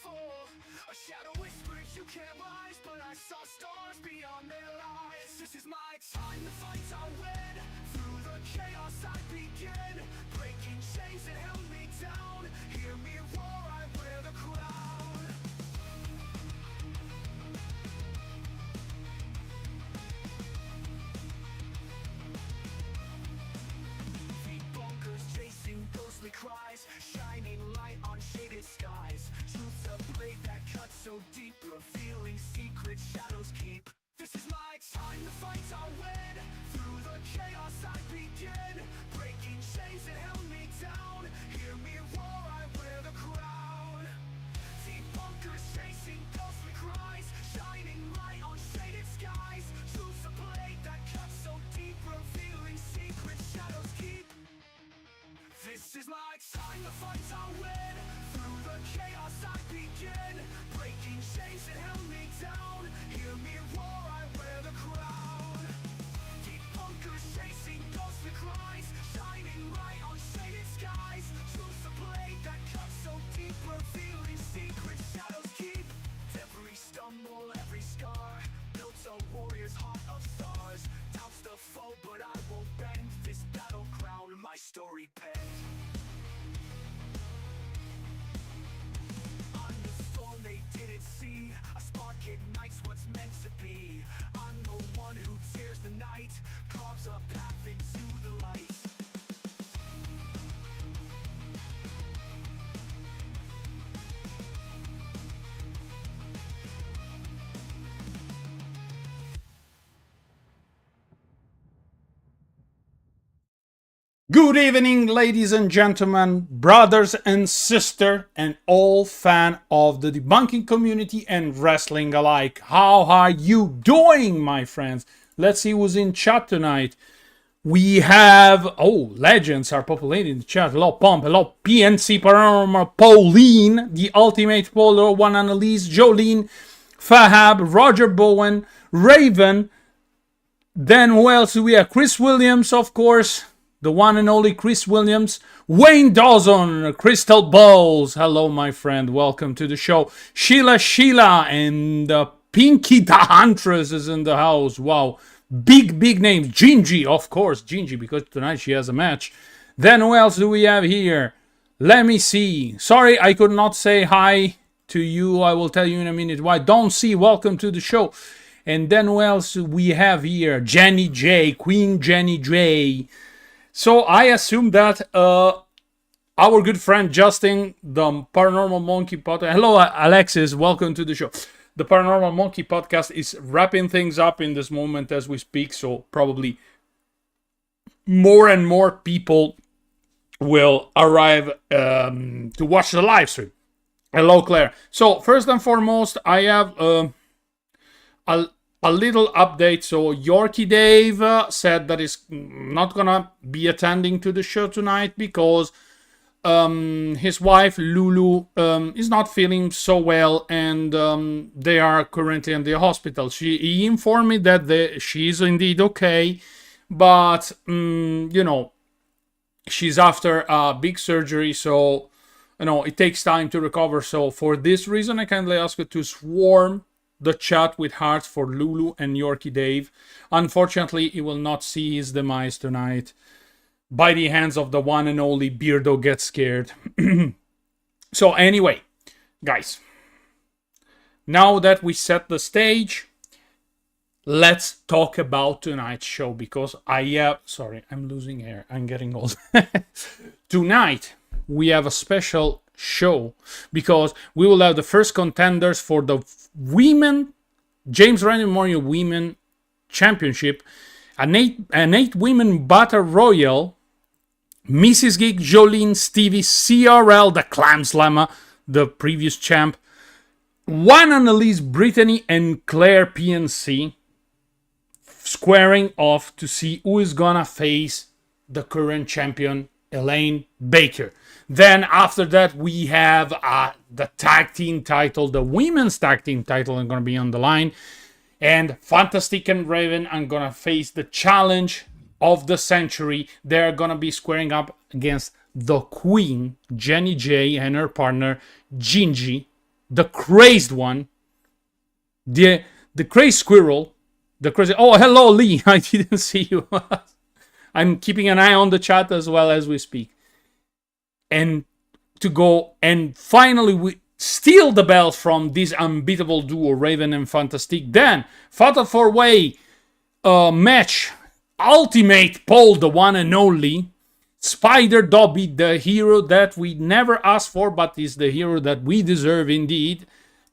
beautiful. A shadow whispers you can't rise, but I saw stars beyond their eyes. This is my time, the fight I'll win. Through the chaos I begin, breaking chains that held me down. Hear me roar, I wear the crown. Deep bunkers chasing ghostly cries, shining light on shaded skies. Truth's a blade that cuts so deep, revealing secret shadows keep. This is my time, the fight I'll win. Through the chaos I begin, breaking chains that held me down. Hear me roar, I wear the crown. Deep bunkers chasing ghostly cries, shining light on shaded skies. Truth's a blade that cuts so deep, revealing secret shadows keep. This is my time, the fight I'll win. Through the chaos I begin, breaking chains that held me down. Hear me roar, I wear the crown. Deep bunkers chasing ghostly cries, shining light on shaded skies. Truth's a blade that cuts so deep, revealing secret shadows keep. Every stumble, every scar, built a warrior's heart of stars. Doubts the foe, but I won't bend. This battle crown, my story penned. I'm the storm they didn't see. A spark ignites what's meant to be. I'm the one who tears the night, carves a path into the light. Good evening, ladies and gentlemen, brothers and sisters, and all fan of the debunking community and wrestling alike. How are you doing, my friends? Let's see who's in chat tonight. We have, legends are populating the chat. Hello, Pump. Hello, PNC Paranormal, Pauline, the Ultimate Polar, One Annalise, Jolene, Fahab, Roger Bowen, Raven. Then who else do we have? Chris Williams, of course. The one and only Chris Williams, Wayne Dawson, Crystal Balls. Hello, my friend. Welcome to the show. Sheila, and Pinky the Huntress is in the house. Wow. Big names. Gingy, of course. Gingy, because tonight she has a match. Then who else do we have here? Let me see. Sorry, I could not say hi to you. I will tell you in a minute why. Don't see. Welcome to the show. And then who else we have here? Jenny J. Queen Jenny J. So I assume that our good friend Justin, the Paranormal Monkey Podcast. Hello, Alexis. Welcome to the show. The Paranormal Monkey Podcast is wrapping things up in this moment as we speak. So probably more and more people will arrive to watch the live stream. Hello, Claire. So first and foremost, I have a little update. So Yorkie Dave said that he's not gonna be attending to the show tonight because his wife Lulu is not feeling so well, and they are currently in the hospital. He informed me that she is indeed okay, but she's after a big surgery, so it takes time to recover. So for this reason, I kindly ask you to swarm the chat with hearts for Lulu and Yorkie Dave. Unfortunately, he will not see his demise tonight by the hands of the one and only Beardo Gets Scared. So anyway, guys, now that we set the stage, let's talk about tonight's show, because I'm losing hair. I'm getting old. Tonight, we have a special show because we will have the first contenders for the Women James Randi Memorial Women Championship, an eight women battle royal. Mrs. Geek, Jolene, Stevie, CRL, the Clam Slammer, the previous champ, One Annalise, Brittany, and Claire PNC squaring off to see who is gonna face the current champion, Elaine Baker. Then after that, we have the tag team title, the women's tag team title, are going to be on the line. And Fantastic and Raven are going to face the challenge of the century. They're going to be squaring up against the Queen, Jenny J, and her partner, Gingy, the crazed one, the crazed squirrel, the crazy. Oh, hello, Lee. I didn't see you. I'm keeping an eye on the chat as well as we speak. And to go and finally we steal the belt from this unbeatable duo, Raven and Fantastique. Then, Fatal 4-Way match. Ultimate Paul, the one and only. Spider Dobby, the hero that we never asked for, but is the hero that we deserve indeed.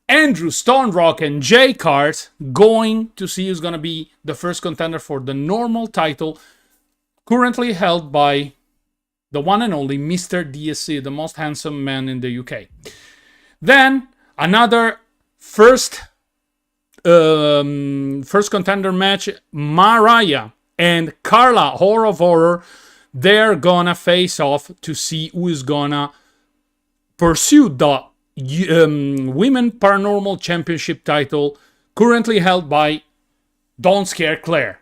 Andrew Stonerock and Jay Cart going to see who's going to be the first contender for the normal title, currently held by the one and only Mr. DSC, the most handsome man in the UK. Then another first contender match, Mariah and Carla, Horror of Horror. They're gonna face off to see who is gonna pursue the Women Paranormal Championship title, currently held by Don't Scare Claire.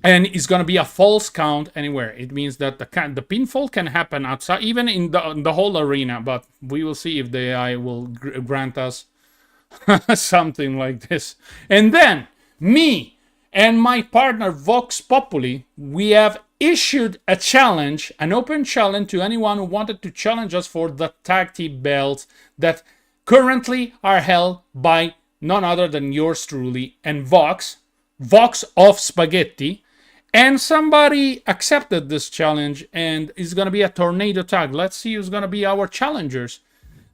And it's gonna be a false count anywhere. It means that the pinfall can happen outside, even in the whole arena. But we will see if the AI will grant us something like this. And then me and my partner Vox Populi, we have issued a challenge, an open challenge to anyone who wanted to challenge us for the tag team belts that currently are held by none other than yours truly and Vox of Spaghetti. And somebody accepted this challenge and it's going to be a tornado tag. Let's see who's going to be our challengers.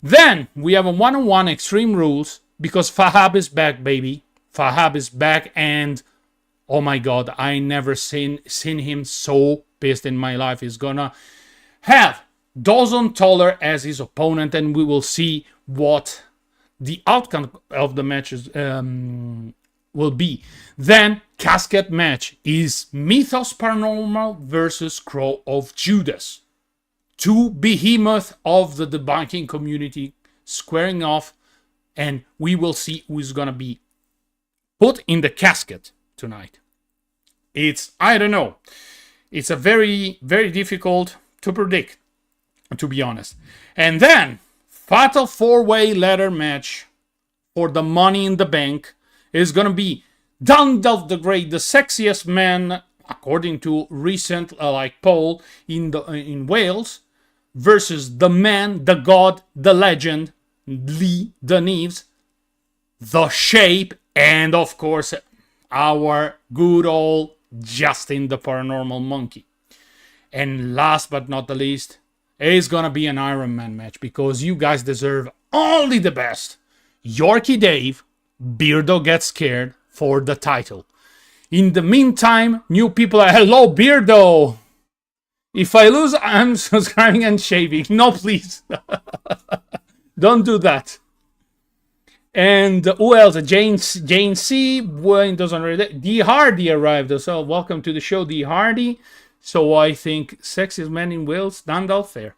Then we have a one-on-one Extreme Rules because Fahab is back, baby. Fahab is back and oh my god, I never seen him so pissed in my life. He's gonna have Dawson Toller as his opponent and we will see what the outcome of the matches will be. Then casket match is Mythos Paranormal versus Crow of Judas. Two behemoths of the debunking community squaring off, and we will see who's gonna be put in the casket tonight. I don't know. It's a very, very difficult to predict, to be honest. And then Fatal 4-Way ladder match for the Money in the Bank is gonna be Dundalf the Great, the sexiest man according to recent poll in Wales, versus the man, the god, the legend, Lee the Neves, the Shape, and of course our good old Justin the Paranormal Monkey. And last but not the least, it's gonna be an Iron Man match because you guys deserve only the best. Yorkie Dave, Beardo Gets Scared for the title. In the meantime, new people are, hello Beardo! If I lose, I'm subscribing and shaving. No, please. Don't do that. And who else? Jane C. Well, doesn't really. D. Hardy arrived. So welcome to the show, D. Hardy. So I think sexiest man in Wales, Dundalf there.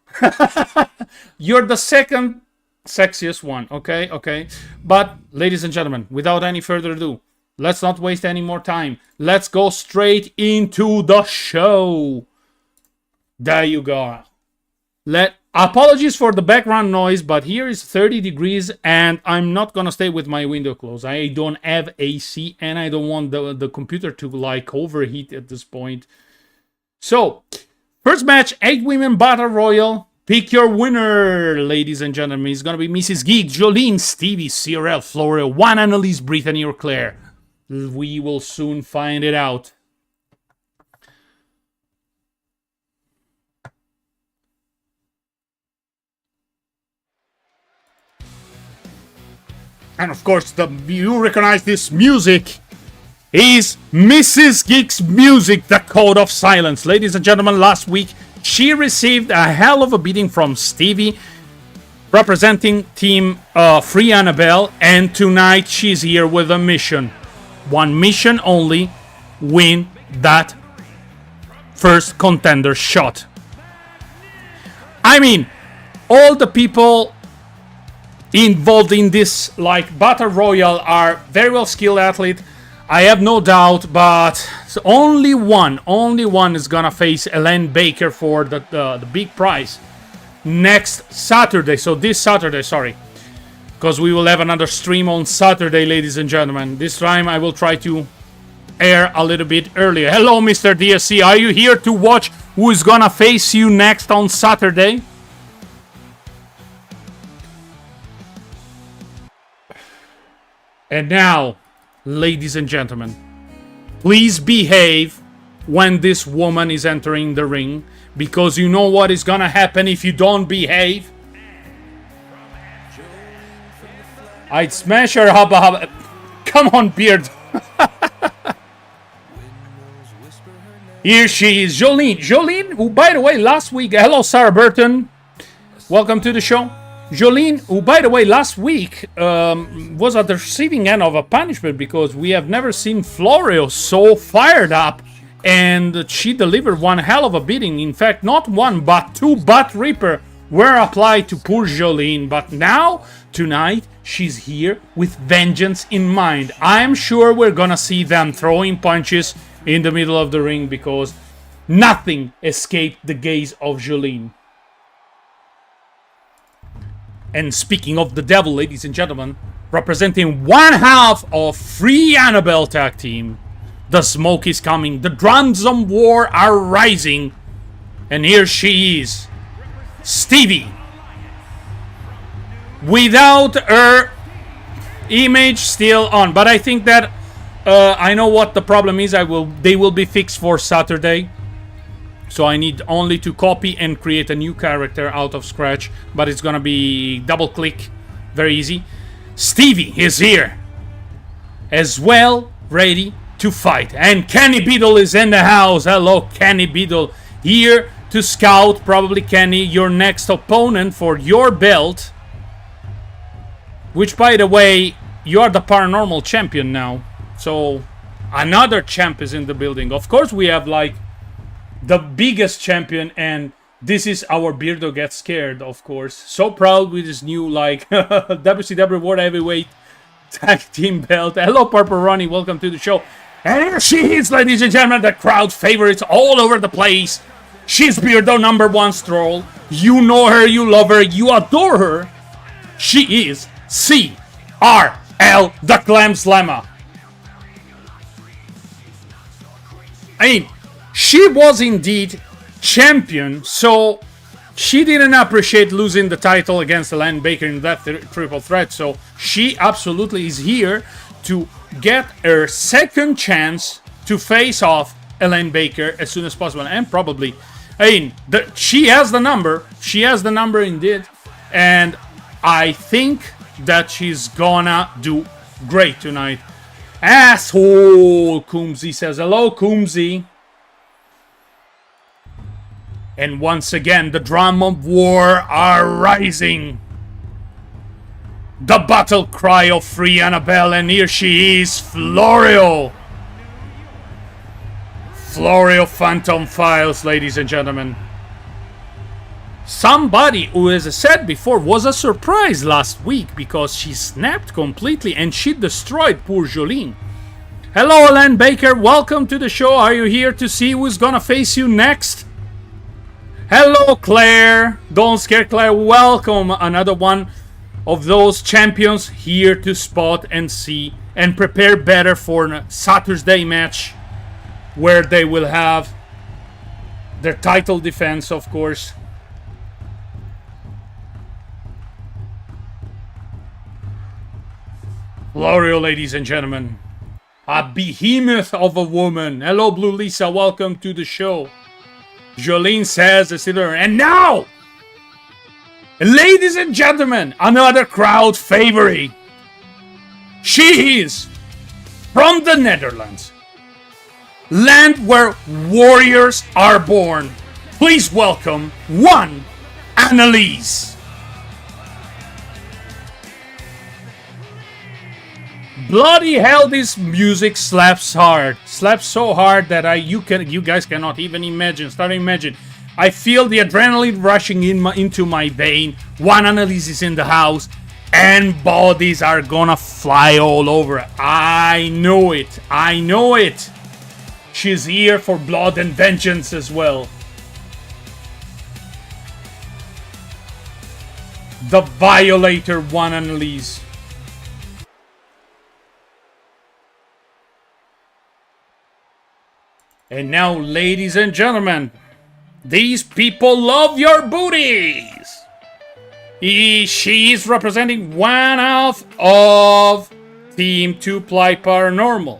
You're the second sexiest one. Okay. But ladies and gentlemen, without any further ado, let's not waste any more time. Let's go straight into the show. There you go. Apologies for the background noise, but here is 30 degrees and I'm not gonna stay with my window closed. I don't have AC and I don't want the computer to overheat at this point. So, first match, 8 women battle royal. Pick your winner, ladies and gentlemen. It's gonna be Mrs. Geek, Jolene, Stevie, CRL, Florio, Juan, Annalise, Brittany, or Claire. We will soon find it out. And of course, you recognize this music is Mrs. Geek's music, the Code of Silence. Ladies and gentlemen, last week she received a hell of a beating from Stevie, representing Team Free Annabelle, and tonight she's here with a mission. One mission only, win that first contender shot. I mean, all the people involved in this battle royal are very well skilled athletes. I have no doubt, but only one is gonna face Elaine Baker for the big prize next Saturday. So this Saturday, sorry. because we will have another stream on Saturday, ladies and gentlemen. This time I will try to air a little bit earlier. Hello, Mr. DSC. Are you here to watch who is gonna face you next on Saturday? And now, ladies and gentlemen, please behave when this woman is entering the ring, because you know what is gonna happen if you don't behave. I'd smash her hubba hubba. Come on, Beard. Here she is, Jolene. Jolene, who, by the way, last week... Hello, Sarah Burton. Welcome to the show. Jolene, who, by the way, last week was at the receiving end of a punishment because we have never seen Florio so fired up. And she delivered one hell of a beating. In fact, not one, but two butt ripper were applied to poor Jolene. But now, tonight, she's here with vengeance in mind. I'm sure we're gonna see them throwing punches in the middle of the ring because nothing escaped the gaze of Jolene. And speaking of the devil, ladies and gentlemen, representing one half of Free Annabelle Tag Team, the smoke is coming, the drums of war are rising, and here she is, Stevie. Without her image still on, but I think that I know what the problem is. They will be fixed for Saturday. So I need only to copy and create a new character out of scratch. But it's gonna be double click. Very easy. Stevie is here. As well, ready to fight. And Kenny Beadle is in the house. Hello, Kenny Beadle. Here to scout, probably, Kenny, your next opponent for your belt. Which, by the way, you are the paranormal champion now. So, another champ is in the building. Of course, we have, like, the biggest champion, and this is our Beardo Gets Scared, of course. So proud with his new, like, WCW World Heavyweight Tag Team belt. Hello, Purple Ronnie. Welcome to the show. And here she is, ladies and gentlemen. The crowd favorites all over the place. She's Beardo #1 Stroll. You know her, you love her, you adore her. She is CRL, the Glam Slammer. I mean, she was indeed champion, so she didn't appreciate losing the title against Elaine Baker in that triple threat. So she absolutely is here to get her second chance to face off Elaine Baker as soon as possible. And probably, I mean, she has the number. She has the number indeed. And I think that she's gonna do great tonight. Asshole, Coombsy says. Hello, Coombsy. And once again, the drum of war are rising. The battle cry of Free Annabelle, and here she is, Florio. Florio Phantom Files, ladies and gentlemen. Somebody who, as I said before, was a surprise last week because she snapped completely and she destroyed poor Jolene. Hello, Elaine Baker. Welcome to the show. Are you here to see who's gonna face you next? Hello, Claire. Don't scare Claire. Welcome. Another one of those champions here to spot and see and prepare better for a Saturday match where they will have their title defense, of course. Florio, ladies and gentlemen. A behemoth of a woman. Hello, Blue Lisa. Welcome to the show. Jolene says, and now, ladies and gentlemen, another crowd favorite. She is from the Netherlands, land where warriors are born. Please welcome one Annelies. Bloody hell, this music slaps hard. Slaps so hard that you guys cannot even imagine. Start to imagine. I feel the adrenaline rushing into my vein. One Annalise is in the house, and bodies are gonna fly all over. I know it. I know it. She's here for blood and vengeance as well. the Violator one, Annalise. And now, ladies and gentlemen, these people love your booties. She is representing one half of Team 2-Ply Paranormal.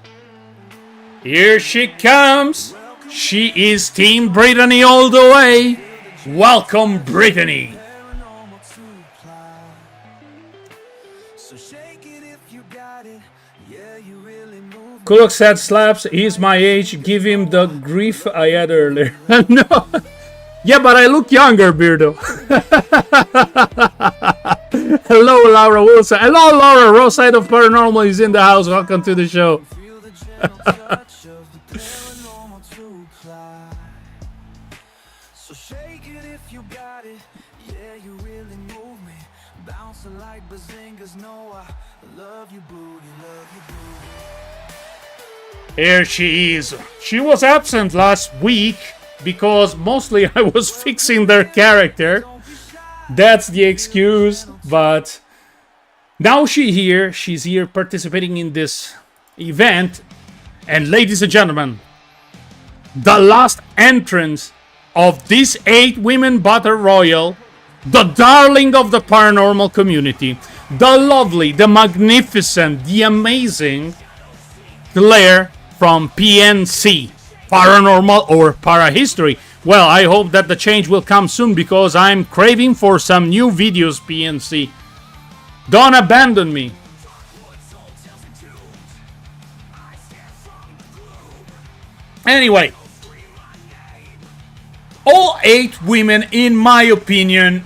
Here she comes. She is Team Brittany all the way. Welcome, Brittany. Kulok said slaps, he's my age, give him the grief I had earlier. No. Yeah, but I look younger, Beardo. Hello, Laura Wilson. Hello, Laura. Roside of Paranormal is in the house. Welcome to the show. Here she is. She was absent last week because mostly I was fixing their character. That's the excuse, but now she's here participating in this event. And ladies and gentlemen, the last entrance of this 8-women battle royal, the darling of the paranormal community, the lovely, the magnificent, the amazing Claire from PNC, Paranormal or Parahistory. Well, I hope that the change will come soon because I'm craving for some new videos, PNC. Don't abandon me. Anyway, all 8 women, in my opinion,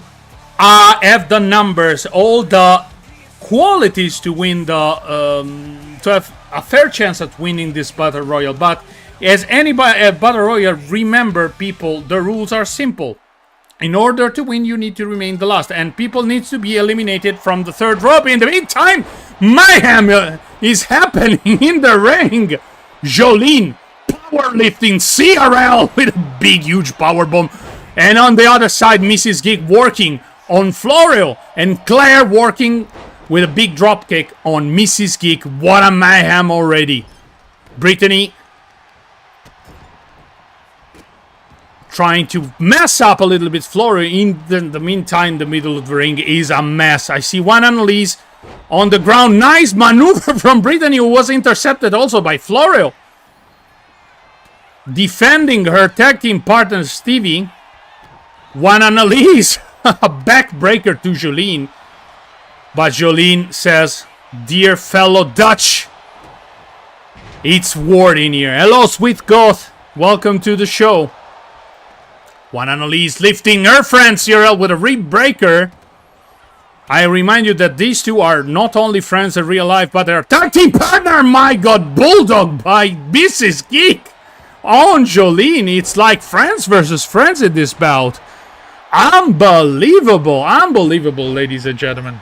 have the numbers, all the qualities to win to have a fair chance at winning this battle royal. But as anybody at battle royal, remember, people, the rules are simple. In order to win, you need to remain the last, and people need to be eliminated from the third rope. In the meantime, mayhem is happening in the ring. Jolene powerlifting CRL with a big, huge power bomb, and on the other side, Mrs. Geek working on Florio, and Claire working with a big dropkick on Mrs. Geek. What a mayhem already. Brittany trying to mess up a little bit Florio. In the meantime, the middle of the ring is a mess. I see one Annalise on the ground. Nice maneuver from Brittany, who was intercepted also by Florio. Defending her tag team partner Stevie. One Annalise. A backbreaker to Jolene. But Jolene says, dear fellow Dutch, it's war in here. Hello, sweet goth. Welcome to the show. One Annalise lifting her friend Cyril with a rib breaker. I remind you that these two are not only friends in real life, but they're tag team partner. My God, Bulldog by Mrs. Geek on Jolene. It's like friends versus friends in this bout. Unbelievable. Unbelievable, ladies and gentlemen.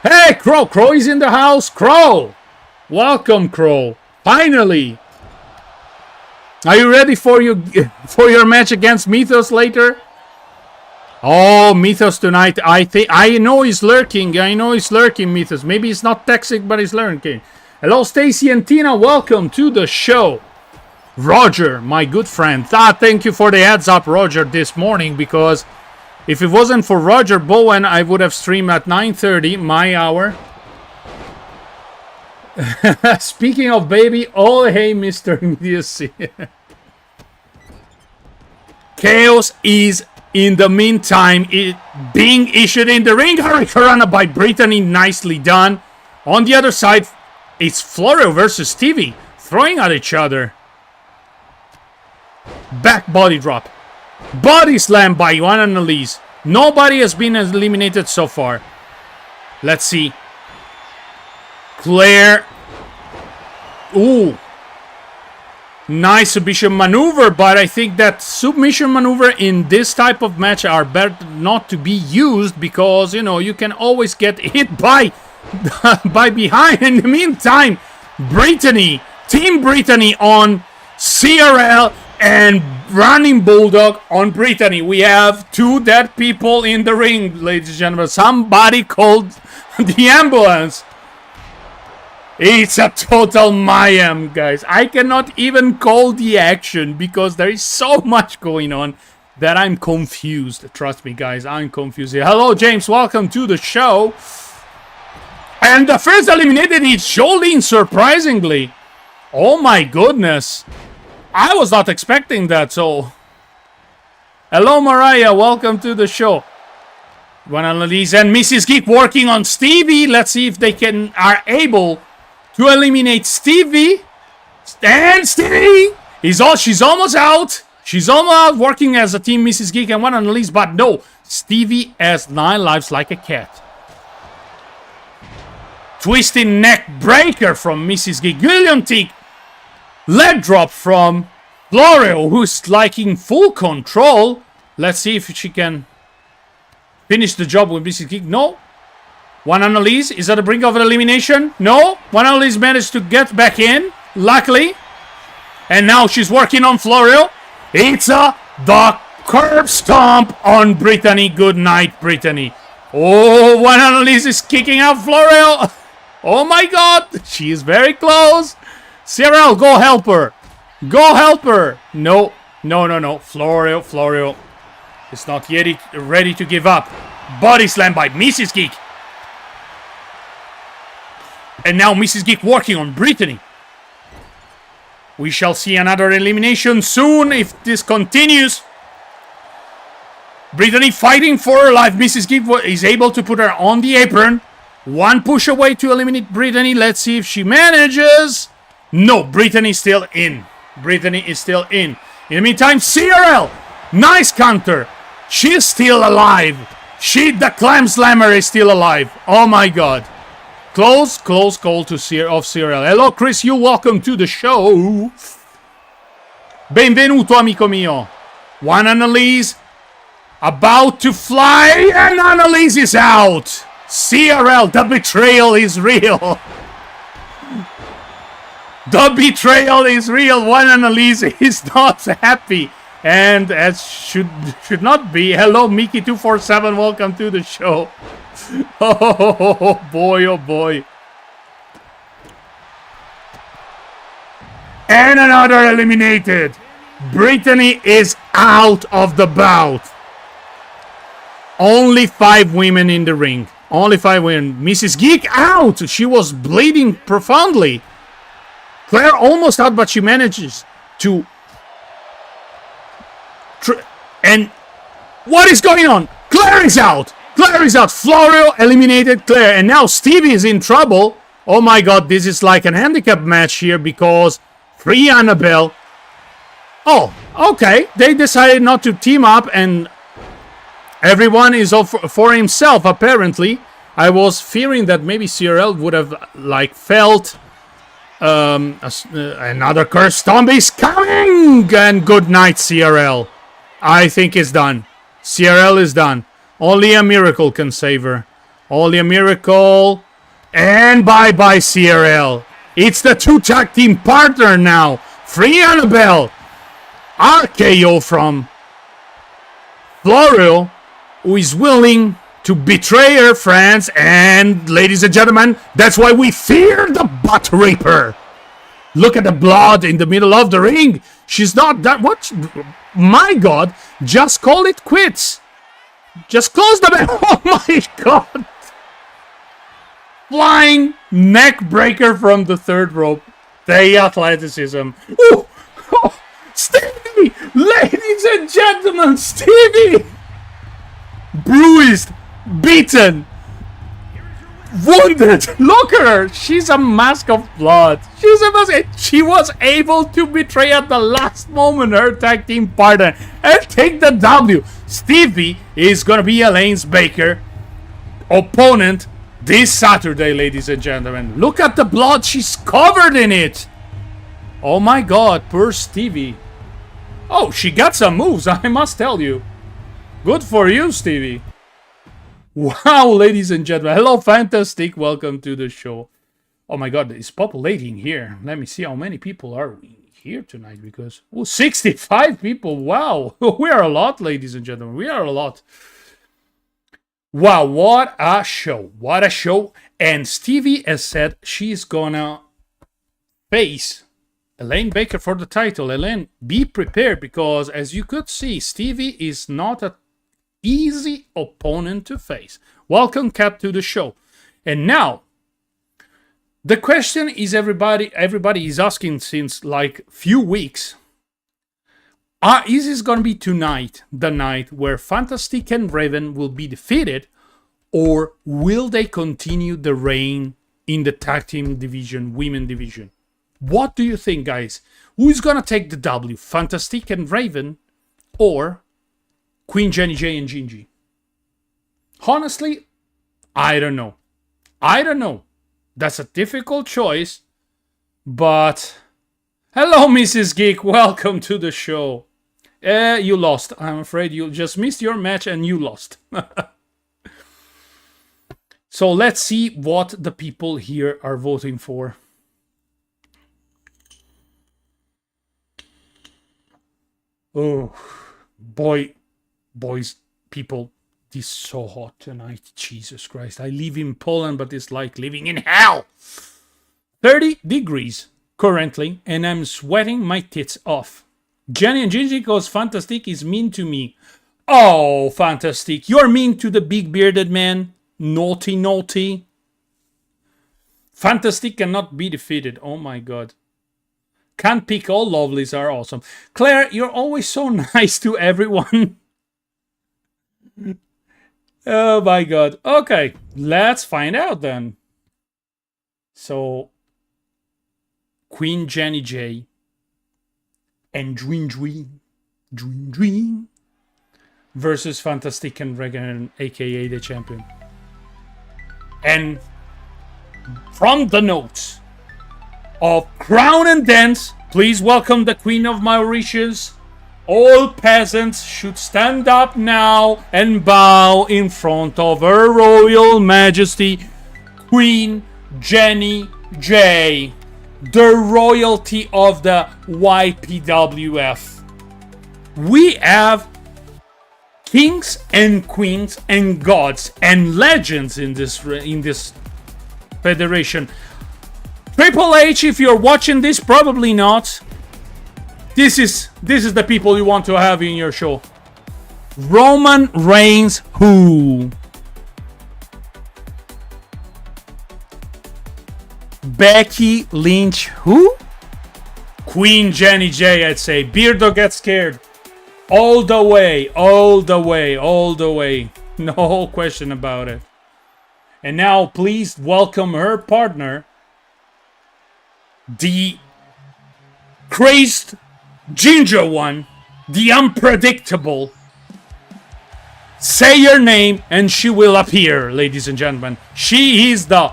Hey, Crow. Crow is in the house. Crow. Welcome, Crow. Finally. Are you ready for your match against Mythos later? Oh, Mythos tonight. I know he's lurking. Mythos. Maybe he's not toxic, but he's lurking. Hello, Stacy and Tina. Welcome to the show. Roger, my good friend. Thank you for the heads up, Roger, this morning, because if it wasn't for Roger Bowen, I would have streamed at 9:30, my hour. Speaking of baby, oh hey, Mr. Immediacy. Chaos is, in the meantime, being issued in the ring. Hurricanrana by Brittany, nicely done. On the other side, it's Florio versus Stevie, throwing at each other. Back body drop. Body slam by Juan Annalise. Nobody has been eliminated so far. Let's see. Claire. Ooh. Nice submission maneuver, but I think that submission maneuver in this type of match are better not to be used because, you know, you can always get hit by behind. In the meantime, Brittany, Team Brittany on CRL, and running bulldog on Brittany. We have 2 dead people in the ring, ladies and gentlemen. Somebody called the ambulance. It's a total mayhem, guys. I cannot even call the action because there is so much going on that I'm confused. Trust me, guys, I'm confused here. Hello, James. Welcome to the show. And the first eliminated is Jolene, surprisingly. Oh my goodness. I was not expecting that, so... Hello, Mariah. Welcome to the show. One Annalise and Mrs. Geek working on Stevie. Let's see if they are able to eliminate Stevie. And Stevie! She's almost out. She's almost out working as a team, Mrs. Geek and One Annalise. But no, Stevie has 9 lives like a cat. Twisting neck breaker from Mrs. Geek. William Teak. Leg drop from Florio, who's like in full control. Let's see if she can finish the job with Mrs. Geek. No. One Annalise is at the brink of an elimination. No. One Annalise managed to get back in, luckily. And now she's working on Florio. It's the curb stomp on Brittany. Good night, Brittany. Oh, One Annalise is kicking out Florio. Oh my god, she is very close. Cyril, go help her. Go help her. No. Florio is not yet ready to give up. Body slam by Mrs. Geek. And now Mrs. Geek working on Brittany. We shall see another elimination soon if this continues. Brittany fighting for her life. Mrs. Geek is able to put her on the apron. 1 push away to eliminate Brittany. Let's see if she manages. No, Brittany is still in. Brittany is still in. In the meantime, CRL. Nice counter. She is still alive. The Clam Slammer is still alive. Oh my god. Close call to CRL. Hello, Chris. You welcome to the show. Benvenuto, amico mio. One Annalise about to fly, and Annalise is out. CRL, the betrayal is real. The betrayal is real. One Annalise is not happy. And as should not be. Hello, Mickey247. Welcome to the show. Oh boy, oh boy. And another eliminated. Brittany is out of the bout. Only 5 women in the ring. Only 5 women. Mrs. Geek out. She was bleeding profoundly. Claire almost out, but she manages to... And what is going on? Claire is out. Claire is out. Florio eliminated Claire. And now Stevie is in trouble. Oh my god, this is like an handicap match here because Free Annabelle... Oh, okay. They decided not to team up and everyone is off for himself, apparently. I was fearing that maybe CRL would have, like, felt... another curse stomp is coming! And good night, CRL. I think it's done. CRL is done. Only a miracle can save her. Only a miracle. And bye-bye, CRL. It's the 2 tag team partner now. Free Annabelle. RKO from Florio, who is willing to betray her friends. And, ladies and gentlemen, that's why we fear the Butt Reaper. Look at the blood in the middle of the ring. She's not that... What? My god. Just call it quits. Just close the bell. Oh my god. Flying neck breaker from the 3rd rope. The athleticism. Ooh. Oh, Stevie. Ladies and gentlemen. Stevie. Bruised. Beaten. Wounded. Look at her. She's a mask of blood. She was able to betray at the last moment her tag team partner and take the W. Stevie is gonna be Elaine's Baker opponent this Saturday, ladies and gentlemen. Look at the blood. She's covered in it. Oh my god, poor Stevie. Oh, she got some moves, I must tell you. Good for you, Stevie. Wow, ladies and gentlemen. Hello, Fantastic. Welcome to the show. Oh my god, it's populating here. Let me see how many people are we here tonight because 65 people. Wow, we are a lot, ladies and gentlemen. We are a lot. Wow, what a show! What a show! And Stevie has said she's gonna face Elaine Baker for the title. Elaine, be prepared because, as you could see, Stevie is not an easy opponent to face. Welcome, Kat, to the show. And now, the question is everybody is asking since like few weeks. Is this going to be tonight, the night where Fantastic and Raven will be defeated, or will they continue the reign in the tag team division, women division? What do you think, guys? Who is going to take the W, Fantastic and Raven, or Queen Jenny J and Gingy? Honestly, I don't know. That's a difficult choice, but hello, Mrs. Geek. Welcome to the show. You lost. I'm afraid you just missed your match and you lost. So let's see what the people here are voting for. Oh, boys, people, this is so hot tonight. Jesus Christ. I live in Poland, but it's like living in hell. 30 degrees currently, and I'm sweating my tits off. Jenny and Gingy goes, Fantastic is mean to me. Oh, Fantastic, you're mean to the big bearded man. Naughty, naughty. Fantastic cannot be defeated. Oh my god. Can't pick. All lovelies are awesome. Claire, you're always so nice to everyone. Oh my god. Okay, let's find out then. So, Queen Jenny J and Dream versus Fantastic and Regan, aka the champion. And from the notes of Crown and Dance, please welcome the Queen of Mauritius. All peasants should stand up now and bow in front of Her Royal Majesty, Queen Jenny J, the royalty of the Ypwf. We have kings and queens and gods and legends in this federation. Triple H, if you're watching this, probably not. This is the people you want to have in your show. Roman Reigns, who? Becky Lynch, who? Queen Jenny J, I'd say. Beardo gets scared. All the way. No question about it. And now, please welcome her partner, the crazed ginger one, the unpredictable. Say your name and she will appear, ladies and gentlemen. She is the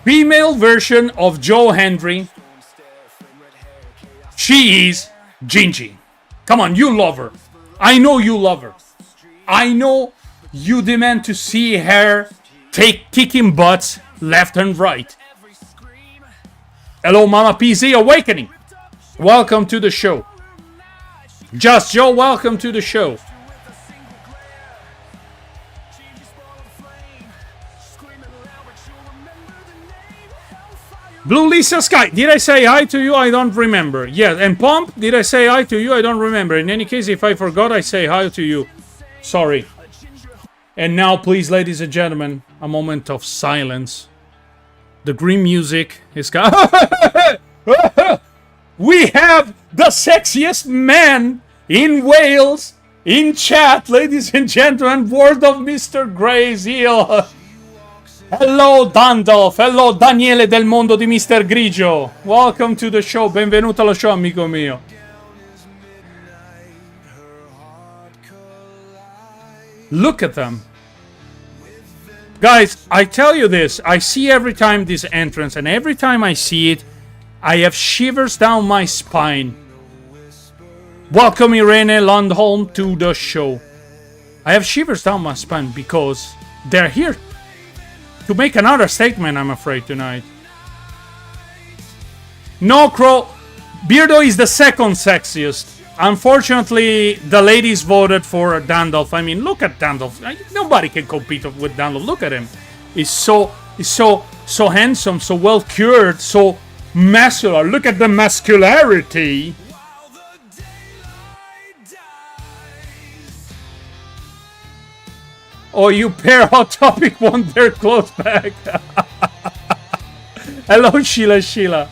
female version of Joe Hendry. She is Gingy. Come on, you love her. I know you love her. I know you demand to see her take kicking butts left and right. Hello, Mama PZ Awakening. Welcome to the show. Just Joe, welcome to the show. Blue Lisa Sky, did I say hi to you? I don't remember. Yes, and Pomp, did I say hi to you? I don't remember. In any case, if I forgot, I say hi to you. Sorry. And now, please, ladies and gentlemen, a moment of silence. The green music is... We have the sexiest man in Wales in chat, ladies and gentlemen. Word of Mr. Grayzeal. Hello Dandolf, hello Daniele del mondo di Mr. Grigio. Welcome to the show, benvenuto allo show, amico mio. Look at them. Guys, I tell you this, I see every time this entrance, and every time I see it, I have shivers down my spine. Welcome Irene Lundholm to the show. I have shivers down my spine because they're here to make another statement, I'm afraid, tonight. No, Crow. Beardo is the second sexiest. Unfortunately, the ladies voted for Dandolf. I mean, look at Dandolf. Nobody can compete with Dandolf. Look at him. He's so handsome, so well cured, so muscular. Look at the muscularity. Oh, you pair Hot Topic want their clothes back. Hello, Sheila.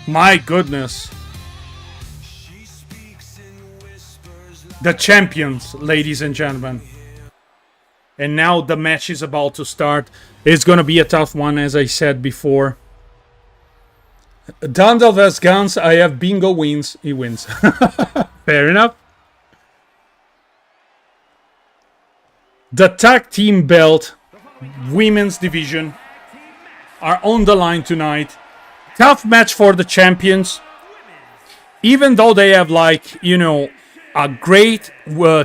My goodness. The champions, ladies and gentlemen. And now the match is about to start. It's going to be a tough one, as I said before. Dandalf has guns. I have bingo wins. He wins. Fair enough. The tag team belt, women's division, are on the line tonight. Tough match for the champions. Even though they have, like, you know, a great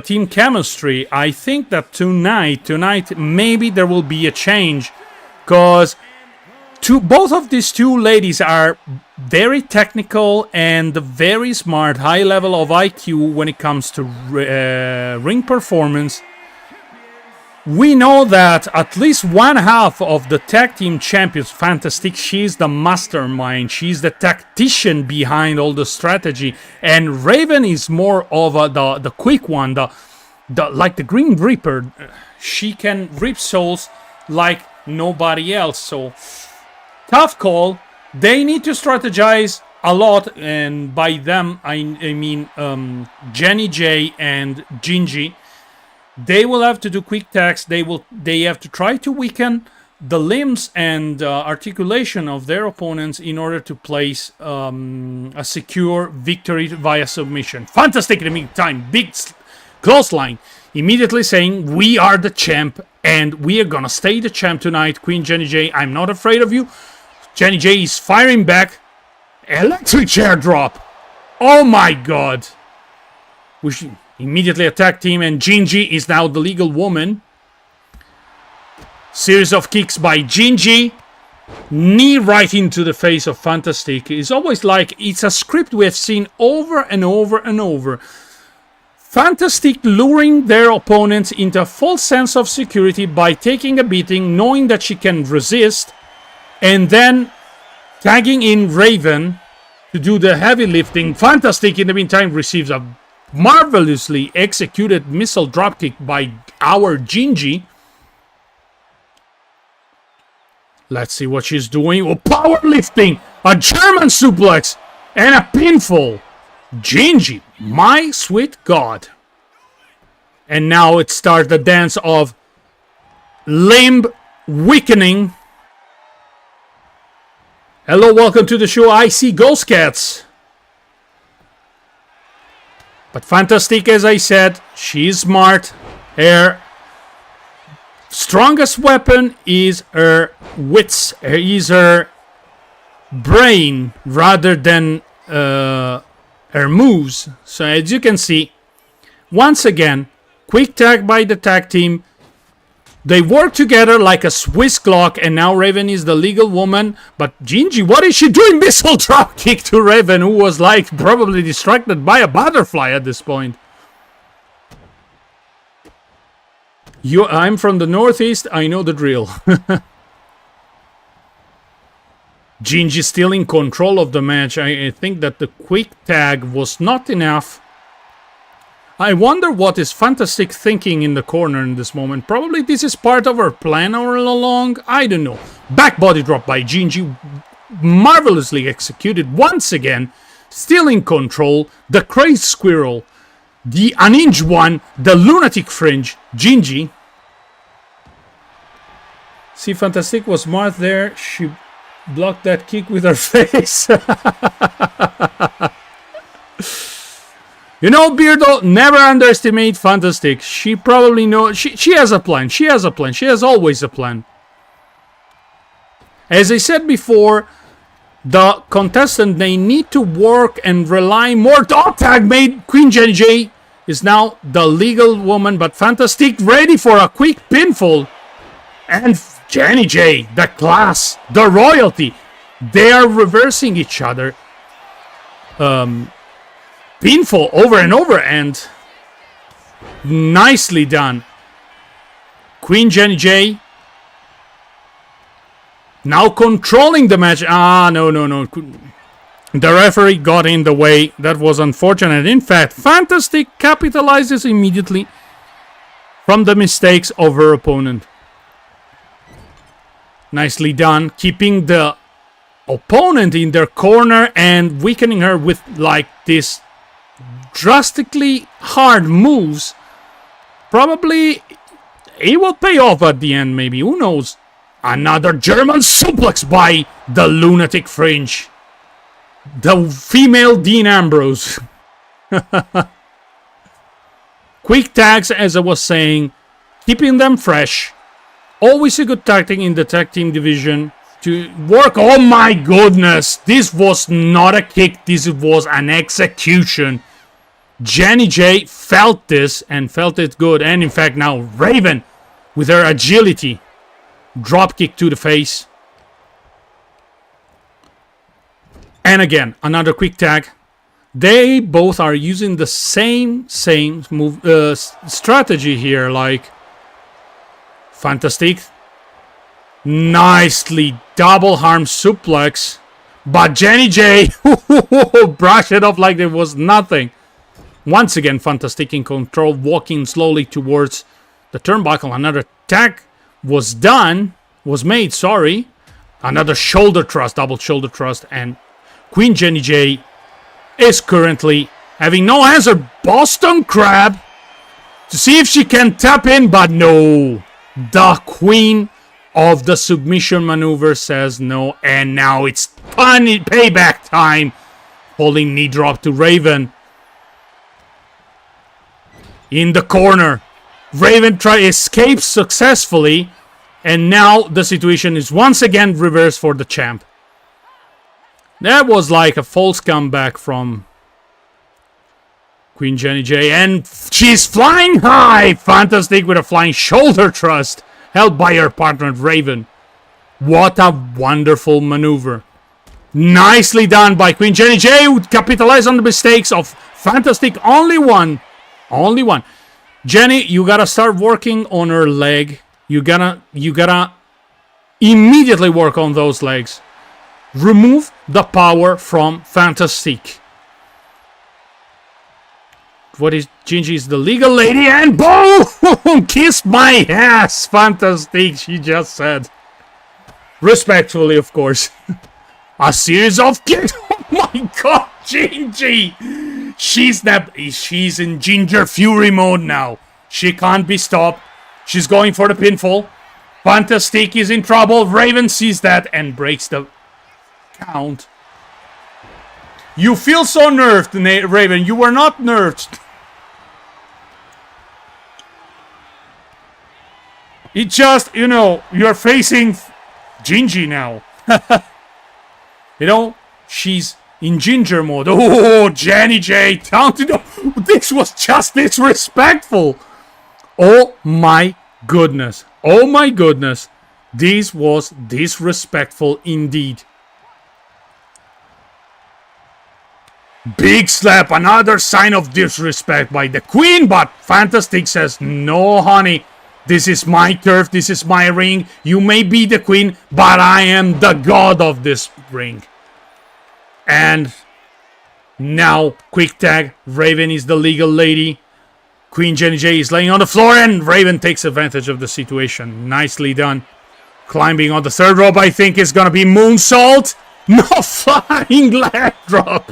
team chemistry, I think that tonight maybe there will be a change, because both of these two ladies are very technical and very smart, high level of IQ when it comes to ring performance. We know that at least one half of the tag team champions, Fantastic, she's the mastermind, she's the tactician behind all the strategy, and Raven is more of the quick one, the like the Green Reaper. She can rip souls like nobody else. So tough call. They need to strategize a lot, and by them I mean Jenny J and Gingy. They will have to do quick tags. They have to try to weaken the limbs and articulation of their opponents in order to place a secure victory via submission. Fantastic in the meantime. Big close line. Immediately saying, we are the champ and we are gonna stay the champ tonight. Queen Jenny J, I'm not afraid of you. Jenny J is firing back. Electric chair drop. Oh my god. Immediately attack team, and Gingy is now the legal woman. Series of kicks by Gingy. Knee right into the face of Fantastic. It's always like it's a script we have seen over and over and over. Fantastic luring their opponents into a false sense of security by taking a beating, knowing that she can resist, and then tagging in Raven to do the heavy lifting. Fantastic in the meantime receives a marvelously executed missile dropkick by our Gingy. Let's see what she's doing. Oh, powerlifting! A German suplex! And a pinfall! Gingy, my sweet god. And now it starts the dance of limb weakening. Hello, welcome to the show. I see Ghost Cats. But Fantastic, as I said, she's smart. Her strongest weapon is her wits, is her brain, rather than her moves. So as you can see, once again, quick tag by the tag team. They work together like a Swiss clock, and now Raven is the legal woman. But Gingy, what is she doing? Missile drop kick to Raven, who was like probably distracted by a butterfly at this point. I'm from the Northeast, I know the drill. Gingy still in control of the match. I think that the quick tag was not enough. I wonder what is Fantastic thinking in the corner in this moment. Probably this is part of her plan all along. I don't know. Back body drop by Gingy. Marvelously executed once again. Still in control. The crazed squirrel. The unhinged one. The lunatic fringe. Gingy. See, Fantastic was smart there. She blocked that kick with her face. You know, Beardo, never underestimate Fantastic. She probably knows. She has a plan. She has a plan. She has always a plan. As I said before, the contestant, they need to work and rely more. Dog tag made. Queen Jenny J is now the legal woman, but Fantastic ready for a quick pinfall. And Jenny J, the class, the royalty. They are reversing each other. Painful over and over, and nicely done. Queen Jenny J now controlling the match. No. The referee got in the way. That was unfortunate. In fact, Fantastic capitalizes immediately from the mistakes of her opponent. Nicely done, keeping the opponent in their corner and weakening her with like this drastically hard moves. Probably it will pay off at the end, maybe. Who knows? Another German suplex by the Lunatic Fringe. The female Dean Ambrose. Quick tags, as I was saying, keeping them fresh. Always a good tactic in the tag team division to work. Oh my goodness, this was not a kick, this was an execution. Jenny J felt this and felt it good, and in fact now Raven with her agility, drop kick to the face. And again, another quick tag. They both are using the same move strategy here, like Fantastic. Nicely double arm suplex. But Jenny J brushed it off like there was nothing. Once again, Fantastic in control, walking slowly towards the turnbuckle. Another tag was made, sorry. Another shoulder thrust, double shoulder thrust, and Queen Jenny J is currently having no answer. Boston Crab to see if she can tap in, but no. The Queen of the submission maneuver says no, and now it's payback time. Holding knee drop to Raven. In the corner. Raven escapes successfully, and now the situation is once again reversed for the champ. That was like a false comeback from Queen Jenny J, and she's flying high! Fantastic with a flying shoulder thrust, held by her partner Raven. What a wonderful maneuver. Nicely done by Queen Jenny J, who capitalized on the mistakes of Fantastic. Only one. Jenny, you gotta start working on her leg. You gotta immediately work on those legs. Remove the power from Fantastic. What is Gingy's the legal lady, and boom! Kiss my ass, Fantastic, she just said. Respectfully, of course. A series of kicks. Oh my god, Gingy! She's in Ginger Fury mode now. She can't be stopped. She's going for the pinfall. Fantastic is in trouble. Raven sees that and breaks the count. You feel so nerfed, Raven. You were not nerfed. It just, you're facing Gingy now. She's in Ginger mode. Oh, Jenny J. This was just disrespectful. Oh my goodness. This was disrespectful indeed. Big slap, another sign of disrespect by the Queen, but Fantastic says, no honey, this is my turf, this is my ring, you may be the Queen, but I am the god of this ring. And now, quick tag, Raven is the legal lady, Queen Jenny J is laying on the floor, and Raven takes advantage of the situation. Nicely done. Climbing on the third rope, I think is gonna be moonsault. No, flying leg drop.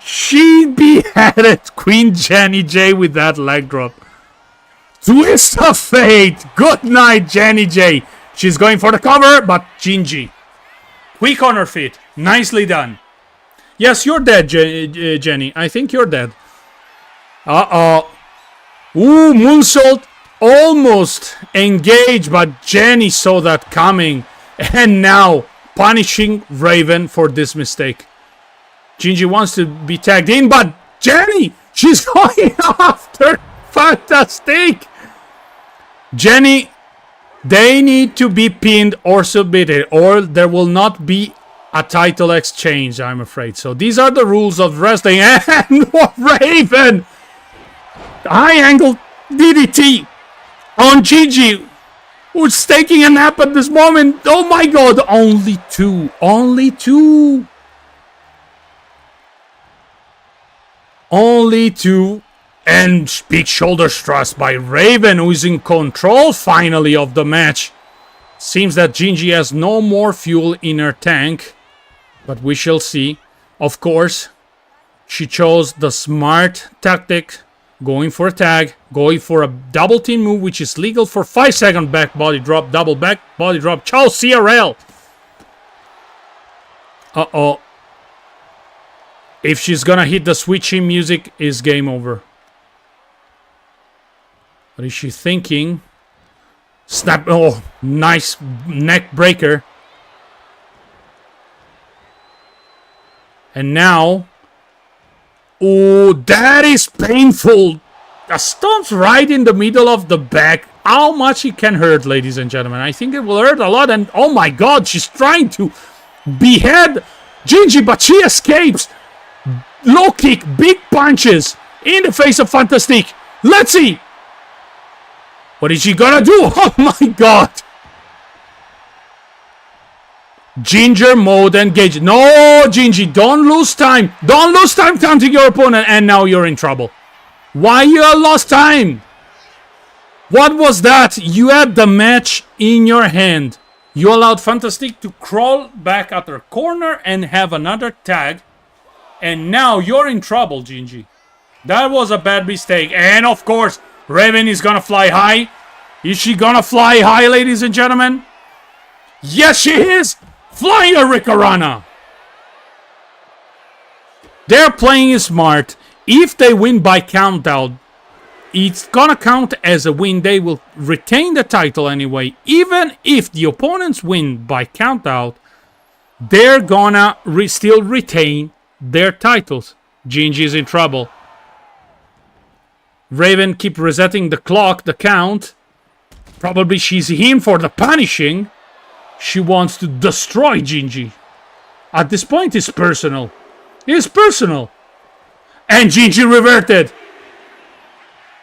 She beheaded Queen Jenny J with that leg drop. Twist of fate. Good night, Jenny J. She's going for the cover, but Gingy. Quick on her feet. Nicely done. Yes, you're dead, Jenny. I think you're dead. Uh-oh. Ooh, moonsault. Almost engaged, but Jenny saw that coming. And now punishing Raven for this mistake. Gingy wants to be tagged in, but Jenny, she's going after Fantastic. Jenny They need to be pinned or submitted, or there will not be a title exchange, I'm afraid. So these are the rules of wrestling. And Raven! High angle DDT on Gigi, who's taking a nap at this moment. Oh my god, only two. Only two. Only two. And big shoulder thrust by Raven, who is in control finally of the match. Seems that Gingy has no more fuel in her tank, but we shall see. Of course, she chose the smart tactic, going for a tag, going for a double team move, which is legal for 5-second back body drop, double back body drop. Ciao, CRL. Uh-oh. If she's gonna hit the switching music, is game over. What is she thinking? Snap. Oh, nice neck breaker. And now. Oh, that is painful. A stomp right in the middle of the back. How much it can hurt, ladies and gentlemen. I think it will hurt a lot. And oh my god, she's trying to behead Gingy, but she escapes. Low kick, big punches in the face of Fantastique. Let's see. What is she gonna do? Oh my god! Ginger mode engaged. No, Gingy, don't lose time. Don't lose time counting your opponent. And now you're in trouble. Why you lost time? What was that? You had the match in your hand. You allowed Fantastique to crawl back at her corner and have another tag. And now you're in trouble, Gingy. That was a bad mistake. And of course, Raven is gonna fly high. Is she gonna fly high, ladies and gentlemen? Yes, she is! Flying a Ricorana! They're playing smart. If they win by countout, it's gonna count as a win. They will retain the title anyway. Even if the opponents win by countout, they're gonna still retain their titles. Gingy is in trouble. Raven keep resetting the clock, the count. Probably she's in for the punishing. She wants to destroy Gingy. At this point, it's personal. It's personal. And Gingy reverted.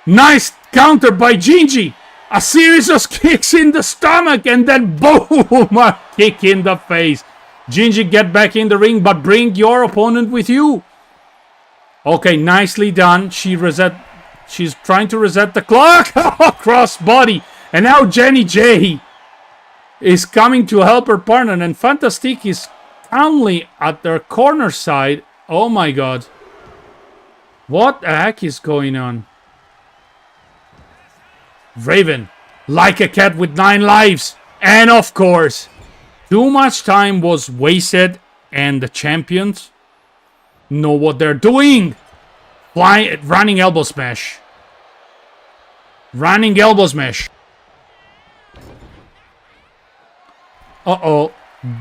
Nice counter by Gingy. A series of kicks in the stomach and then boom, a kick in the face. Gingy, get back in the ring, but bring your opponent with you. Okay, nicely done. She's trying to reset the clock. Cross body. And now Jenny J is coming to help her partner. And Fantastique is calmly at their corner side. Oh my god. What the heck is going on? Raven, like a cat with 9 lives. And of course, too much time was wasted. And the champions know what they're doing. Running elbow smash. Running elbow smash. Uh-oh.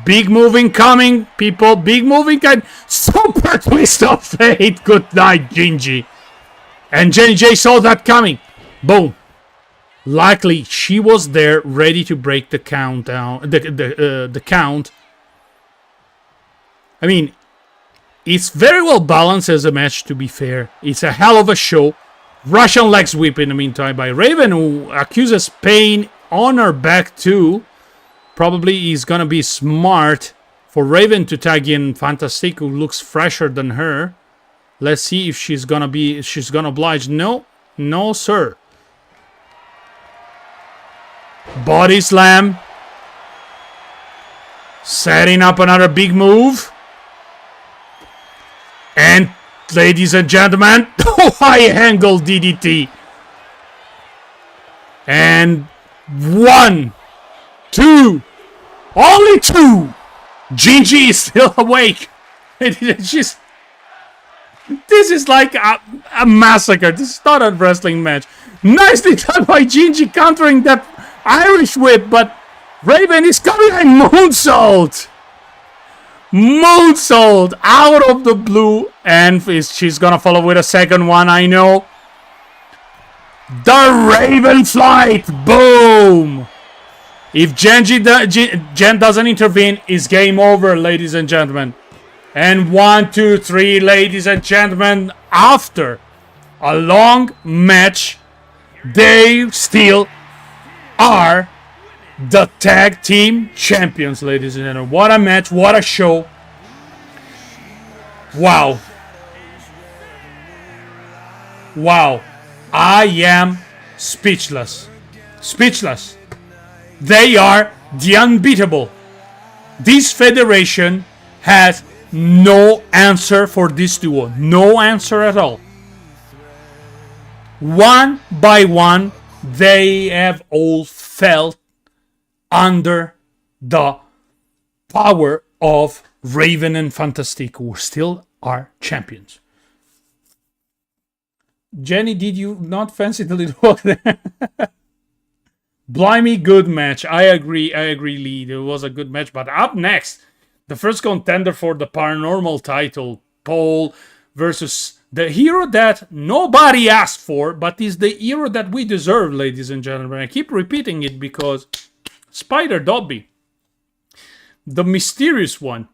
Big move incoming, people. Big move incoming. Super twist of fate. Good night, Gingy. And Jenny J saw that coming. Boom. Luckily, she was there, ready to break the countdown. The count. I mean, it's very well balanced as a match, to be fair. It's a hell of a show. Russian leg sweep in the meantime by Raven, who accuses pain on her back too. Probably is gonna be smart for Raven to tag in Fantastique, who looks fresher than her. Let's see if she's gonna oblige. No, no, sir. Body slam. Setting up another big move. And ladies and gentlemen, high angle DDT. And 1, 2, only 2. Gingy is still awake. This is like a massacre. This is not a wrestling match. Nicely done by Gingy countering that Irish whip, but Raven is coming in moonsault. Moonsault out of the blue, and she's gonna follow with a second one, I know. The Raven flight, boom. If Jen doesn't intervene, it's game over, ladies and gentlemen. And 1, 2, 3, ladies and gentlemen, after a long match, they still are the tag team champions, ladies and gentlemen. What a match, what a show. Wow. Wow. I am speechless. Speechless. They are the unbeatable. This federation has no answer for this duo. No answer at all. One by one, they have all felt under the power of Raven and Fantastic, who still are champions. Jenny, did you not fancy the little walk there? Blimey, good match. I agree, Lee. It was a good match. But up next, the first contender for the paranormal title, Paul versus the hero that nobody asked for, but is the hero that we deserve, ladies and gentlemen. I keep repeating it because Spider Dobby, the mysterious one,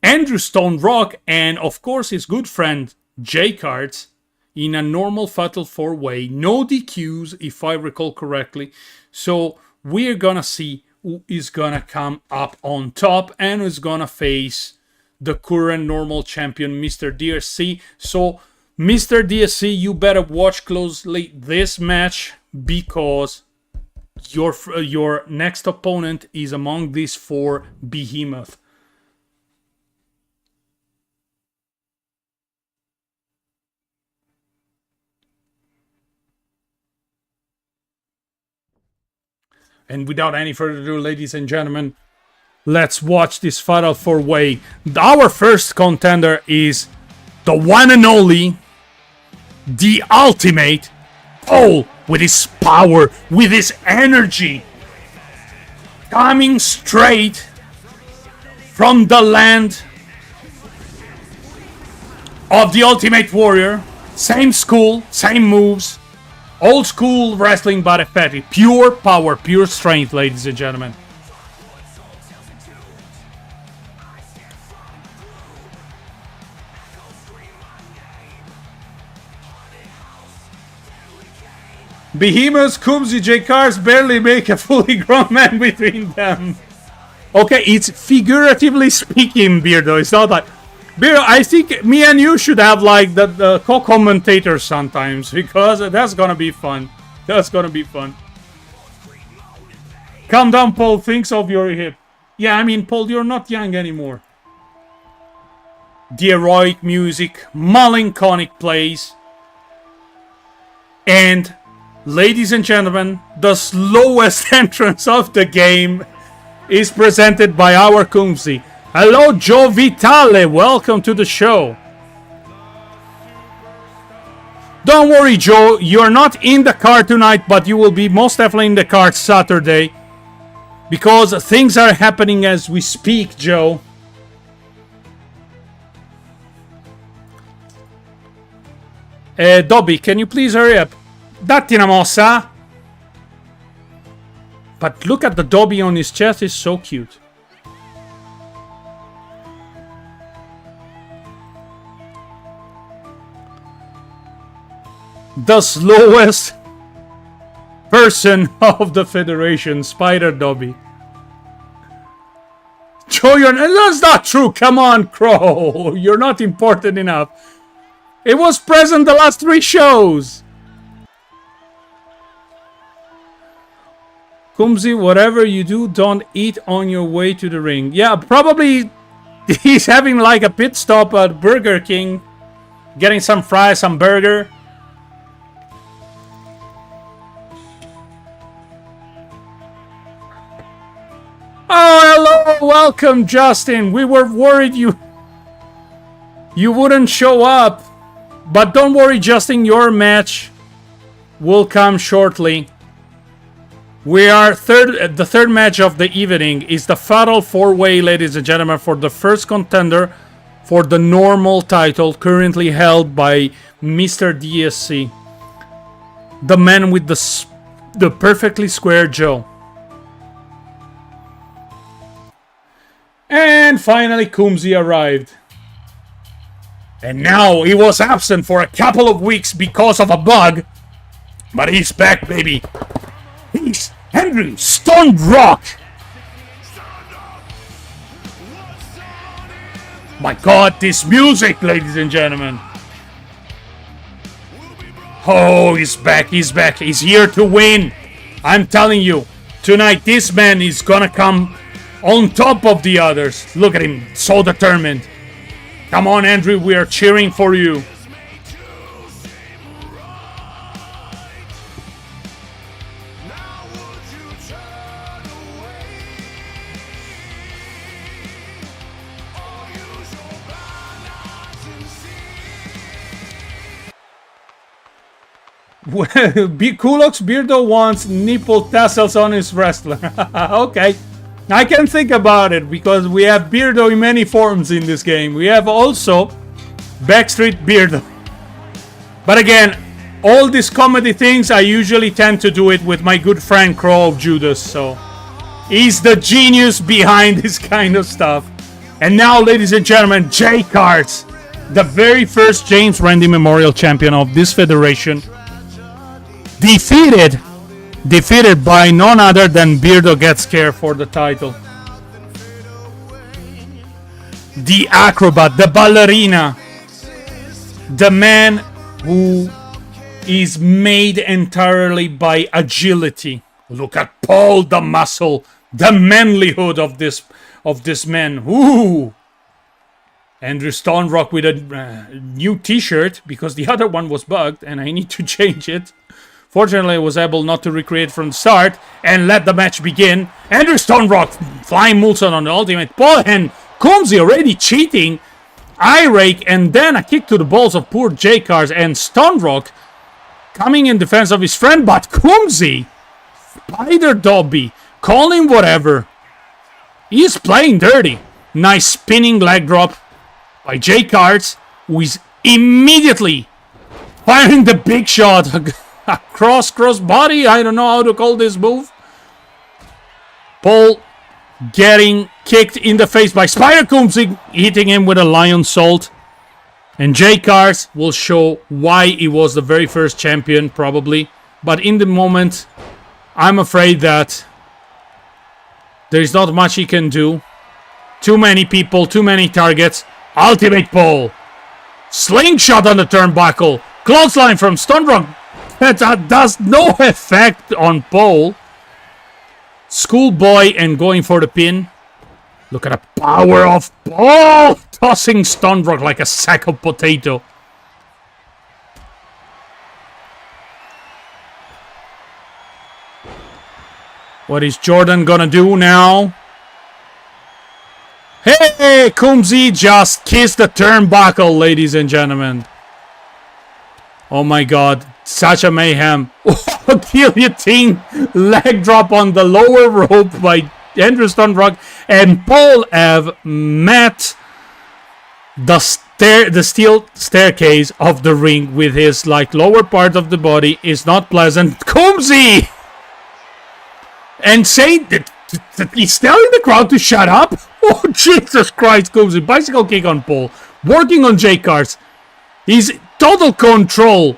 Andrew Stone Rock, and of course his good friend Jay Cards in a normal fatal 4-way, no DQs if I recall correctly. So we're gonna see who is gonna come up on top and who's gonna face the current normal champion, Mr. DSC. So Mr. DSC, you better watch closely this match because your next opponent is among these 4 behemoth. And without any further ado, ladies and gentlemen, let's watch this fatal 4-way. Our first contender is the one and only, the ultimate Paul, with his power, with his energy, coming straight from the land of the Ultimate Warrior. Same school, same moves, old school wrestling but effective. Pure power, pure strength, ladies and gentlemen. Behemoths, Kumsi, J Cars barely make a fully grown man between them. Okay, it's figuratively speaking, Beardo. It's not like... Beardo, I think me and you should have like the co-commentators sometimes, because that's gonna be fun. That's gonna be fun. Calm down, Paul. Thinks of your hip. Yeah, I mean, Paul, you're not young anymore. The heroic music, melancholic plays, and... ladies and gentlemen, the slowest entrance of the game is presented by our Kumsi. Hello, Joe Vitale. Welcome to the show. Don't worry, Joe. You're not in the car tonight, but you will be most definitely in the car Saturday. Because things are happening as we speak, Joe. Dobby, can you please hurry up? Datti una mossa. But look at the Dobby on his chest, it's so cute. The slowest person of the Federation, Spider Dobby. Joe, that's not true. Come on, Crow. You're not important enough. It was present the last 3 shows. Kumsi, whatever you do, don't eat on your way to the ring. Yeah, probably he's having like a pit stop at Burger King. Getting some fries, some burger. Oh, hello! Welcome, Justin. We were worried you wouldn't show up. But don't worry, Justin. Your match will come shortly. We are the third match of the evening is the Fatal 4-Way, ladies and gentlemen, for the first contender for the normal title, currently held by Mr. DSC. The man with the perfectly square jaw. And finally, Kumzi arrived. And now he was absent for a couple of weeks because of a bug. But he's back, baby. He's Henry Stone Rock. My God, this music, ladies and gentlemen. Oh, he's back, he's back. He's here to win. I'm telling you, tonight this man is gonna come on top of the others. Look at him, so determined. Come on, Andrew, we are cheering for you. Kulok's Beardo wants nipple tassels on his wrestler. Okay. I can think about it because we have Beardo in many forms in this game. We have also Backstreet Beardo. But again, all these comedy things, I usually tend to do it with my good friend Crow of Judas. So he's the genius behind this kind of stuff. And now, ladies and gentlemen, Jay Cards, the very first James Randi Memorial Champion of this federation, defeated by none other than Beardo Gets Scared for the title. The acrobat, the ballerina, the man who is made entirely by agility. Look at Paul, the muscle, the manlyhood of this man. Ooh. Andrew Stonerock with a new t-shirt because the other one was bugged and I need to change it. Fortunately, I was able not to recreate from the start and let the match begin. Andrew Stonerock flying moonsault on the ultimate. Paul and Kumzi already cheating. Eye rake and then a kick to the balls of poor J-Cars and Stonerock coming in defense of his friend. But Kumzi, Spider Dobby, call him whatever. He's playing dirty. Nice spinning leg drop by J-Cards, who is immediately firing the big shot. Cross body, I don't know how to call this move. Paul getting kicked in the face by Spider Kumzi, hitting him with a lion salt. And J-Cars will show why he was the very first champion, probably. But in the moment, I'm afraid that there's not much he can do. Too many people, too many targets. Ultimate Paul. Slingshot on the turnbuckle. Clothesline from Stonerock. That does no effect on Paul. Schoolboy and going for the pin. Look at the power of Paul. Tossing Stonerock like a sack of potato. What is Jordan gonna do now? Hey, Kumzi just kissed the turnbuckle, ladies and gentlemen. Oh my God, such a mayhem. Guillotine leg drop on the lower rope by Andrew Stonerock, and Paul have met the steel staircase of the ring with his lower part of the body. Is not pleasant. Kumzi! And saying that he's telling the crowd to shut up? Oh, Jesus Christ, Kumzi. Bicycle kick on Paul. Working on J-Cars. He's total control.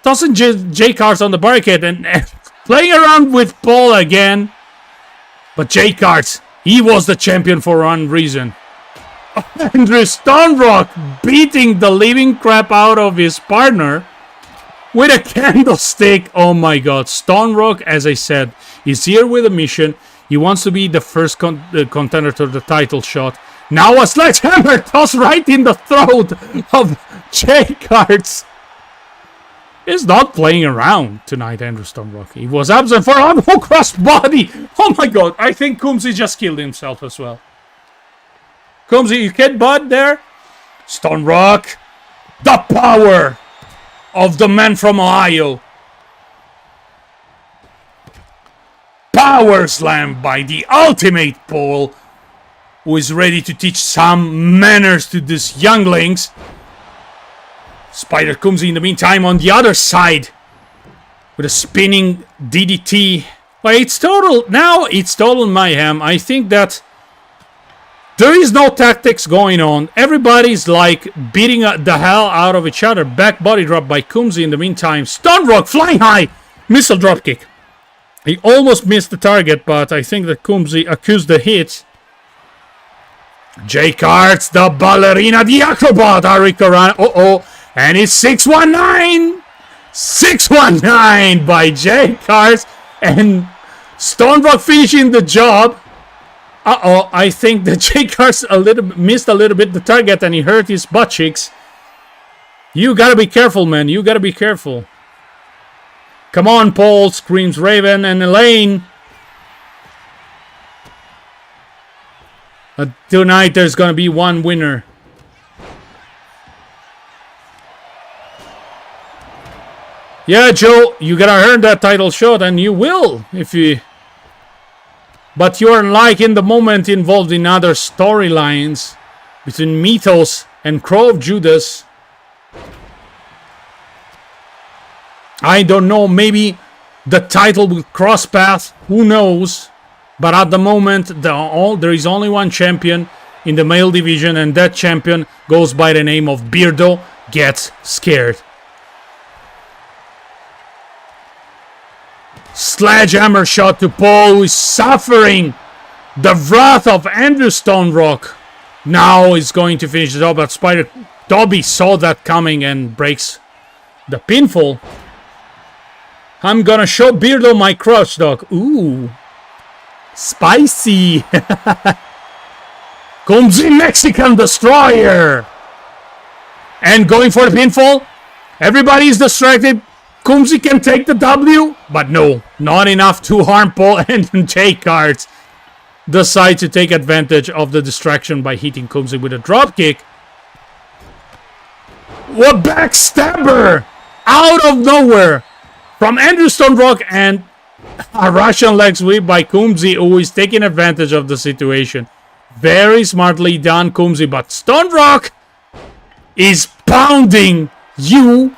Tossing J-Cars on the barricade and playing around with Paul again. But J-Cars, he was the champion for one reason. Andrew Stonerock beating the living crap out of his partner with a candlestick. Oh my God. Stonerock, as I said, is here with a mission. He wants to be the first contender to the title shot. Now a sledgehammer toss right in the throat of J-Cards. He's not playing around tonight, Andrew Stonerock. He was absent for a cross body. Oh my God. I think Kumzi just killed himself as well. Kumzi, you get butt there? Stonerock. The power of the man from Ohio. Power slam by the ultimate Paul, who is ready to teach some manners to these younglings. Spider Kumzi in the meantime on the other side with a spinning DDT. Well, it's total mayhem. I think that There is no tactics going on. Everybody's like beating the hell out of each other. Back body drop by Kumzi in the meantime. Stun rock flying high. Missile drop kick. He almost missed the target, but I think that Kumzi accused the hit. Jay Carts, the ballerina, the acrobat, Arikaran. And it's 619. 619 by Jay Carts. And Stone Rock finishing the job. I think that Jay Carts missed a little bit the target and he hurt his butt cheeks. You gotta be careful, man. You gotta be careful. Come on, Paul, screams Raven and Elaine. Tonight there's gonna be one winner. Yeah, Joe, you gotta earn that title shot, and you will if you. But you're like in the moment involved in other storylines between Mythos and Crow of Judas. I don't know, maybe the title will cross paths, who knows? But at the moment, there is only one champion in the male division, and that champion goes by the name of Beardo Gets Scared. Sledgehammer shot to Paul, who is suffering the wrath of Andrew Stonerock. Now is going to finish the job, but Spider Dobby saw that coming and breaks the pinfall. I'm gonna show Beardo my crotch, dog. Ooh. Spicy. Comes in Mexican Destroyer. And going for the pinfall. Everybody's distracted. Kumzi can take the W, but no, not enough to harm Paul, and Jay Carts decide to take advantage of the distraction by hitting Kumzi with a dropkick. What backstabber! Out of nowhere! From Andrew Stonerock, and a Russian leg sweep by Kumzi, who is taking advantage of the situation. Very smartly done, Kumzi, but Stonerock is pounding you.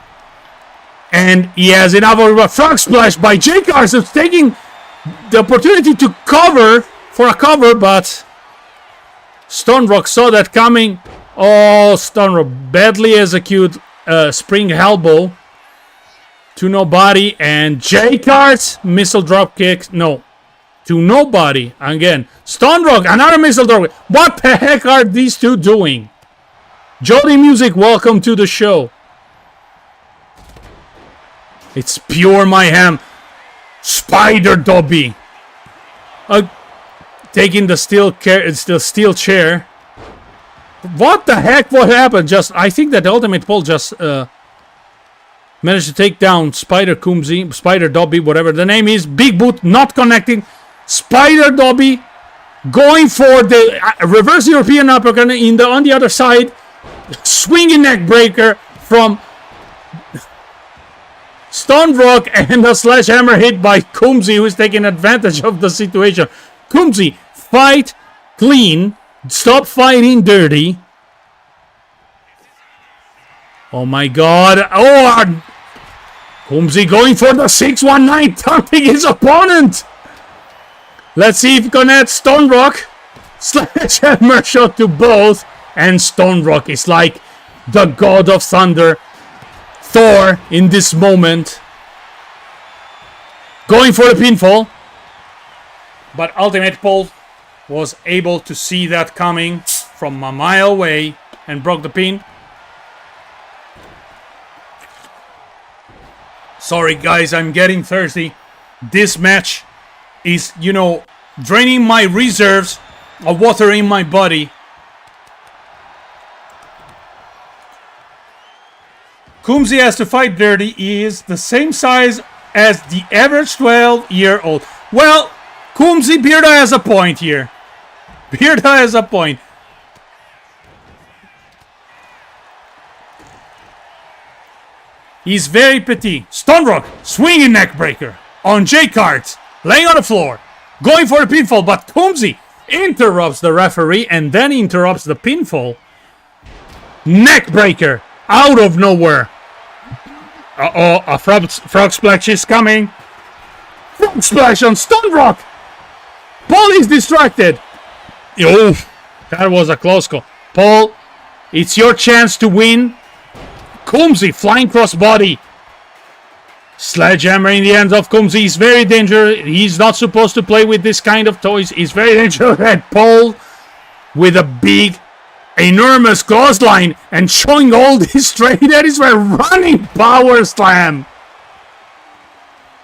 And he has enough of a frog splash by Jay Carson, taking the opportunity to cover for a cover, but Stonerock saw that coming. Oh, Stonerock badly execute spring elbow to nobody, and Jay Carts missile drop kick. No, to nobody again. Stonerock, another missile drop kick. What the heck are these two doing? Jody Music, welcome to the show. It's pure mayhem. Spider Dobby. Taking the steel chair. What the heck? What happened? I think that the Ultimate Paul just managed to take down Spider Dobby, whatever the name is. Big boot not connecting. Spider Dobby going for the reverse European uppercut on the other side. Swinging neck breaker from Stonerock, and a sledgehammer hit by Kumzi, who is taking advantage of the situation. Kumzi, fight clean. Stop fighting dirty. Oh my god. Oh, Kumzi going for the 619, taunting his opponent. Let's see if he can add Stonerock. Sledgehammer shot to both. And Stonerock is like the god of thunder. Thor in this moment. Going for the pinfall. But Ultimate Paul was able to see that coming from a mile away and broke the pin. Sorry guys, I'm getting thirsty. This match is, draining my reserves of water in my body. Kumzi has to fight dirty. He is the same size as the average 12-year-old. Well, Kumzi, Beardo has a point here. Beardo has a point. He's very petite. Stonerock, swinging neckbreaker on Jay Carts, laying on the floor, going for the pinfall, but Kumzi interrupts the referee and then interrupts the pinfall. Neckbreaker out of nowhere. A frog splash is coming. Frog splash on Stonerock. Paul is distracted. Oh, That was a close call. Paul, it's your chance to win. Kumsi, flying crossbody. Sledgehammer in the hands of Kumsi. He's very dangerous. He's not supposed to play with this kind of toys. He's very dangerous. And Paul with a big, enormous clothesline and showing all this straight. That is a running power slam.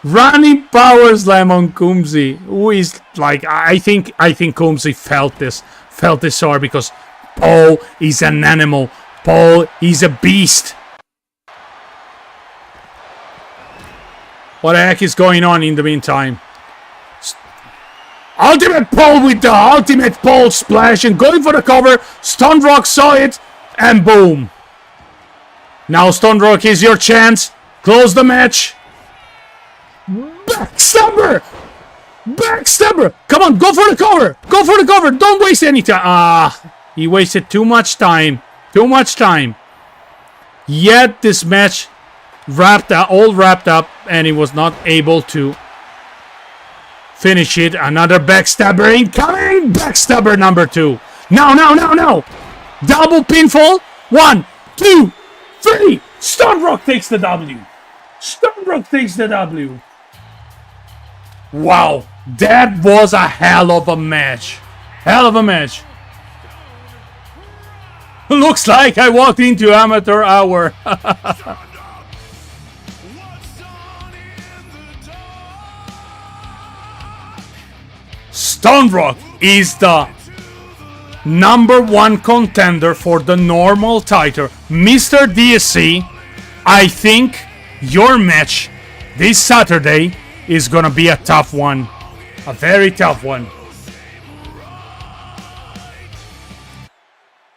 Running power slam on Kumsi. Who is like, I think Kumsi felt this hard because Paul is an animal. Paul is a beast. What the heck is going on in the meantime? Ultimate Paul with the ultimate Paul splash and going for the cover. Stone Rock saw it and boom. Now Stone Rock is your chance. Close the match. Backstabber! Backstabber! Come on, go for the cover! Go for the cover! Don't waste any time! He wasted too much time. Too much time. Yet this match all wrapped up, and he was not able to finish it. Another backstabber incoming! Backstabber number 2. No! Double pinfall. 1, 2, 3! Stone Rock takes the W. Stone Rock takes the W. Wow, that was a hell of a match. Hell of a match. Looks like I walked into amateur hour. Stone Rock is the #1 contender for the normal title. Mr. DSC, I think your match this Saturday is gonna be a tough one. A very tough one.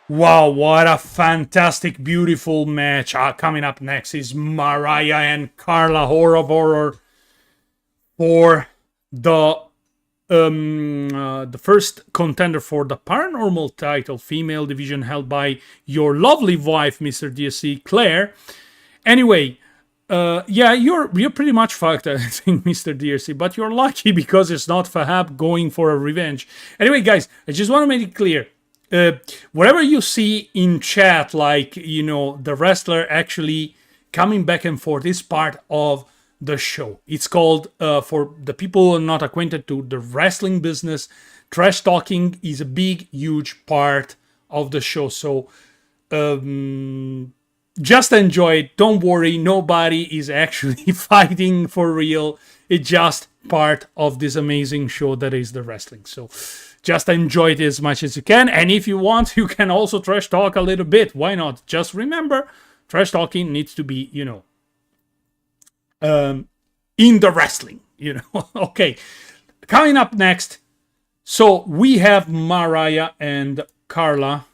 Wow, what a fantastic, beautiful match. Coming up next is Mariah and Carla Horror for the first contender for the paranormal title, female division, held by your lovely wife, Mr. DSC, Claire. Anyway, yeah, you're pretty much fucked, I think, Mr. DSC, but you're lucky because it's not Fahab going for a revenge. Anyway, guys, I just want to make it clear. Whatever you see in chat, like, you know, the wrestler actually coming back and forth is part of the show. It's called, for the people who are not acquainted to the wrestling business, trash talking is a big, huge part of the show. So just enjoy it. Don't worry. Nobody is actually fighting for real. It's just part of this amazing show that is the wrestling. So just enjoy it as much as you can. And if you want, you can also trash talk a little bit. Why not? Just remember, trash talking needs to be, you know, in the wrestling, you know. Okay, coming up next, so we have Mariah and Carla.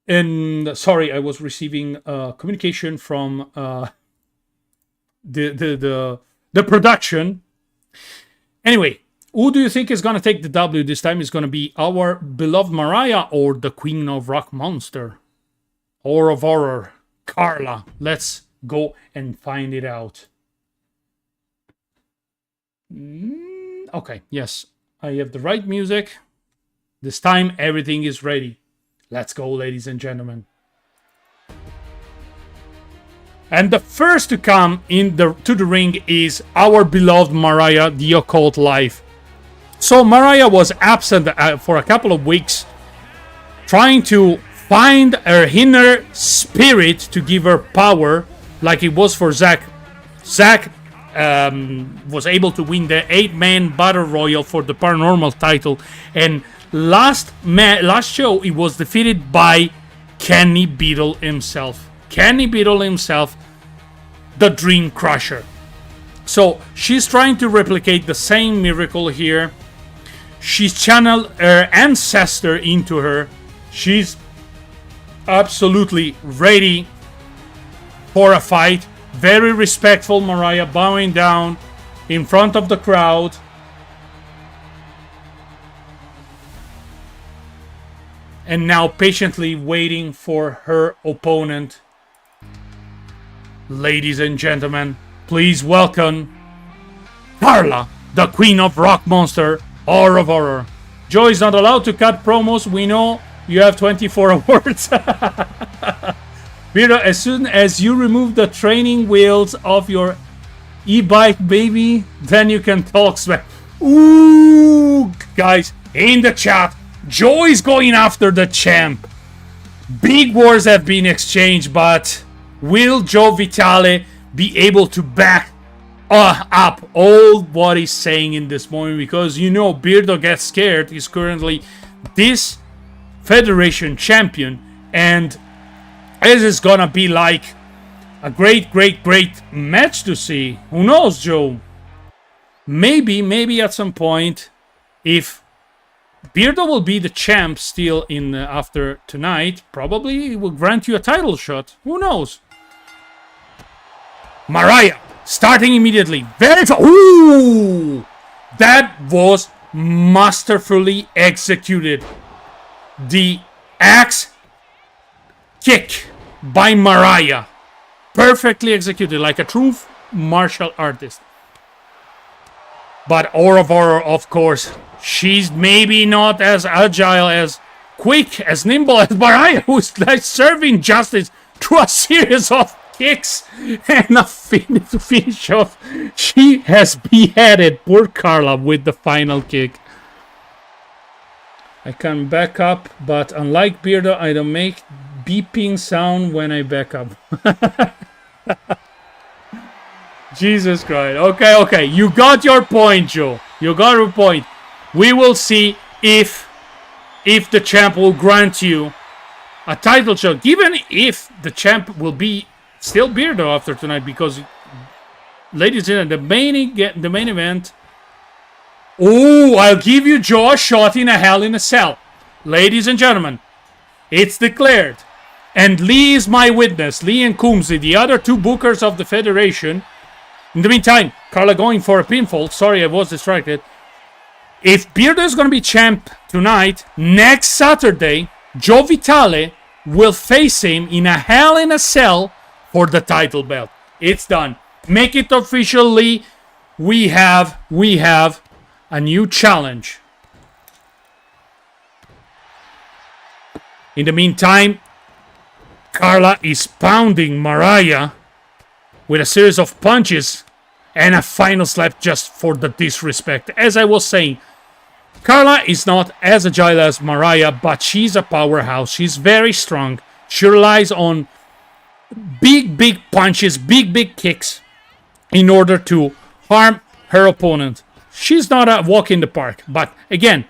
And sorry, I was receiving communication from the production. Anyway, who do you think is gonna take the W this time? Is gonna be our beloved Mariah or the Queen of Rock Monster? Or of Horror, Carla? Let's go and find it out. Okay, yes, I have the right music. This time everything is ready. Let's go, ladies and gentlemen. And the first to come to the ring is our beloved Mariah, the Occult Life. So Mariah was absent for a couple of weeks, trying to find her inner spirit to give her power, like it was for Zack. Zack was able to win the 8-man battle royal for the paranormal title, and last show he was defeated by Kenny Beadle himself. Kenny Beadle himself, the Dream Crusher. So she's trying to replicate the same miracle here. She's channeled her ancestor into her. She's absolutely ready for a fight. Very respectful Mariah, bowing down in front of the crowd. And now patiently waiting for her opponent. Ladies and gentlemen, please welcome Carla, the queen of rock monster, Horror of Horror. Joe is not allowed to cut promos. We know you have 24 awards. Beardo, as soon as you remove the training wheels of your e-bike, baby, then you can talk smack. Ooh, guys, in the chat, Joe is going after the champ. Big words have been exchanged, but will Joe Vitale be able to back up all what he's saying in this moment? Because you know Beardo gets scared. He's currently this Federation champion, and this is gonna be like a great match to see. Who knows, Joe? Maybe at some point, if Beardo will be the champ still in after tonight, probably he will grant you a title shot. Who knows? Mariah starting immediately. Ooh! That was masterfully executed. The axe kick by Mariah. Perfectly executed, like a true martial artist. But Horror of Horror, of course, she's maybe not as agile, as quick, as nimble as Mariah, who's like serving justice through a series of kicks and a finish off. She has beheaded poor Carla with the final kick. I can back up, but unlike Beardo, I don't make beeping sound when I back up. Jesus Christ. Okay. You got your point, Joe. You got your point. We will see if the champ will grant you a title shot, even if the champ will be still Beardo after tonight, because, ladies and gentlemen, the main event. Oh, I'll give you Joe a shot in a Hell in a Cell. Ladies and gentlemen, it's declared. And Lee is my witness. Lee and Kumsi, the other two bookers of the Federation. In the meantime, Carla going for a pinfall. Sorry, I was distracted. If Beardo is going to be champ tonight, next Saturday, Joe Vitale will face him in a Hell in a Cell for the title belt. It's done. Make it official, Lee. We have a new challenge. In the meantime, Carla is pounding Mariah with a series of punches and a final slap just for the disrespect. As I was saying, Carla is not as agile as Mariah, but she's a powerhouse. She's very strong. She relies on big punches, big kicks in order to harm her opponent. She's not a walk in the park. But again,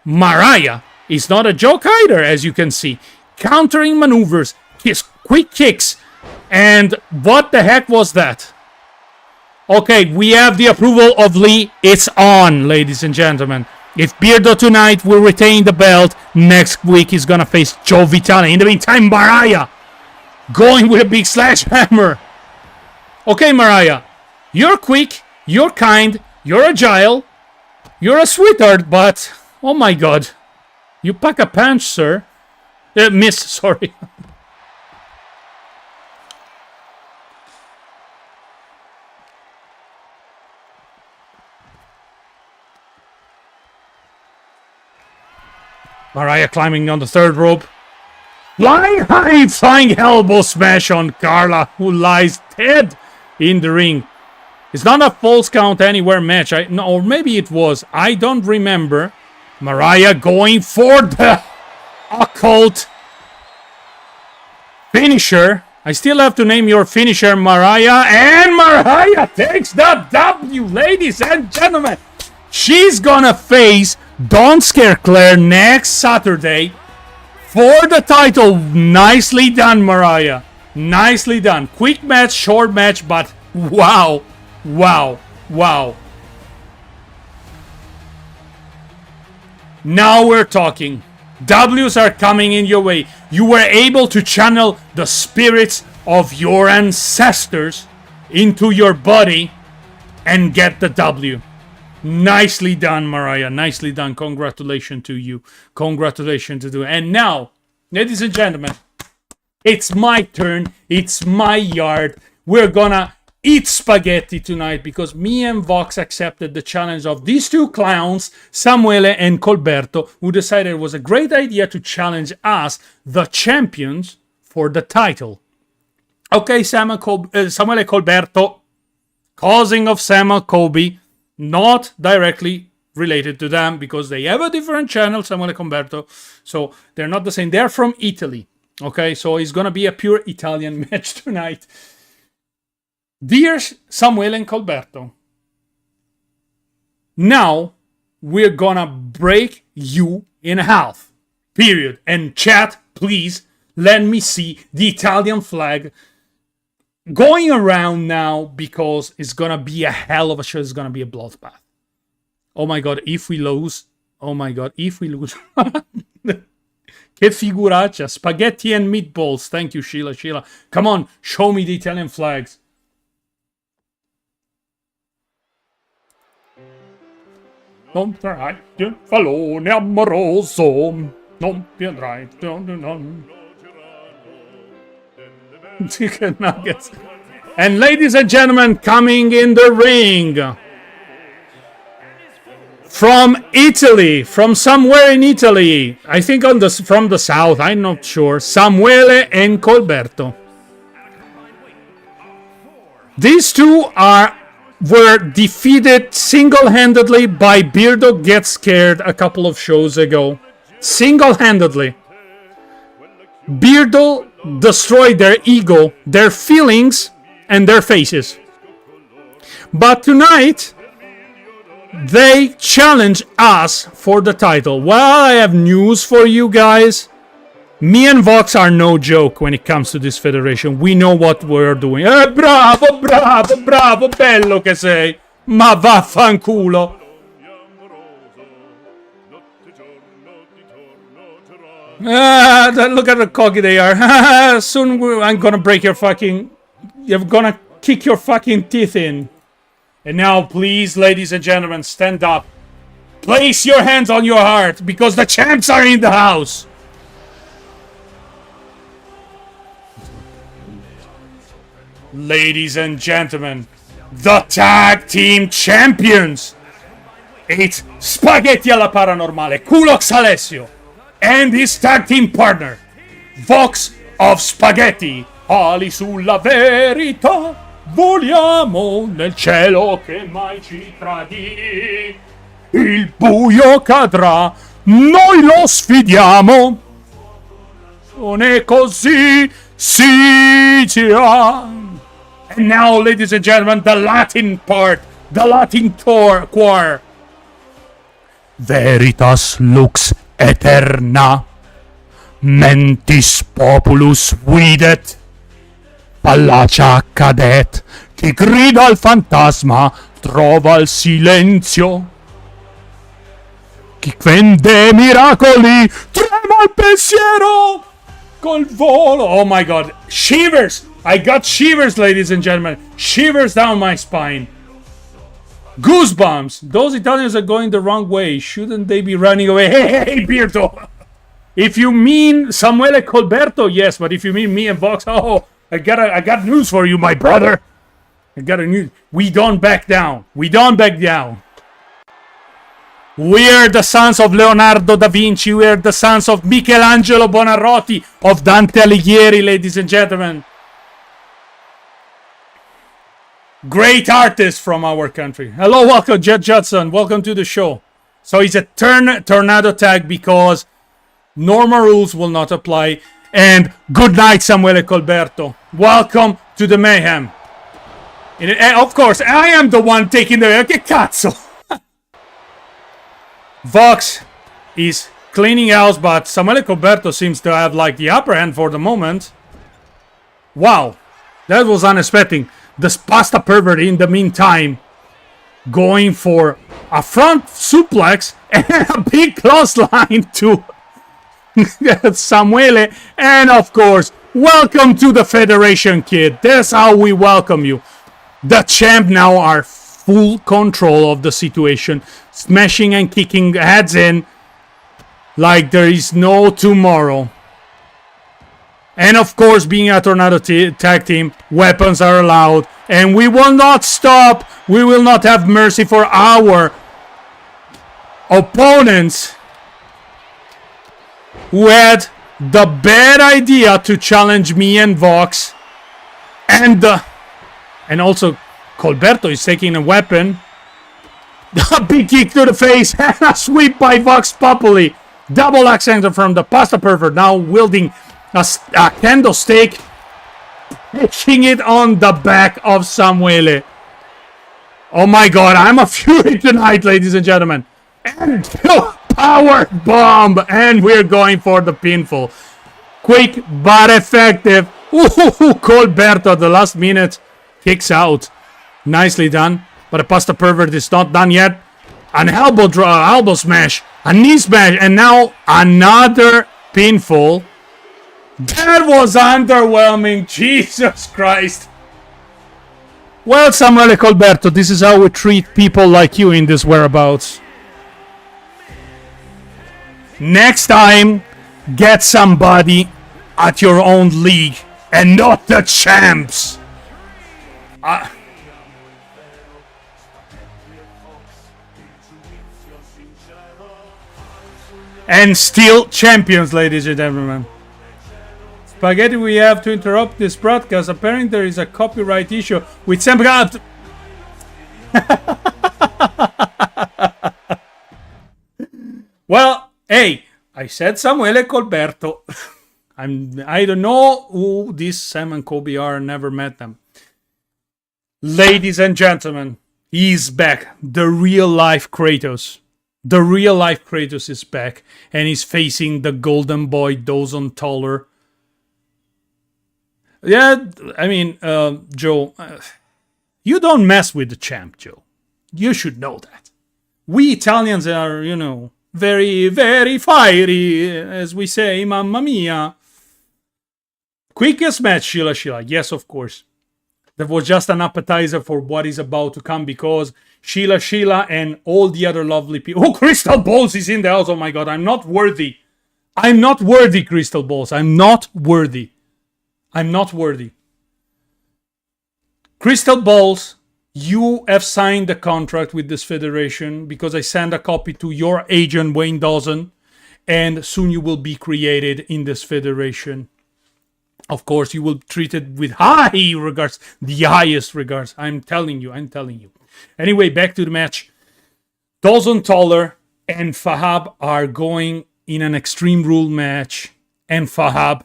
Mariah is not a joke either, as you can see. Countering maneuvers, his quick kicks. And what the heck was that? Okay, we have the approval of Lee. It's on, ladies and gentlemen. If Beardo tonight will retain the belt, next week he's gonna face Joe Vitale. In the meantime, Mariah going with a big sledgehammer. Okay, Mariah, you're quick, you're kind, you're agile, you're a sweetheart, but oh my god, you pack a punch, sir. Miss, sorry. Mariah climbing on the third rope. Flying high, flying elbow smash on Carla, who lies dead in the ring. It's not a false count anywhere match. No, or maybe it was. I don't remember. Mariah going for the occult finisher. I still have to name your finisher, Mariah. And Mariah takes the W, ladies and gentlemen. She's gonna face Don't Scare Claire next Saturday for the title. Nicely done, Mariah. Nicely done. Quick match, short match, but wow. Now we're talking. W's are coming in your way. You were able to channel the spirits of your ancestors into your body and get the W. Nicely done, Mariah. Nicely done. Congratulations to you. Congratulations to you. And now, ladies and gentlemen, it's my turn. It's my yard. We're gonna eat spaghetti tonight because me and Vox accepted the challenge of these two clowns, Samuele and Colberto, who decided it was a great idea to challenge us, the champions, for the title. Okay, Samuele Colberto, cousin of Samuel Colby, not directly related to them because they have a different channel, Samuele Colberto, so they're not the same. They're from Italy. Okay, so it's gonna be a pure Italian match tonight. Dear Samuele and Colberto, now we're gonna break you in half. Period. And chat, please let me see the Italian flag going around now because it's gonna be a hell of a show. It's gonna be a bloodbath. Oh my god, if we lose. Oh my god, if we lose. Che figuraccia. Spaghetti and meatballs. Thank you, Sheila. Sheila, come on, show me the Italian flags. Non trai fallone amoroso. Non piedrai. Chicken nuggets. And ladies and gentlemen, coming in the ring from Italy, from somewhere in Italy, I think from the south, I'm not sure, Samuele and Colberto. These two were defeated single-handedly by Beardo Get Scared a couple of shows ago. Single-handedly. Beardo destroyed their ego, their feelings, and their faces. But tonight, they challenge us for the title. Well, I have news for you guys. Me and Vox are no joke when it comes to this federation. We know what we're doing. Bravo, bravo, bravo, bello che sei. Ma vaffanculo. Look at the cocky they are. Soon I'm gonna break your fucking... You're gonna kick your fucking teeth in. And now, please, ladies and gentlemen, stand up. Place your hands on your heart because the champs are in the house. Ladies and gentlemen, the tag team champions. It's Spaghetti alla Paranormale, Culox Alessio, and his tag team partner, Vox of Spaghetti. Ali sulla verità, vogliamo nel cielo che mai ci tradì. Il buio cadrà, noi lo sfidiamo. Non è così, sì già. And now, ladies and gentlemen, the Latin part, the Latin choir. Veritas lux eterna, mentis populus videt, fallacia cadet, chi grida al fantasma trova il silenzio, chi vende miracoli trema il pensiero col volo. Oh my god, shivers! I got shivers, ladies and gentlemen. Shivers down my spine. Goosebumps. Those Italians are going the wrong way. Shouldn't they be running away? Hey, Beardo. If you mean Samuele Colberto, yes. But if you mean me and Vox, oh, I got news for you, my brother. I got a news. We don't back down. We don't back down. We're the sons of Leonardo da Vinci. We're the sons of Michelangelo Buonarroti, of Dante Alighieri, ladies and gentlemen. Great artist from our country. Hello, welcome, Jet Judson. Welcome to the show. So it's a tornado tag because normal rules will not apply. And good night, Samuele Colberto. Welcome to the mayhem. And of course, I am the one taking the... Che cazzo? Vox is cleaning house, but Samuele Colberto seems to have like the upper hand for the moment. Wow, that was unexpected. The pasta pervert in the meantime going for a front suplex and a big clothesline to Samuele. And of course, welcome to the Federation, kid. That's how we welcome you. The champ now are full control of the situation, smashing and kicking heads in like there is no tomorrow. And of course, being a Tornado tag team, weapons are allowed. And we will not stop. We will not have mercy for our opponents who had the bad idea to challenge me and Vox. And also Colberto is taking a weapon. A big kick to the face and a sweep by Vox Populi. Double accent from the Pasta Pervert, now wielding a candlestick, pitching it on the back of Samuele. Oh my god, I'm a fury tonight, ladies and gentlemen. And power bomb, and we're going for the pinfall. Quick but effective. Ooh, Colberto at the last minute kicks out. Nicely done, but the Pasta Pervert is not done yet. An elbow smash, a knee smash, and now another pinfall. That was underwhelming, Jesus Christ. Well, Samuele Colberto, this is how we treat people like you in this whereabouts. Next time, get somebody at your own league and not the champs. And still champions, ladies and gentlemen. Spaghetti, we have to interrupt this broadcast. Apparently there is a copyright issue with Sam. Well, hey, I said Samuele Colberto. I don't know who this Sam and Kobe are. Never met them. Ladies and gentlemen, he's back. The real life Kratos. The real life Kratos is back, and he's facing the golden boy Dawson Toller. Yeah, I mean, Joe, you don't mess with the champ, Joe. You should know that. We Italians are, you know, very, very fiery, as we say, mamma mia. Quickest match, Sheila. Yes, of course. That was just an appetizer for what is about to come, because Sheila and all the other lovely people. Oh, Crystal Balls is in the house. Oh my god, I'm not worthy. I'm not worthy, Crystal Balls. I'm not worthy. Crystal Balls, you have signed a contract with this federation, because I sent a copy to your agent, Wayne Dawson, and soon you will be created in this federation. Of course, you will be treated with high regards, the highest regards. I'm telling you. Anyway, back to the match. Dawson Toller and Fahab are going in an Extreme Rule match. And Fahab,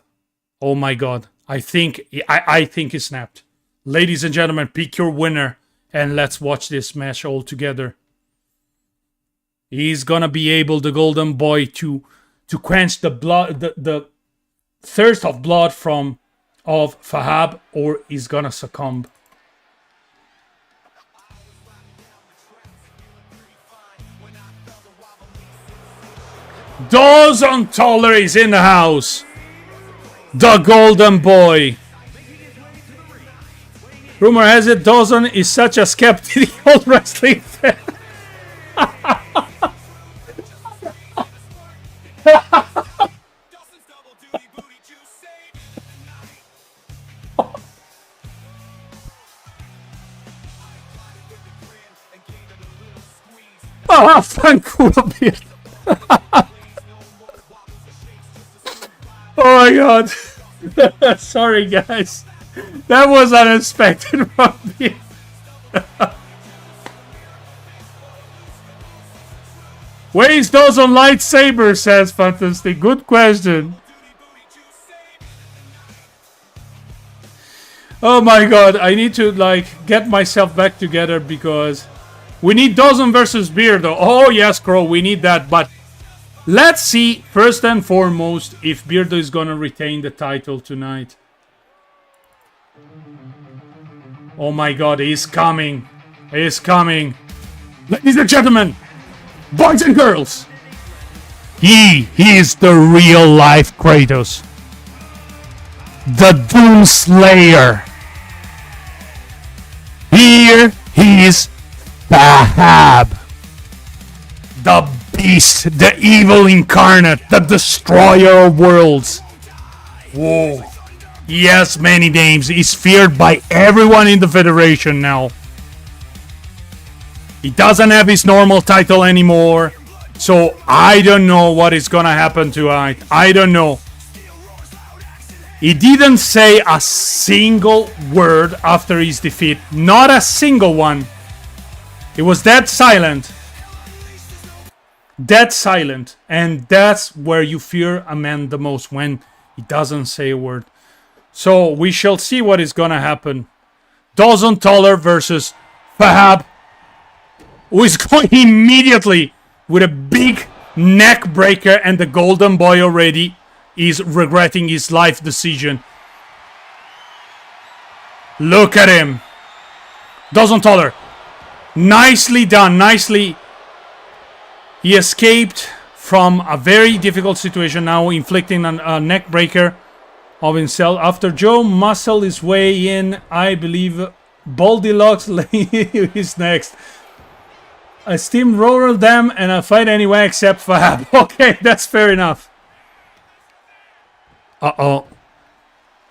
oh my god, I think he snapped. Ladies and gentlemen, pick your winner and let's watch this match all together. He's gonna be able, the golden boy, to quench the blood, the thirst of blood of Fahab, or he's gonna succumb. Dawson Toller is in the house. The golden boy. Rumor has it Dawson is such a skeptical wrestling fan. Oh, fanculo Beardo. Oh my god. Sorry guys. That was unexpected from me. Where's those on lightsaber, says Fantastic. Good question. Oh my god, I need to get myself back together, because we need Dawson versus Beardo. Oh yes, Crow, we need that, but let's see first and foremost if Beardo is gonna retain the title tonight. Oh my god, he's coming. He's coming. Ladies and gentlemen, boys and girls, he is the real life Kratos. The Doom Slayer. Here is Fahab. The beast, the evil incarnate, the destroyer of worlds. Whoa. Yes, many names. He's feared by everyone in the Federation now. He doesn't have his normal title anymore. So I don't know what is gonna happen tonight. I don't know. He didn't say a single word after his defeat. Not a single one. It was dead silent. Dead silent. And that's where you fear a man the most, when he doesn't say a word. So we shall see what is gonna happen. Dawson Toller versus Fahab, who is going immediately with a big neck breaker, and the golden boy already is regretting his life decision. Look at him. Dawson Toller. Nicely done. Nicely. He escaped from a very difficult situation, now inflicting a neck breaker of himself. After Joe muscled his way in, I believe Goldilocks is next. I steamroller them and I fight anyway except Fahab. Okay, that's fair enough. Uh-oh.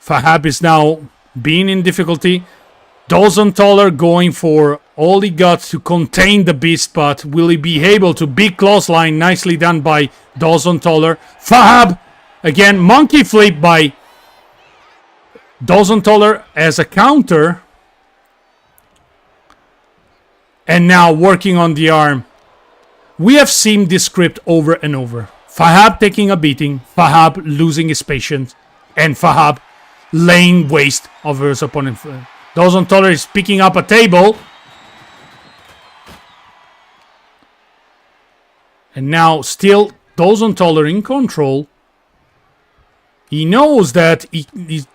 Fahab is now being in difficulty. Dawson Toller going for all he got to contain the beast, but will he be able to? Big clothesline, nicely done by Dawson Toller. Fahab, again, monkey flip by Dawson Toller as a counter. And now working on the arm. We have seen this script over and over. Fahab taking a beating, Fahab losing his patience, and Fahab laying waste of his opponent. Dawson Toller is picking up a table. And now still Dawson Toller in control. He knows that he's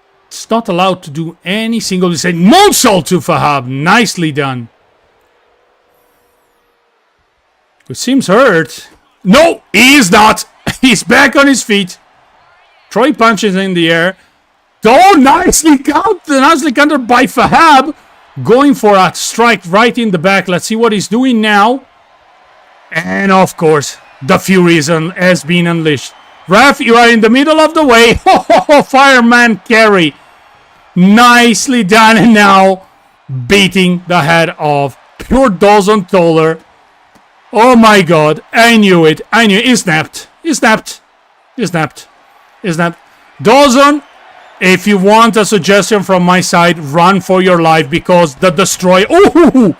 not allowed to do any single. He said moonsault to Fahab. Nicely done. It seems hurt. No, he is not. He's back on his feet. Troy punches in the air. Oh, nicely countered by Fahab. Going for a strike right in the back. Let's see what he's doing now. And of course, the Fury has been unleashed. Ref, you are in the middle of the way. Fireman carry. Nicely done. And now beating the head of pure Dawson Toller. Oh my god, I knew it. I knew it. He snapped. He snapped. He snapped. He snapped. Dawson, if you want a suggestion from my side, run for your life, because the destroy. Ooh!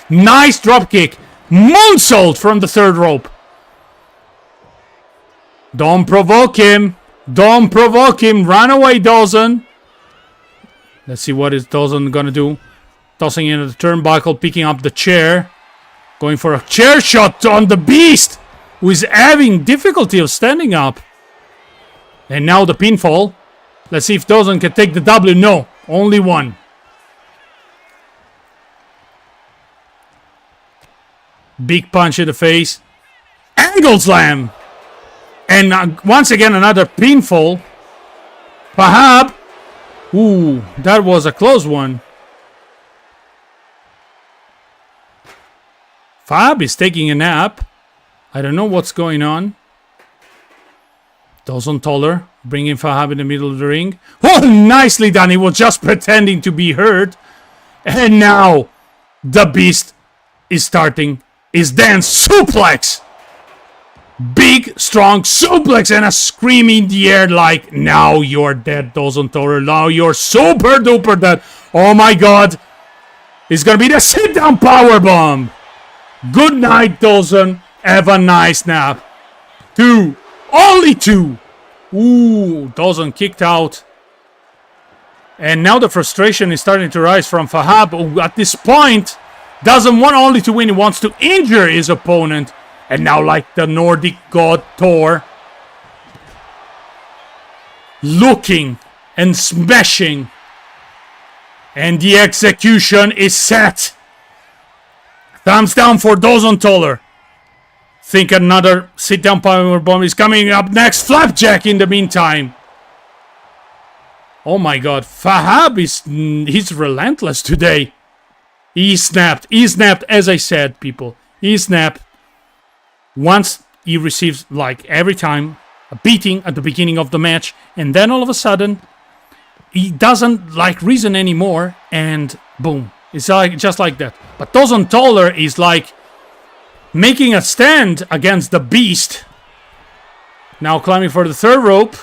Nice drop kick. Moonsault from the third rope. Don't provoke him. Don't provoke him. Run away, Dawson. Let's see what is Dawson gonna do. Tossing into the turnbuckle, picking up the chair. Going for a chair shot on the beast, who is having difficulty of standing up. And now the pinfall. Let's see if Dawson can take the W. No, only one. Big punch in the face. Angle slam. And once again another pinfall. Fahab. Ooh, that was a close one. Fahab is taking a nap. I don't know what's going on. Dawson Toller bringing Fahab in the middle of the ring. Oh, nicely done. He was just pretending to be hurt. And now the beast is starting his dance. Suplex. Big, strong suplex and a scream in the air like, now you're dead, Dawson Toller. Now you're super duper dead. Oh my god. It's going to be the sit-down powerbomb. Good night, Dawson. Have a nice nap. 2. Only 2. Ooh, Dawson kicked out. And now the frustration is starting to rise from Fahab, who at this point doesn't want only to win, he wants to injure his opponent. And now, like the Nordic god Thor, looking and smashing. And the execution is set. Thumbs down for Dawson Toller. Think another sit-down powerbomb is coming up next. Flapjack in the meantime. Oh my god. Fahab he's relentless today. He snapped. He snapped, as I said, people. He snapped. Once he receives, like every time, a beating at the beginning of the match. And then all of a sudden, he doesn't like reason anymore, and boom, it's like just like that. But Dawson Toller is like making a stand against the beast. Now climbing for the third rope.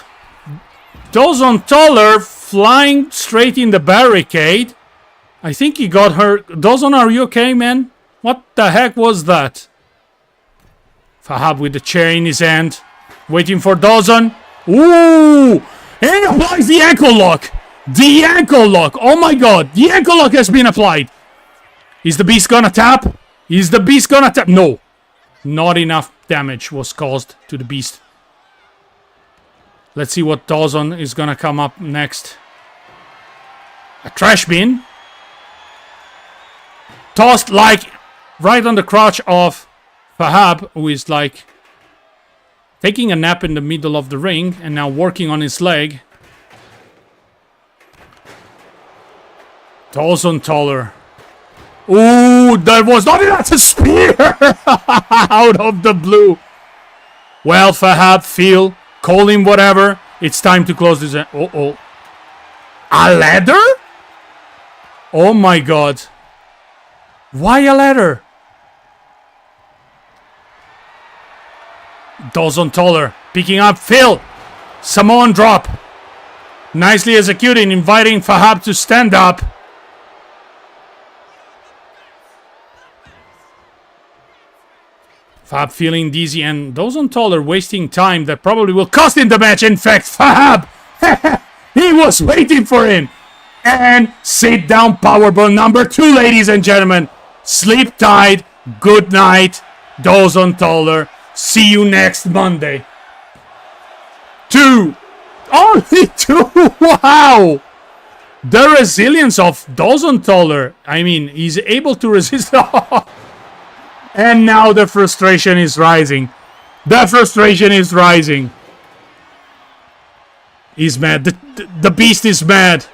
Dawson Toller flying straight in the barricade. I think he got hurt. Dawson, are you okay, man? What the heck was that? Fahab with the chair in his hand, waiting for Dawson. Ooh! And he applies the ankle lock. The ankle lock. Oh my god. The ankle lock has been applied. Is the beast gonna tap? Is the beast gonna tap? No. Not enough damage was caused to the beast. Let's see what Dawson is gonna come up next. A trash bin. Tossed like right on the crotch of Fahab, who is like taking a nap in the middle of the ring and now working on his leg. Dawson Toller. Ooh, that was not enough to spear out of the blue. Well, Fahab, Phil, call him whatever. It's time to close this. Oh. A ladder? Oh my god. Why a ladder? Dawson Toller picking up Phil. Samoan drop. Nicely executing, inviting Fahab to stand up. Fahab feeling dizzy, and Dawson Toller wasting time that probably will cost him the match. In fact, Fahab, he was waiting for him. And sit down powerbomb number 2, ladies and gentlemen. Sleep tight. Good night, Dawson Toller. See you next Monday. 2. Only 2. Wow. The resilience of Dawson Toller. I mean, he's able to resist. And now the frustration is rising. The frustration is rising. He's mad. The beast is mad.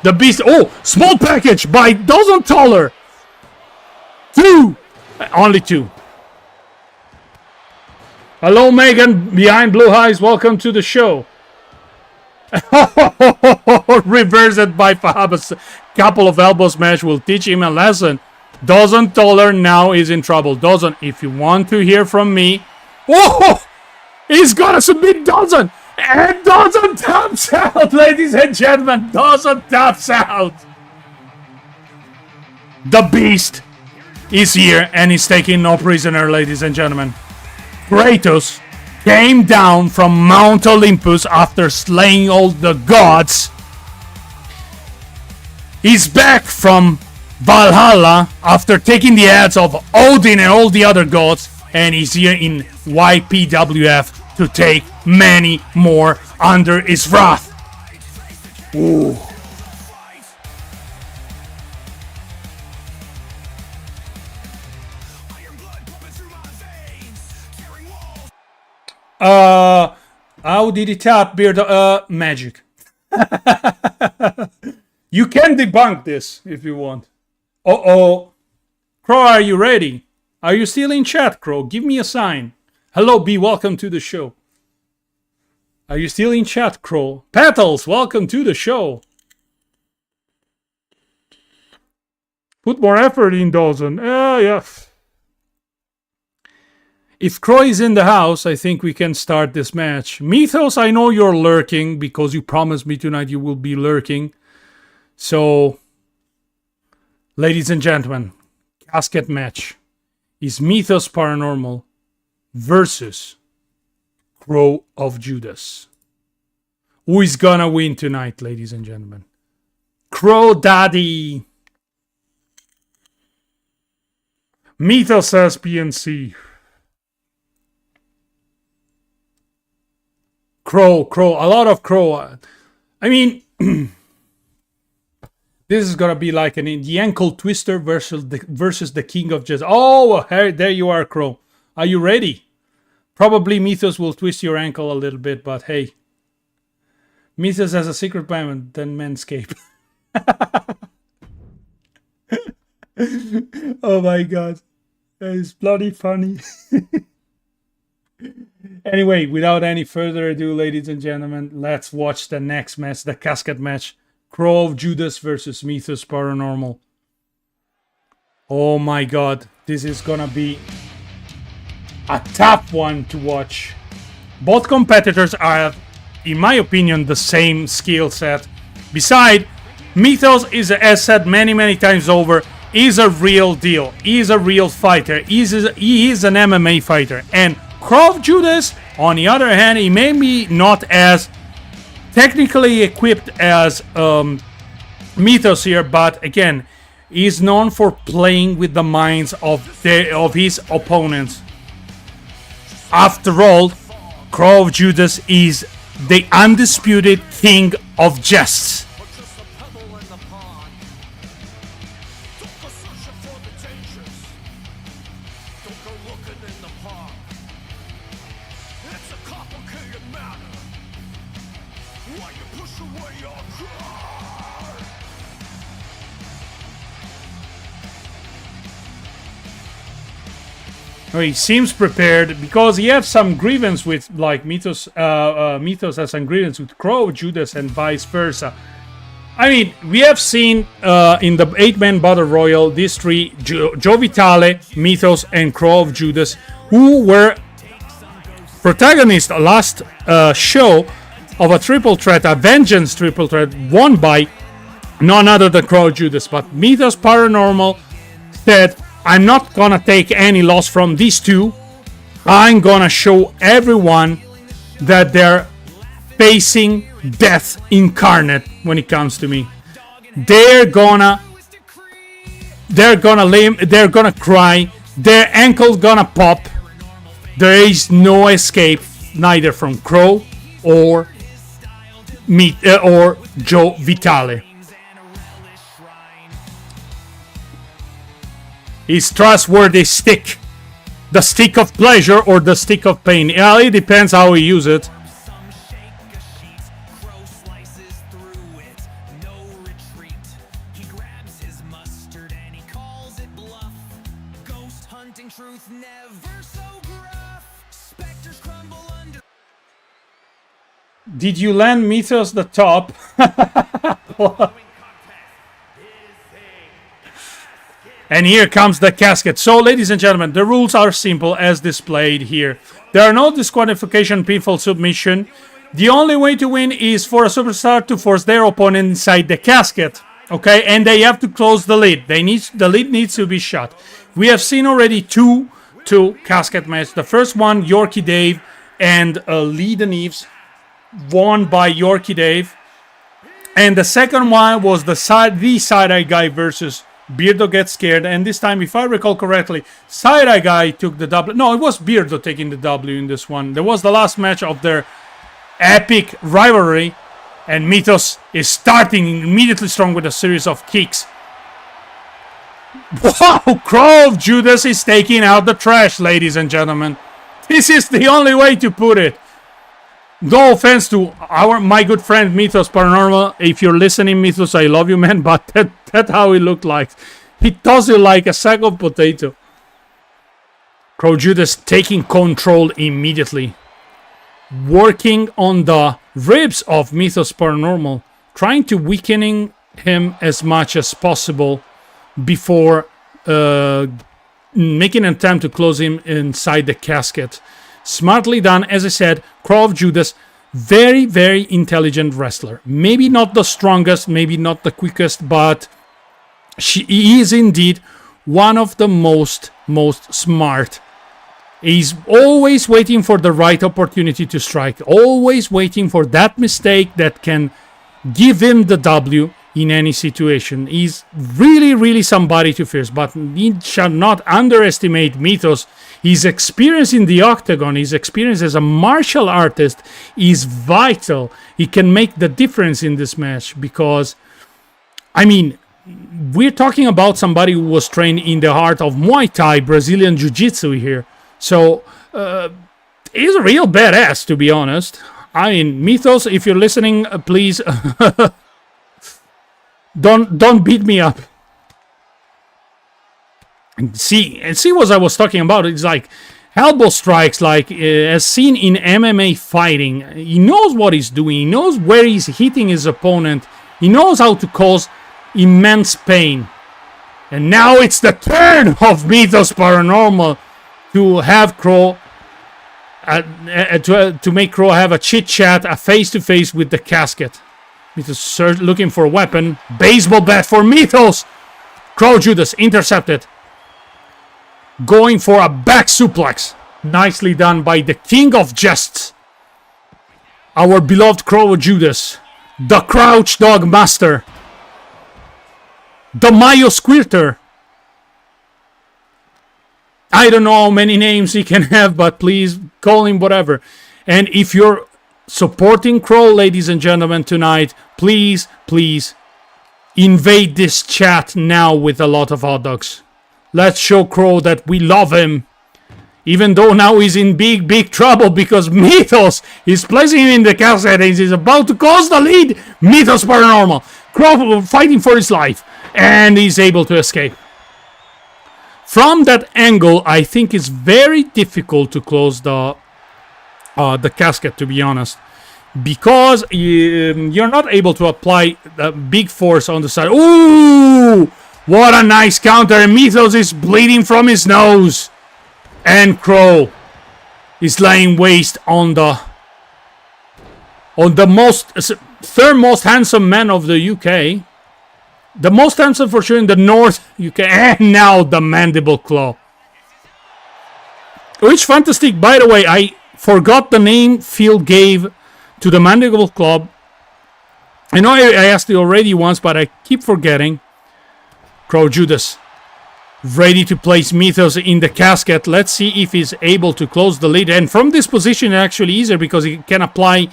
The beast. Oh, small package by Dawson Toller. 2. Only 2. Hello, Megan, behind blue eyes. Welcome to the show. Reversed by Fahab. A couple of elbow smash will teach him a lesson. Dawson Toller now is in trouble. Dawson, if you want to hear from me... Oh! He's gonna submit Dawson! And Dawson taps out, ladies and gentlemen. Dawson taps out. The beast is here and he's taking no prisoner, ladies and gentlemen. Kratos came down from Mount Olympus after slaying all the gods. He's back from Valhalla after taking the heads of Odin and all the other gods, and he's here in Ypwf to take many more under his wrath. Ooh. How did he tap, Beardo? Magic. You can debunk this if you want. Uh-oh. Crow, are you ready? Are you still in chat, Crow? Give me a sign. Hello, B, welcome to the show. Are you still in chat, Crow? Petals, welcome to the show. Put more effort in, Dawson. Yeah. If Crow is in the house, I think we can start this match. Mythos, I know you're lurking because you promised me tonight you will be lurking. So, ladies and gentlemen, casket match is Mythos Paranormal versus Crow of Judas. Who is gonna win tonight, ladies and gentlemen? Crow Daddy. Mythos says PNC. Crow, a lot of Crow. I mean, this is gonna be like the ankle twister versus the King of Jazz. Oh, hey, there you are, Crow. Are you ready? Probably Mythos will twist your ankle a little bit, but hey, Mythos has a secret plan, then Manscape. Oh my god, that is bloody funny. Anyway, without any further ado, ladies and gentlemen, let's watch the next match, the casket match. Crow of Judas versus Mythos Paranormal. Oh my god, this is gonna be a tough one to watch. Both competitors are, in my opinion, the same skill set. Besides, Mythos is, as said many times over, is a real deal. He's a real fighter. He is an MMA fighter. And Crow of Judas, on the other hand, he may be not as technically equipped as Mythos here, but again, he's known for playing with the minds of his opponents. After all, Crow of Judas is the undisputed king of jests. He seems prepared because he has some grievance with, like, Mythos. Mythos has some grievance with Crow of Judas and vice versa. I mean, we have seen in the 8-man battle royal these three: Joe Vitale, Mythos, and Crow of Judas, who were protagonists last show of a triple threat, a vengeance triple threat, won by none other than Crow of Judas. But Mythos Paranormal said, I'm not gonna take any loss from these two. I'm gonna show everyone that they're facing death incarnate when it comes to me. They're gonna cry. Their ankle's gonna pop. There is no escape, neither from Crow or Joe Vitale. His trustworthy stick. The stick of pleasure or the stick of pain. Yeah, it depends how you use it. Did you land Mythos the top? And here comes the casket. So, ladies and gentlemen, the rules are simple as displayed here. There are no disqualification, pinfall, submission. The only way to win is for a superstar to force their opponent inside the casket. Okay, and they have to close the lid. The lid needs to be shut. We have seen already two casket matches. The first one, Yorkie Dave and Lee Deneves, won by Yorkie Dave. And the second one was the side-eye guy versus Beardo Gets Scared, and this time, if I recall correctly, side-eye guy took the W. No, it was Beardo taking the W in this one. There was the last match of their epic rivalry, and Mythos is starting immediately strong with a series of kicks. Wow, Crow of Judas is taking out the trash, ladies and gentlemen. This is the only way to put it. No offense to my good friend Mythos Paranormal. If you're listening, Mythos, I love you, man. But that's how it looked like. He tossed you like a sack of potato. Crow Judas taking control immediately. Working on the ribs of Mythos Paranormal. Trying to weakening him as much as possible before making an attempt to close him inside the casket. Smartly done, as I said. Crow of Judas, very, very intelligent wrestler. Maybe not the strongest, maybe not the quickest, but he is indeed one of the most smart. He's always waiting for the right opportunity to strike, always waiting for that mistake that can give him the W in any situation. He's really, really somebody to fear, but he shall not underestimate Mythos. His experience in the octagon, his experience as a martial artist is vital. He can make the difference in this match because, I mean, we're talking about somebody who was trained in the heart of Muay Thai, Brazilian Jiu-Jitsu here. So, he's a real badass, to be honest. I mean, Mythos, if you're listening, please don't beat me up. And see what I was talking about. It's like elbow strikes like as seen in MMA fighting. He knows what he's doing. He knows where he's hitting his opponent. He knows how to cause immense pain. And now it's the turn of Mythos Paranormal to have Crow, to make Crow have a chit-chat, a face-to-face with the casket. Mythos looking for a weapon. Baseball bat for Mythos. Crow Judas intercepted. Going for a back suplex. Nicely done by the King of Jests. Our beloved Crow Judas. The Crouch Dog Master. The Mayo Squirter. I don't know how many names he can have, but please call him whatever. And if you're supporting Crow, ladies and gentlemen, tonight, please, please invade this chat now with a lot of hot dogs. Let's show Crow that we love him. Even though now he's in big, big trouble because Mythos is placing him in the casket and he's about to close the lead. Mythos Paranormal. Crow fighting for his life. And he's able to escape. From that angle, I think it's very difficult to close the casket, to be honest. Because you're not able to apply the big force on the side. Ooh! What a nice counter. And Mythos is bleeding from his nose. And Crow is laying waste on the third most handsome man of the UK. The most handsome for sure in the North UK. And now the Mandible Claw. Which fantastic, by the way, I forgot the name Phil gave to the Mandible Claw. I know I asked it already once, but I keep forgetting. Crow Judas. Ready to place Mythos in the casket. Let's see if he's able to close the lid. And from this position, it's actually easier because he can apply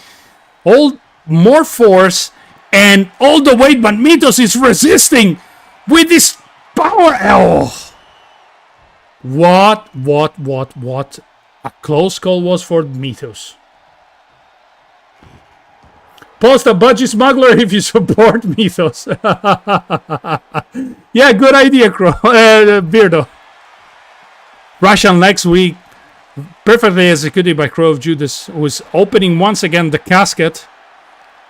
more force and all the weight, but Mythos is resisting with this power. Oh. What a close call was for Mythos. Post a budgie smuggler if you support Mythos. Yeah, good idea, Crow. Beardo. Russian legs week. Perfectly executed by Crow of Judas, who is opening once again the casket.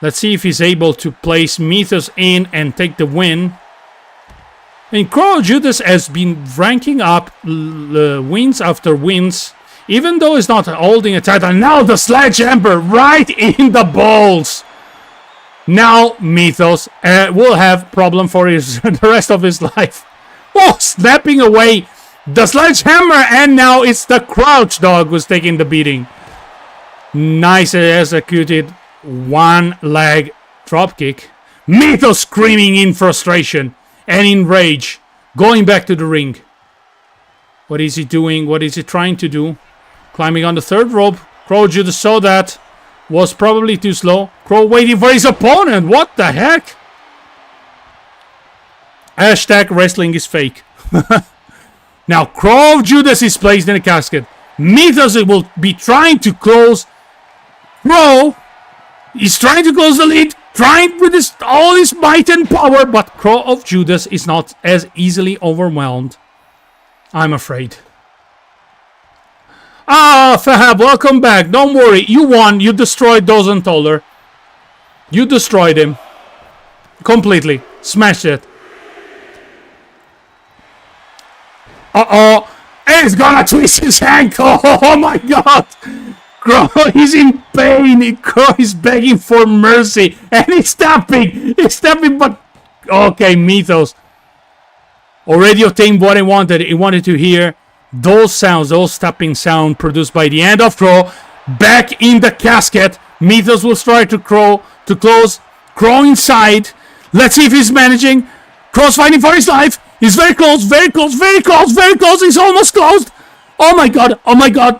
Let's see if he's able to place Mythos in and take the win. And Crow of Judas has been ranking up wins after wins, even though he's not holding a title. Now the sledgehammer right in the balls. Now Mythos will have problem for the rest of his life. Oh, snapping away the sledgehammer, and now it's the Crouch Dog who's taking the beating. Nice executed one leg dropkick. Mythos screaming in frustration and in rage, going back to the ring. What is he doing? What is he trying to do? Climbing on the third rope. Crow Judas saw that. Was probably too slow. Crow waiting for his opponent. What the heck? Hashtag wrestling is fake. Now Crow of Judas is placed in a casket. Mythos will be trying to close. Crow is trying to close the lead. Trying with all his might and power. But Crow of Judas is not as easily overwhelmed, I'm afraid. Ah, Fahab, welcome back. Don't worry. You won. You destroyed Dozenthaler. You destroyed him. Completely. Smashed it. Uh-oh. And he's gonna twist his ankle. Oh my god. Crow is in pain. Crow is begging for mercy. And he's tapping. He's tapping, but... Okay, Mythos already obtained what he wanted. He wanted to hear those sounds, those tapping sound produced by the hand of Crow. Back in the casket. Mythos will try to close. Crow inside. Let's see if he's managing. Crow's fighting for his life. He's very close, very close, very close, very close. He's almost closed. Oh my god, oh my god.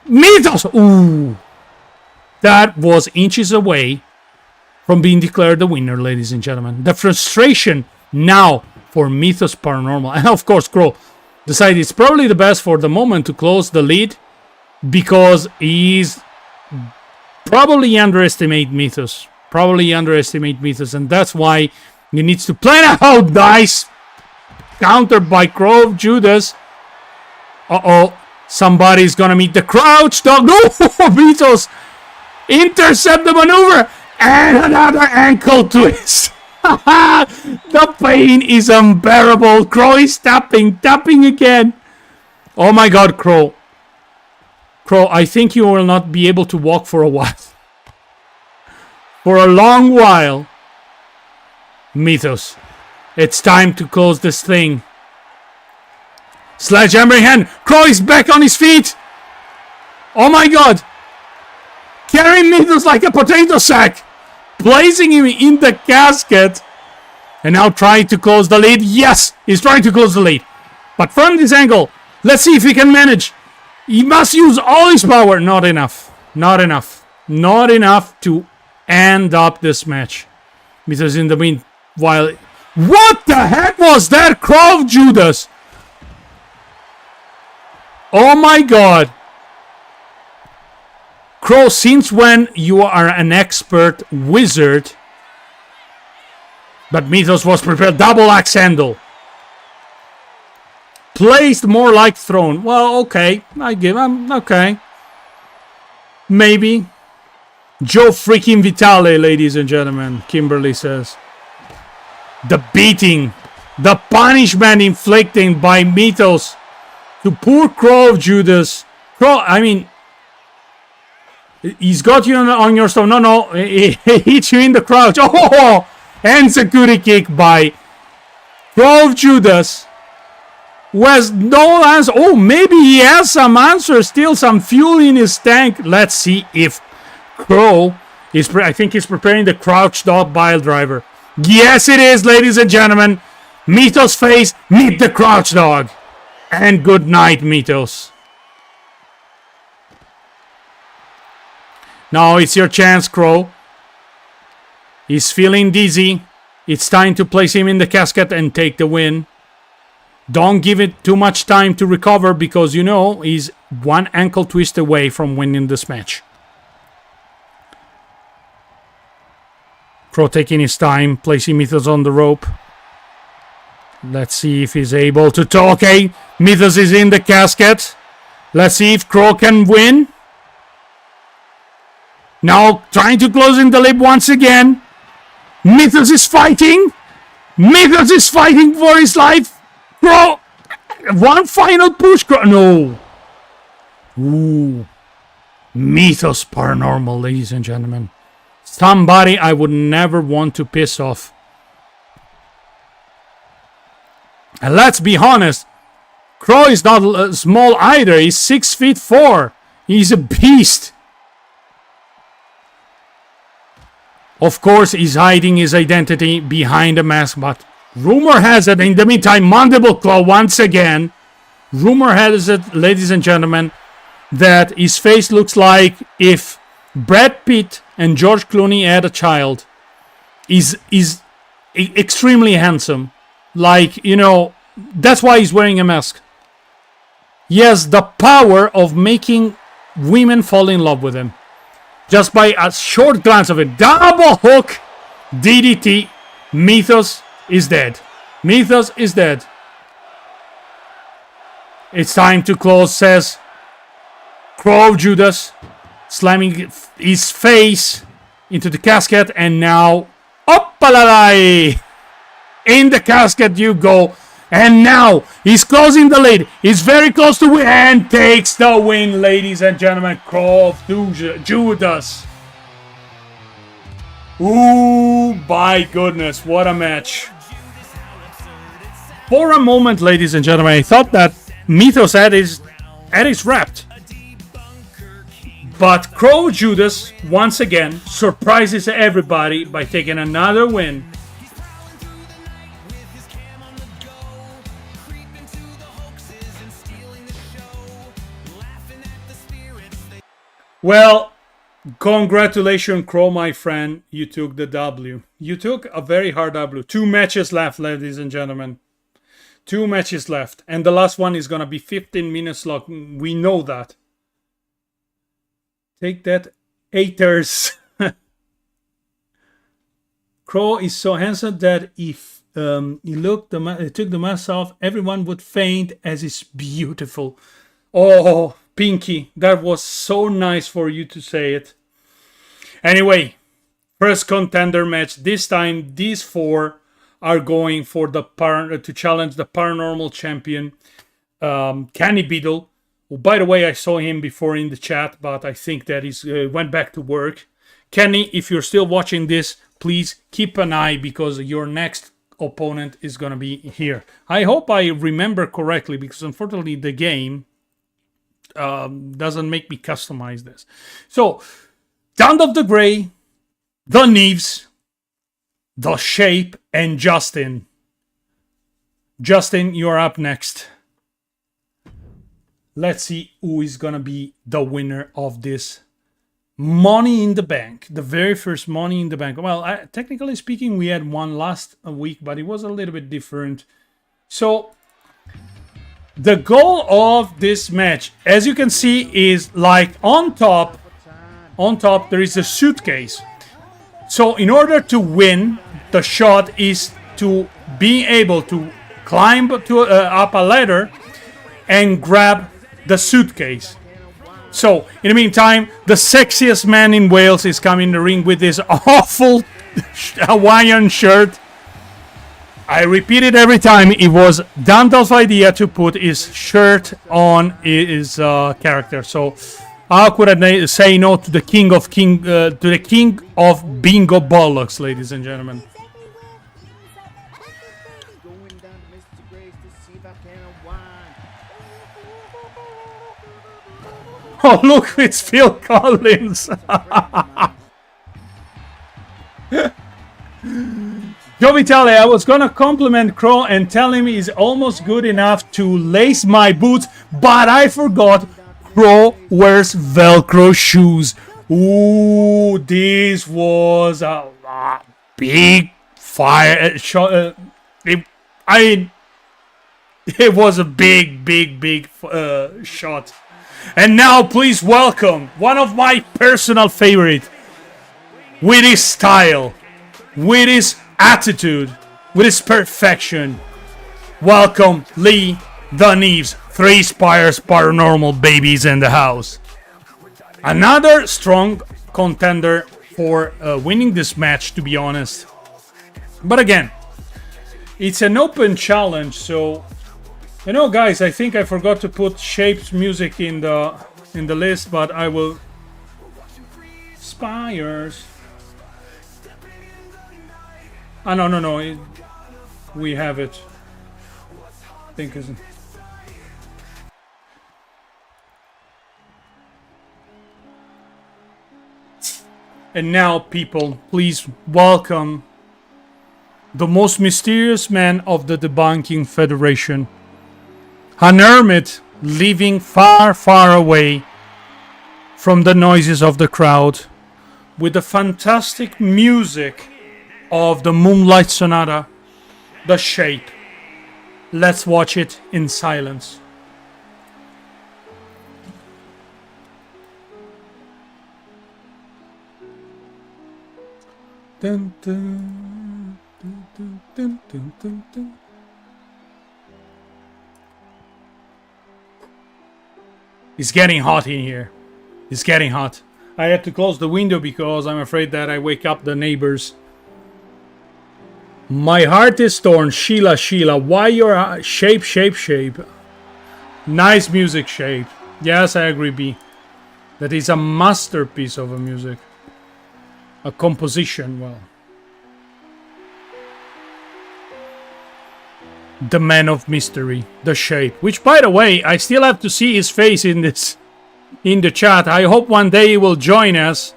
Mythos! Ooh. That was inches away from being declared the winner, ladies and gentlemen. The frustration now for Mythos Paranormal. And of course, Crow decided it's probably the best for the moment to close the lead because he's probably underestimate Mythos. And that's why he needs to plan out. Nice counter by Crow of Judas. Uh-oh. Somebody's gonna meet the crouch dog. No, Mythos intercept the maneuver and another ankle twist. The pain is unbearable. Crow is tapping again. Oh my god, Crow. Crow, I think you will not be able to walk for a while. For a long while. Mythos, it's time to close this thing. Sledgehammer in hand. Crow is back on his feet. Oh my god. Carrying Mythos like a potato sack. Placing him in the casket. And now trying to close the lead. Yes, he's trying to close the lead. But from this angle, let's see if he can manage. He must use all his power. Not enough. Not enough. Not enough to end up this match. Mythos in the meanwhile. What the heck was that? Crow of Judas. Oh my god. Crow, since when you are an expert wizard? But Mythos was prepared. Double axe handle. Placed more like thrown. Well, okay. I give him. Okay. Maybe. Joe freaking Vitale, ladies and gentlemen. Kimberly says. The beating. The punishment inflicted by Mythos to poor Crow of Judas. Crow, I mean, he's got you on your stone. No. He hits you in the crouch. Oh! And security kick by Crow of Judas. Who has no answer. Oh, maybe he has some answer. Still some fuel in his tank. Let's see if Crow is... I think he's preparing the crouch dog bile driver. Yes, it is, ladies and gentlemen. Mythos face, meet the crouch dog. And good night, Mythos. Now it's your chance, Crow. He's feeling dizzy. It's time to place him in the casket and take the win. Don't give it too much time to recover because you know he's one ankle twist away from winning this match. Crow taking his time, placing Mythos on the rope. Let's see if he's able to talk. Okay, Mythos is in the casket. Let's see if Crow can win. Now trying to close in the lip once again. Mythos is fighting. Mythos is fighting for his life. Crow. One final push. Crow. No. Ooh. Mythos paranormal, ladies and gentlemen. Somebody I would never want to piss off. And let's be honest. Crow is not small either. He's 6'4". He's a beast. Of course, he's hiding his identity behind a mask, but rumor has it, in the meantime, Mandible Claw once again. Rumor has it, ladies and gentlemen, that his face looks like if Brad Pitt and George Clooney had a child. He's extremely handsome. Like, you know, that's why he's wearing a mask. He has the power of making women fall in love with him. Just by a short glance of it. Double hook. DDT. Mythos is dead. Mythos is dead. It's time to close, says Crow of Judas. Slamming his face into the casket. And now... Oppalalai! In the casket you go. And now he's closing the lid. He's very close to win and takes the win, ladies and gentlemen. Crow of Judas. Ooh, my goodness, what a match. For a moment, ladies and gentlemen, I thought that Mythos had his wrapped. But Crow of Judas, once again, surprises everybody by taking another win. Well, congratulations, Crow, my friend. You took the W. You took a very hard W. 2 matches left, ladies and gentlemen. 2 matches left. And the last one is going to be 15 minutes long. We know that. Take that, haters. Crow is so handsome that if he took the mask off, everyone would faint as he's beautiful. Oh, Pinky, that was so nice for you to say it. Anyway, first contender match. This time, these four are going for the to challenge the paranormal champion, Kenny Beadle. Who, by the way, I saw him before in the chat, but I think that he's went back to work. Kenny, if you're still watching this, please keep an eye because your next opponent is gonna be here. I hope I remember correctly because unfortunately the game doesn't make me customize this. So, Down of the Gray, the Neves, the Shape, and Justin. Justin, you're up next. Let's see who is gonna be the winner of this Money in the Bank. The very first Money in the Bank. Well, technically speaking, we had one last week, but it was a little bit different. So, the goal of this match, as you can see, is like on top there is a suitcase. So in order to win, the shot is to be able to climb to up a ladder and grab the suitcase. So in the meantime, the sexiest man in Wales is coming in the ring with this awful Hawaiian shirt. I repeat it every time. It was Dantel's idea to put his shirt on his character. So how could I say no to the king of bingo bollocks, ladies and gentlemen? Oh look, it's Phil Collins. Joe Vitale, I was gonna compliment Crow and tell him he's almost good enough to lace my boots, but I forgot Crow wears Velcro shoes. Ooh, this was a big fire shot. It was a big shot. And now, please welcome one of my personal favorite, with his style, with his attitude, with his perfection. Welcome, Lee the Neves. 3 Spires paranormal babies in the house. Another strong contender for winning this match, to be honest. But again, it's an open challenge, so you know, guys, I think I forgot to put Shape's music in the list, but I will. Spires. Ah, no. We have it. I think isn't. And now, people, please welcome the most mysterious man of the Debunking Federation. An hermit living far, far away from the noises of the crowd, with the fantastic music of the Moonlight Sonata, The Shape. Let's watch it in silence. Dun, dun, dun, dun, dun, dun, dun, dun. It's getting hot in here. It's getting hot. I had to close the window because I'm afraid that I wake up the neighbors. My heart is torn. Sheila, why your shape? Nice music, Shape. Yes, I agree, B. That is a masterpiece of a music. A composition, well. The man of mystery, The Shape. Which, by the way, I still have to see his face in the chat. I hope one day he will join us.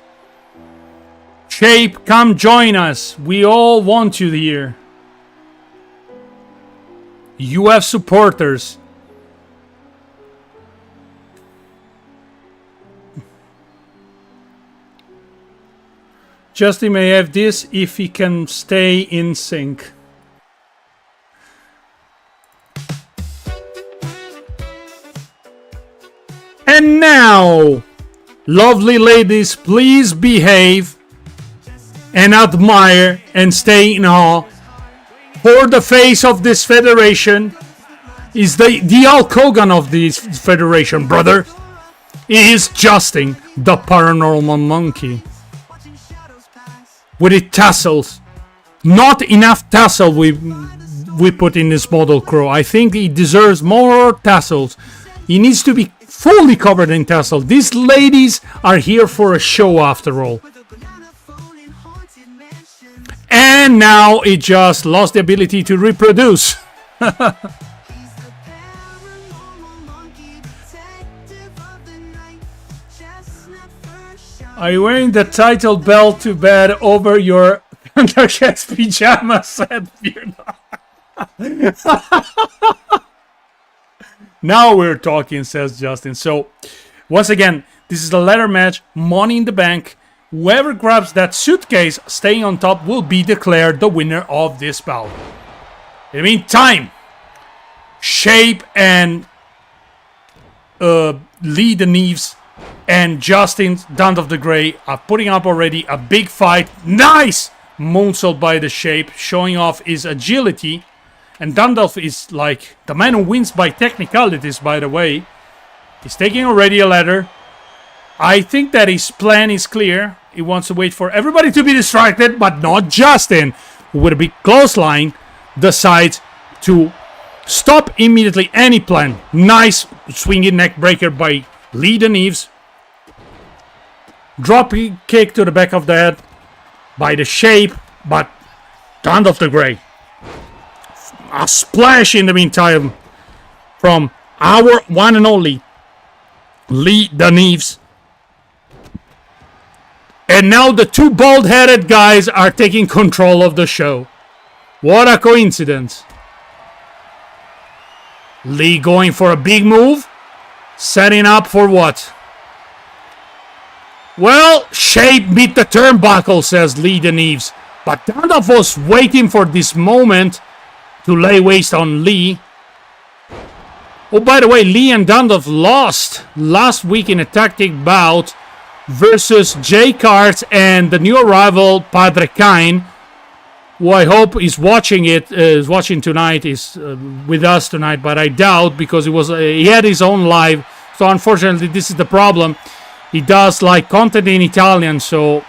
Shape, come join us. We all want you here. UF supporters. Justin may have this if he can stay in sync. And now, lovely ladies, please behave and admire and stay in awe for the face of this federation, Is the Hulk Hogan of this federation, brother. Is Justin, the paranormal monkey. With its tassels. Not enough tassel we put in this model crow. I think he deserves more tassels. He needs to be fully covered in tassel. These ladies are here for a show after all. And now it just lost the ability to reproduce. Are you wearing the title belt to bed over your Thundercats pajamas? Said Beardo. Now we're talking, says Justin. So, once again, this is a ladder match, Money in the Bank. Whoever grabs that suitcase staying on top will be declared the winner of this bout. In the meantime, Shape and Lee the Neves and Justin Dund of the Grey are putting up already a big fight. Nice moonsault by the Shape, showing off his agility. And Dundalf is like the man who wins by technicalities, by the way. He's taking already a ladder. I think that his plan is clear. He wants to wait for everybody to be distracted, but not Justin, who with a big clothesline decides to stop immediately any plan. Nice swinging neck breaker by Lee the Neves. Drop kick to the back of the head by the Shape, but Dund of the Grey. A splash in the meantime from our one and only Lee the Neves. And now the two bald-headed guys are taking control of the show. What a coincidence. Lee going for a big move. Setting up for what? Well, Shape beat the turnbuckle, says Lee the Neves. But Dundalf was waiting for this moment to lay waste on Lee. Oh, by the way, Lee and Dundalf lost last week in a tactic bout versus Jay Cart and the new arrival Padre Kine, who I hope is watching tonight, is with us tonight, but I doubt, because he had his own live. So unfortunately, this is the problem. He does like content in Italian, so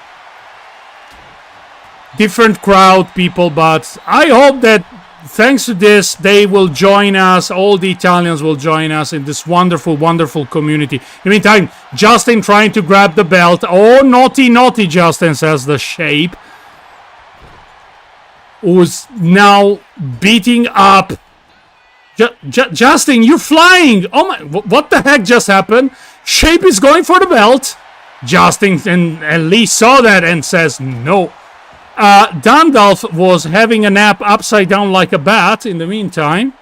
different crowd people, but I hope that thanks to this, they will join us. All the Italians will join us in this wonderful, wonderful community. In the meantime, Justin trying to grab the belt. Oh, naughty, naughty, Justin, says the Shape, who's now beating up. Justin, you're flying. Oh my, what the heck just happened? Shape is going for the belt. Justin and Lee saw that and says no. Dundalf was having a nap upside down like a bat in the meantime.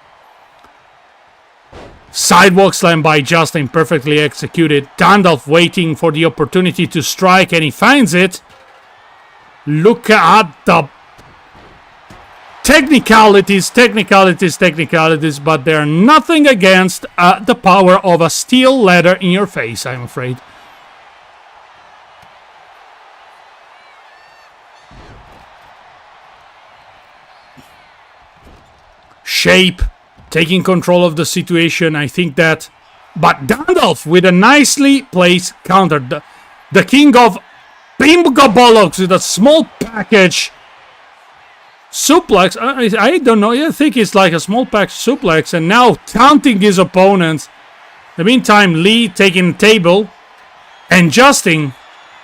Sidewalk slam by Justin, perfectly executed. Dundalf waiting for the opportunity to strike, and he finds it. Look at the technicalities, but they're nothing against the power of a steel ladder in your face, I'm afraid. Shape taking control of the situation. I think that, but Dundalf with a nicely placed counter. The king of Bimbo Bollocks with a small package suplex. I don't know. I think it's like a small package suplex, and now taunting his opponent. In the meantime, Lee taking the table, and Justin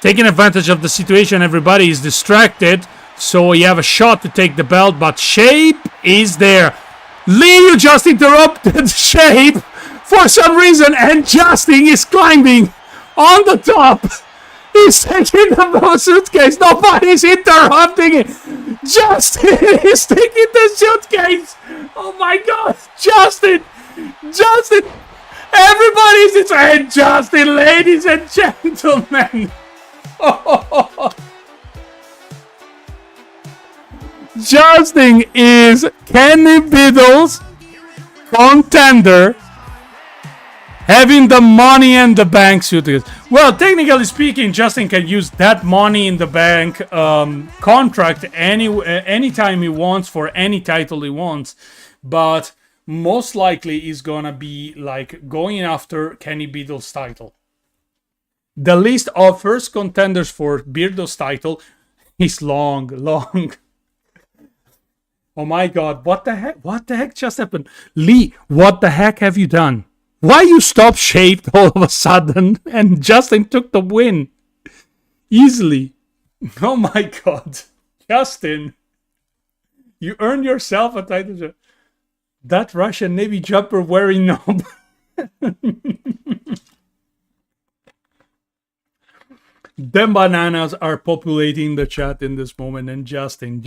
taking advantage of the situation. Everybody is distracted, so you have a shot to take the belt, but Shape is there. Lee, you just interrupted Shape for some reason, and Justin is climbing on the top. He's taking the suitcase. Nobody's interrupting it. Justin is taking the suitcase. Oh my God, Justin. Everybody's inside. Justin, ladies and gentlemen. Justin is Kenny Biddle's contender, having the Money in the Bank suitcase. Well, technically speaking, Justin can use that Money in the Bank anytime he wants for any title he wants. But most likely is gonna be like going after Kenny Beadle's title. The list of first contenders for Beardo's title is long. Oh my god, what the heck? What the heck just happened? Lee, what the heck have you done? Why you stopped shaved all of a sudden and Justin took the win? Easily. Oh my god. Justin, you earned yourself a title. That Russian Navy jumper wearing knob. Them bananas are populating the chat in this moment. And Justin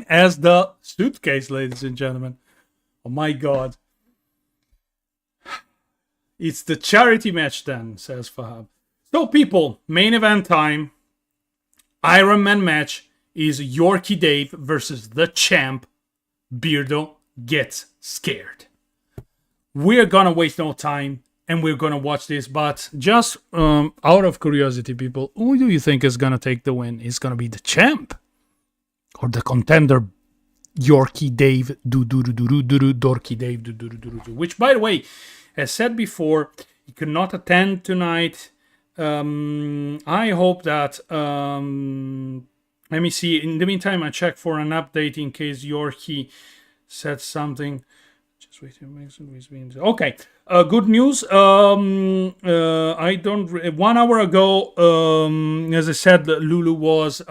as the suitcase, ladies and gentlemen. Oh my god. It's the charity match then, says Fahab. So people, main event time. Iron Man match is Yorkie Dave versus the champ. Beardo gets scared. We're gonna waste no time and we're gonna watch this, but just out of curiosity, people, who do you think is gonna take the win? Is gonna be the champ or the contender Yorkie Dave Dorky Dave which, by the way, as said before, he could not attend tonight. I hope that let me see. In the meantime, I check for an update in case Yorkie said something. Just wait. Okay. Good news. I don't. 1 hour ago, as I said, Lulu was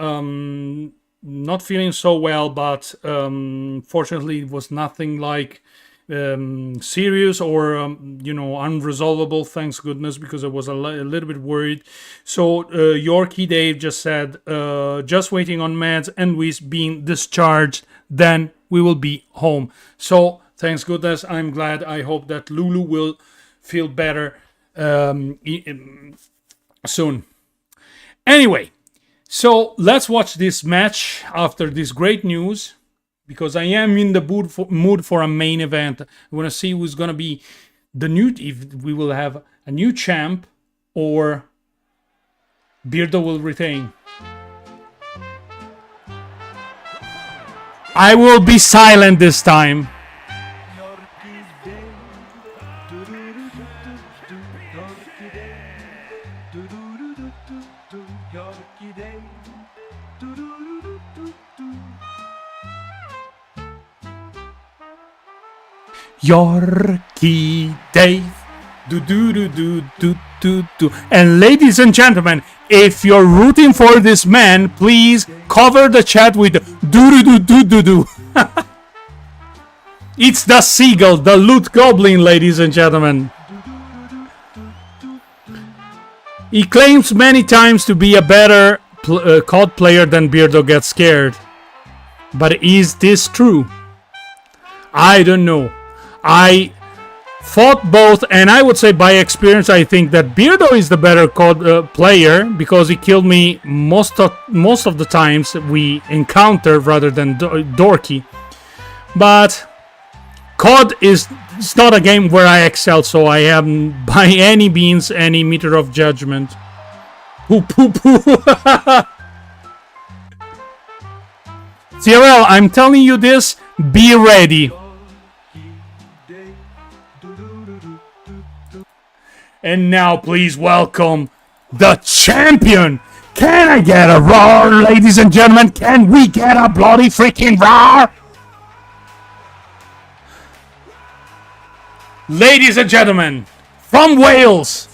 not feeling so well, but fortunately, it was nothing like serious or unresolvable. Thanks goodness, because I was a little bit worried. So Yorkie Dave just said, just waiting on meds and with being discharged, then we will be home. So thanks goodness, I'm glad. I hope that Lulu will feel better soon. Anyway, so let's watch this match after this great news, because I am in the mood for a main event. I want to see who's going to be the new, if we will have a new champ or Beardo will retain. I will be silent this time. Yorkie Dave. And ladies and gentlemen, if you're rooting for this man, please cover the chat with do. It's the seagull, the loot goblin, ladies and gentlemen. He claims many times to be a better COD player than Beardo gets scared. But is this true? I don't know. I fought both, and I would say by experience, I think that Beardo is the better COD player, because he killed me most of the times we encounter rather than Dorky. But COD is not a game where I excel, so I haven't by any means any meter of judgment. Poo. CRL, I'm telling you this, be ready. And now, please welcome the champion. Can I get a roar, ladies and gentlemen? Can we get a bloody freaking roar? Ladies and gentlemen, from Wales,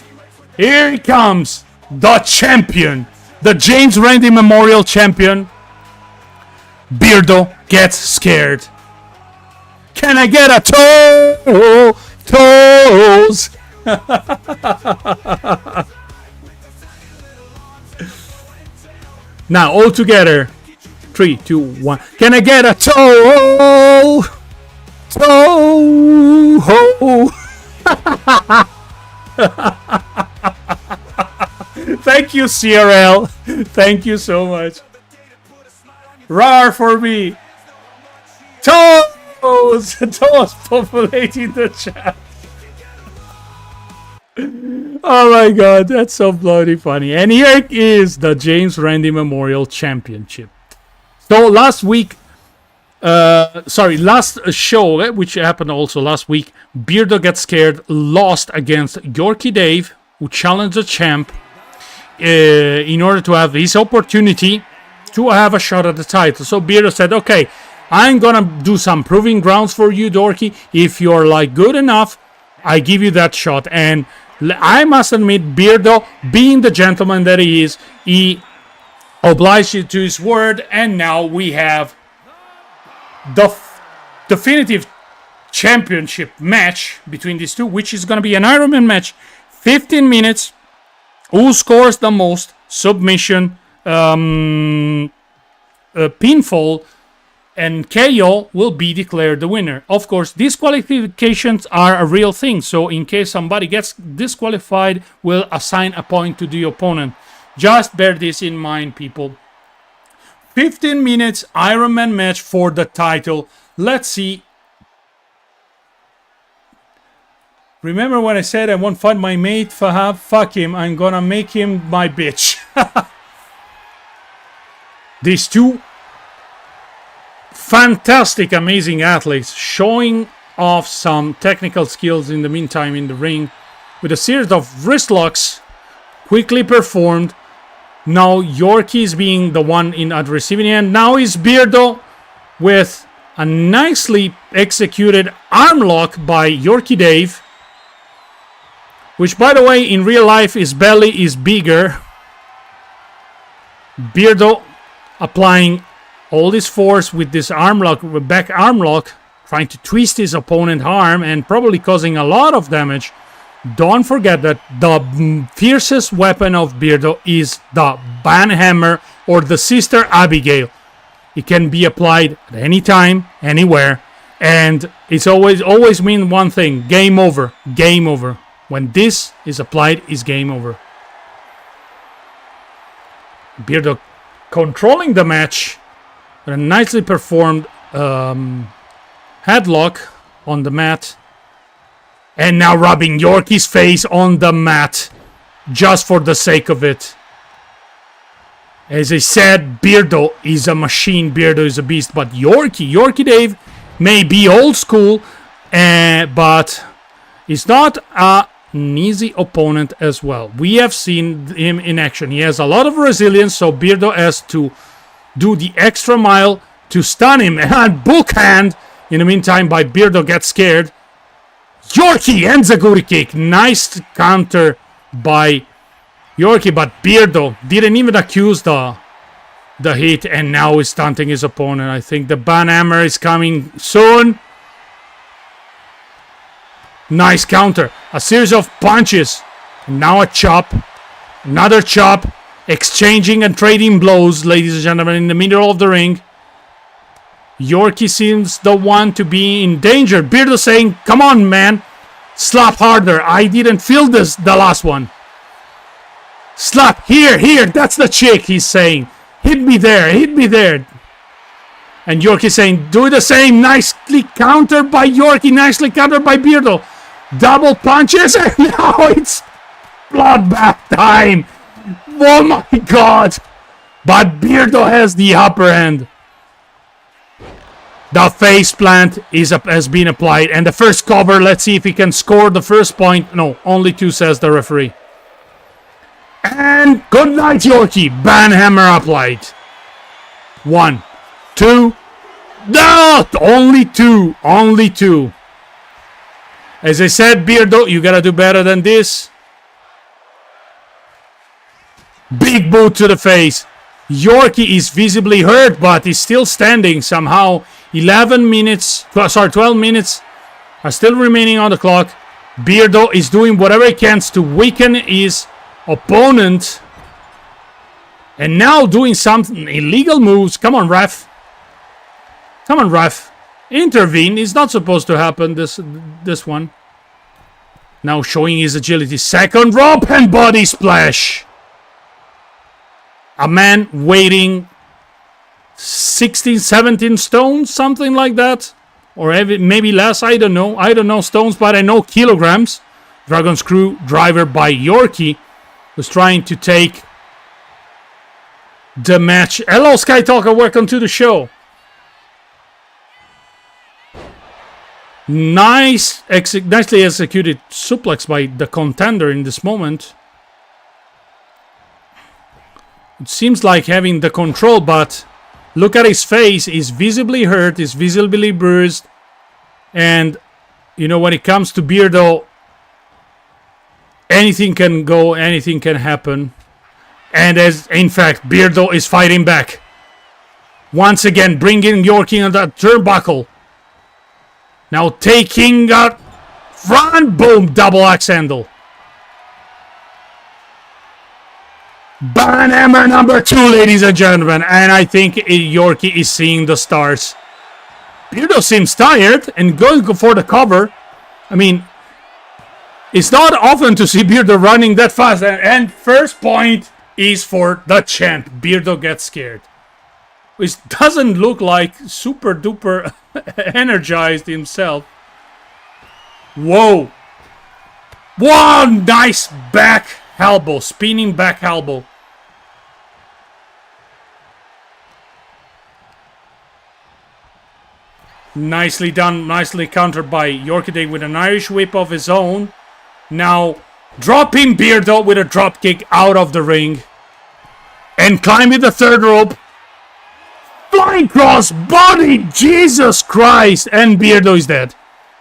here he comes, the champion, the James Randi Memorial champion. Beardo gets scared. Can I get a toes? Now, all together. 3, 2, 1. Can I get a toe? Thank you, CRL. Thank you so much. Roar for me. Toes populating the chat. Oh my god, that's so bloody funny. And here is the James Randi Memorial Championship. So last week last show, which happened also last week, Beardo gets scared, lost against Yorkie Dave, who challenged the champ in order to have his opportunity to have a shot at the title. So Beardo said, okay, I'm gonna do some proving grounds for you, Dorky. If you're like good enough, I give you that shot. And I must admit, Beardo, being the gentleman that he is, he obliged you to his word, and now we have the definitive championship match between these two, which is going to be an Ironman match. 15 minutes. Who scores the most? Submission, pinfall, and KO will be declared the winner. Of course, disqualifications are a real thing. So in case somebody gets disqualified, we'll assign a point to the opponent. Just bear this in mind, people. 15 minutes Ironman match for the title. Let's see. Remember when I said I won't fight my mate, Fahab? Fuck him. I'm gonna make him my bitch. These two fantastic, amazing athletes showing off some technical skills in the meantime in the ring with a series of wrist locks quickly performed. Now Yorkie is being the one at the receiving end. Now is Beardo with a nicely executed arm lock by Yorkie Dave, which, by the way, in real life his belly is bigger. Beardo applying all this force with this arm lock, back arm lock, trying to twist his opponent's arm and probably causing a lot of damage. Don't forget that the fiercest weapon of Beardo is the banhammer or the Sister Abigail. It can be applied at any time, anywhere, and it's always mean one thing: game over, game over. When this is applied, is game over. Beardo controlling the match with a nicely performed headlock on the mat. And now rubbing Yorkie's face on the mat just for the sake of it. As I said, Beardo is a machine. Beardo is a beast. But Yorkie Dave may be old school, but he's not an easy opponent as well. We have seen him in action. He has a lot of resilience, so Beardo has to do the extra mile to stun him. And bookhand, in the meantime, by Beardo gets scared. Yorkie ends a good kick. Nice counter by Yorkie, but Beardo didn't even accuse the hit, and now is stunting his opponent. I think the banhammer is coming soon. Nice counter. A series of punches. Now a chop. Another chop. Exchanging and trading blows, ladies and gentlemen, in the middle of the ring. Yorkie seems the one to be in danger. Beardo saying, come on, man. Slap harder. I didn't feel the last one. Slap. Here. That's the chick, he's saying. Hit me there. And Yorkie saying, do the same. Nicely countered by Yorkie. Nicely countered by Beardo. Double punches. And now it's bloodbath time. Oh my God. But Beardo has the upper hand. The face plant has been applied. And the first cover, let's see if he can score the first point. No, only 2, says the referee. And good night, Yorkie. Banhammer applied. 1, 2. No, only 2. As I said, Beardo, you gotta do better than this. Big boot to the face. Yorkie is visibly hurt, but he's still standing somehow. 12 minutes are still remaining on the clock. Beardo is doing whatever he can to weaken his opponent. And now doing some illegal moves. Come on, ref. Intervene. It's not supposed to happen, this one. Now showing his agility. Second rope and body splash. A man weighing 16, 17 stones, something like that. Or maybe less, I don't know stones, but I know kilograms. Dragon Screw driver by Yorkie was trying to take the match. Hello, Sky Talker, welcome to the show. Nicely executed suplex by the contender in this moment. It seems like having the control, but look at his face. He's visibly hurt. He's visibly bruised. And, you know, when it comes to Beardo, anything can go, anything can happen. And in fact, Beardo is fighting back. Once again, bringing Yorkie on that turnbuckle. Now taking a front, boom, double axe handle. Banhammer number 2, ladies and gentlemen. And I think Yorkie is seeing the stars. Beardo seems tired and going for the cover. I mean, it's not often to see Beardo running that fast. And first point is for the champ. Beardo gets scared. Which doesn't look like super duper energized himself. Whoa. One nice back elbow. Spinning back elbow. Nicely done. Nicely countered by Yorkie Day with an Irish whip of his own. Now dropping Beardo with a drop kick out of the ring. And climbing the third rope. Flying cross body, Jesus Christ, and Beardo is dead.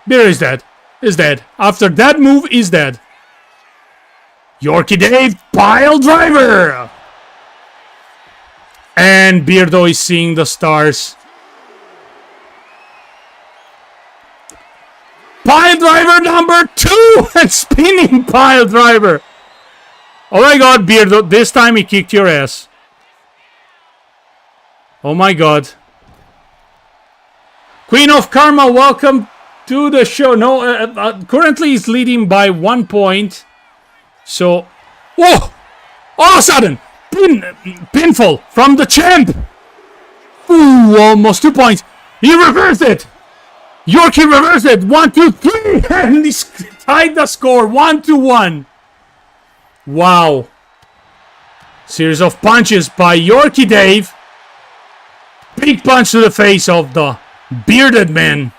Beardo is dead. Is dead. After that move, is dead. Yorkie Dave, pile driver. And Beardo is seeing the stars. Pile driver number 2 and spinning pile driver. Oh my God, Beardo, this time he kicked your ass. Oh my God. Queen of Karma, welcome to the show. No, currently he's leading by 1 point. So, whoa! All of a sudden, pinfall from the champ. Ooh, almost 2 points. He reversed it. Yorkie reversed it. 1, 2, 3, and he tied the score 1-1. Wow. Series of punches by Yorkie Dave. Big punch to the face of the bearded man.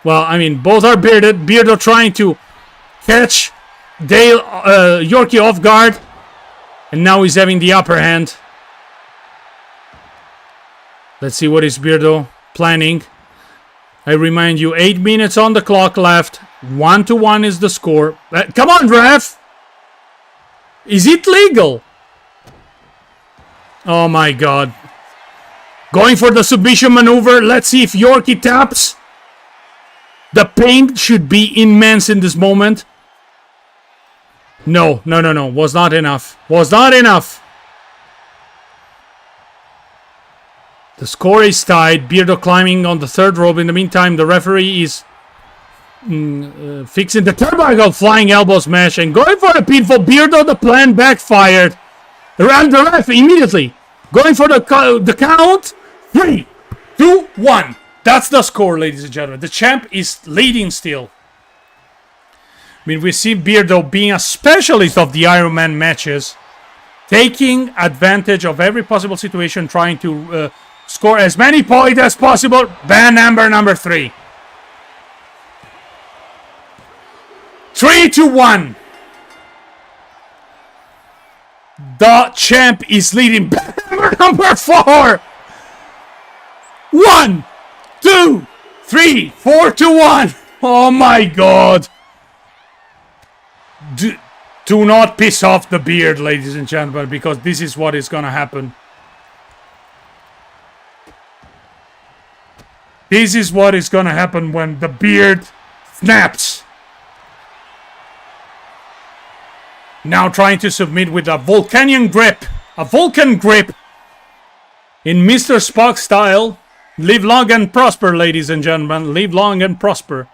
Well, I mean, both are bearded. Beardo trying to catch Yorkie off guard. And now he's having the upper hand. Let's see what is Beardo planning. I remind you, 8 minutes on the clock left. 1-1 is the score. Come on, ref! Is it legal? Oh my God. Going for the submission maneuver. Let's see if Yorkie taps. The pain should be immense in this moment. No. Was not enough. Was not enough. The score is tied. Beardo climbing on the third rope. In the meantime, the referee is fixing the turnbuckle, flying elbow smash, and going for the pinfall. Beardo, the plan backfired. Around the ref immediately. Going for the count. 3, 2, 1. That's the score, ladies and gentlemen. The champ is leading still. I mean, we see Beardo being a specialist of the Iron Man matches, taking advantage of every possible situation, trying to score as many points as possible. Number 3. 3-1. The champ is leading. Number 4. 1, 2, 3, 4-1. Oh my God. Do not piss off the beard, ladies and gentlemen, because this is what is gonna happen. This is what is gonna happen when the beard snaps. Now trying to submit with a Vulcanian grip. A Vulcan grip. In Mr. Spock style. Live long and prosper, ladies and gentlemen. Live long and prosper.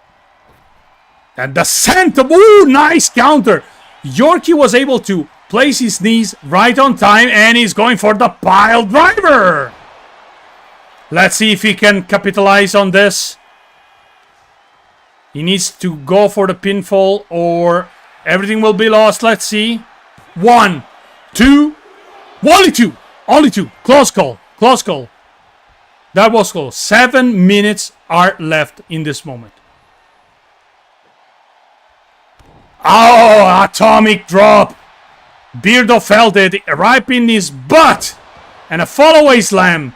And the center. Ooh, nice counter. Yorkie was able to place his knees right on time. And he's going for the pile driver. Let's see if he can capitalize on this. He needs to go for the pinfall or everything will be lost. Let's see. 1, 2. Only 2. Only 2. Close call. Close call. That was close. 7 minutes are left in this moment. Oh, atomic drop. Beardo felt it right in his butt. And a follow-away slam.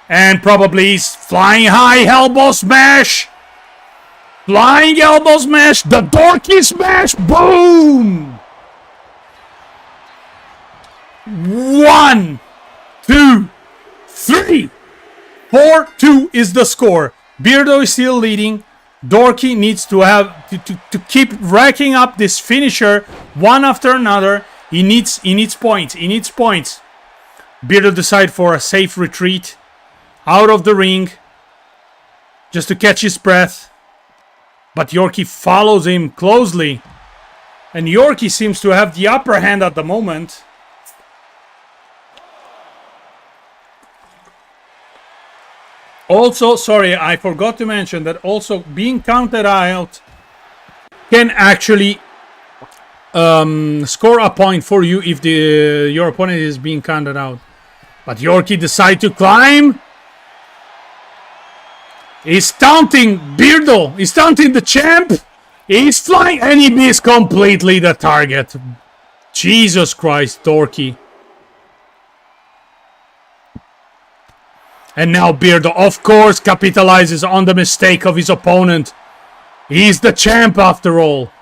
And probably he's flying high elbow smash. Flying elbow smash. The dorky smash. Boom. 1, 2, 3, 4, 2 is the score. Beardo is still leading. Dorky needs to have to keep racking up this finisher one after another. He needs points. He needs points. Beardo decide for a safe retreat out of the ring just to catch his breath. But Yorkie follows him closely. And Yorkie seems to have the upper hand at the moment. Also, sorry, I forgot to mention that also being counted out can actually score a point for you if your opponent is being counted out. But Yorkie decides to climb. He's taunting Beardo. He's taunting the champ. He's flying and he missed completely the target. Jesus Christ, Dorky. And now Beardo, of course, capitalizes on the mistake of his opponent. He's the champ after all.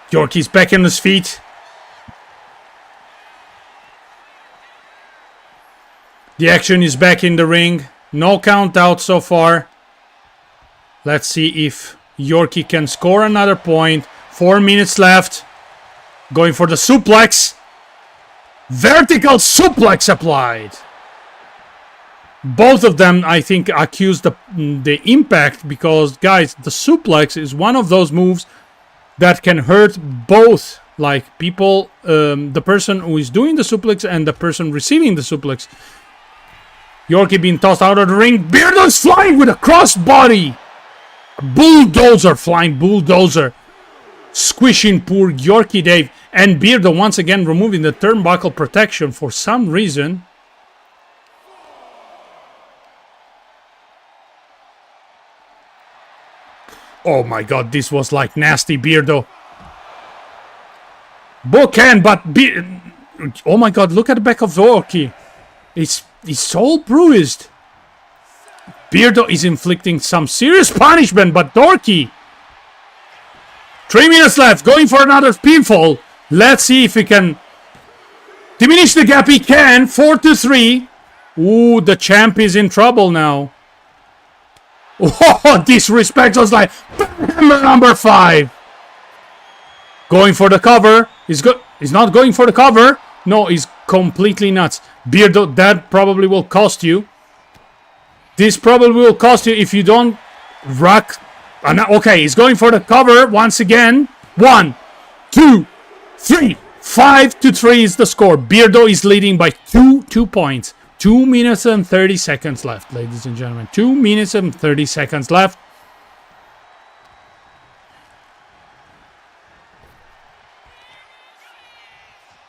Yorkie's back on his feet. The action is back in the ring. No count out so far. Let's see if Yorkie can score another point. 4 minutes left. Going for the suplex. Vertical suplex applied. Both of them, I think, accuse the impact because, guys, the suplex is one of those moves that can hurt both, like people, the person who is doing the suplex and the person receiving the suplex. Yorkie being tossed out of the ring. Beardo's flying with a crossbody. Bulldozer, flying bulldozer. Squishing poor Yorkie Dave. And Beardo once again removing the turnbuckle protection for some reason. Oh my god, this was like nasty Beardo. Bookhand, but oh my god, look at the back of Yorkie. It's so bruised. Beardo is inflicting some serious punishment, but Dorky. 3 minutes left, going for another pinfall. Let's see if he can diminish the gap. He can. 4-3. Ooh, the champ is in trouble now. Oh, disrespect was like number 5. Going for the cover. He's not going for the cover. No, he's completely nuts. Beardo, that probably will cost you. This probably will cost you if you don't rack. Okay, he's going for the cover once again. 1, 2, 3. 5-3 is the score. Beardo is leading by 2 points. 2 minutes and 30 seconds left, ladies and gentlemen. 2 minutes and 30 seconds left.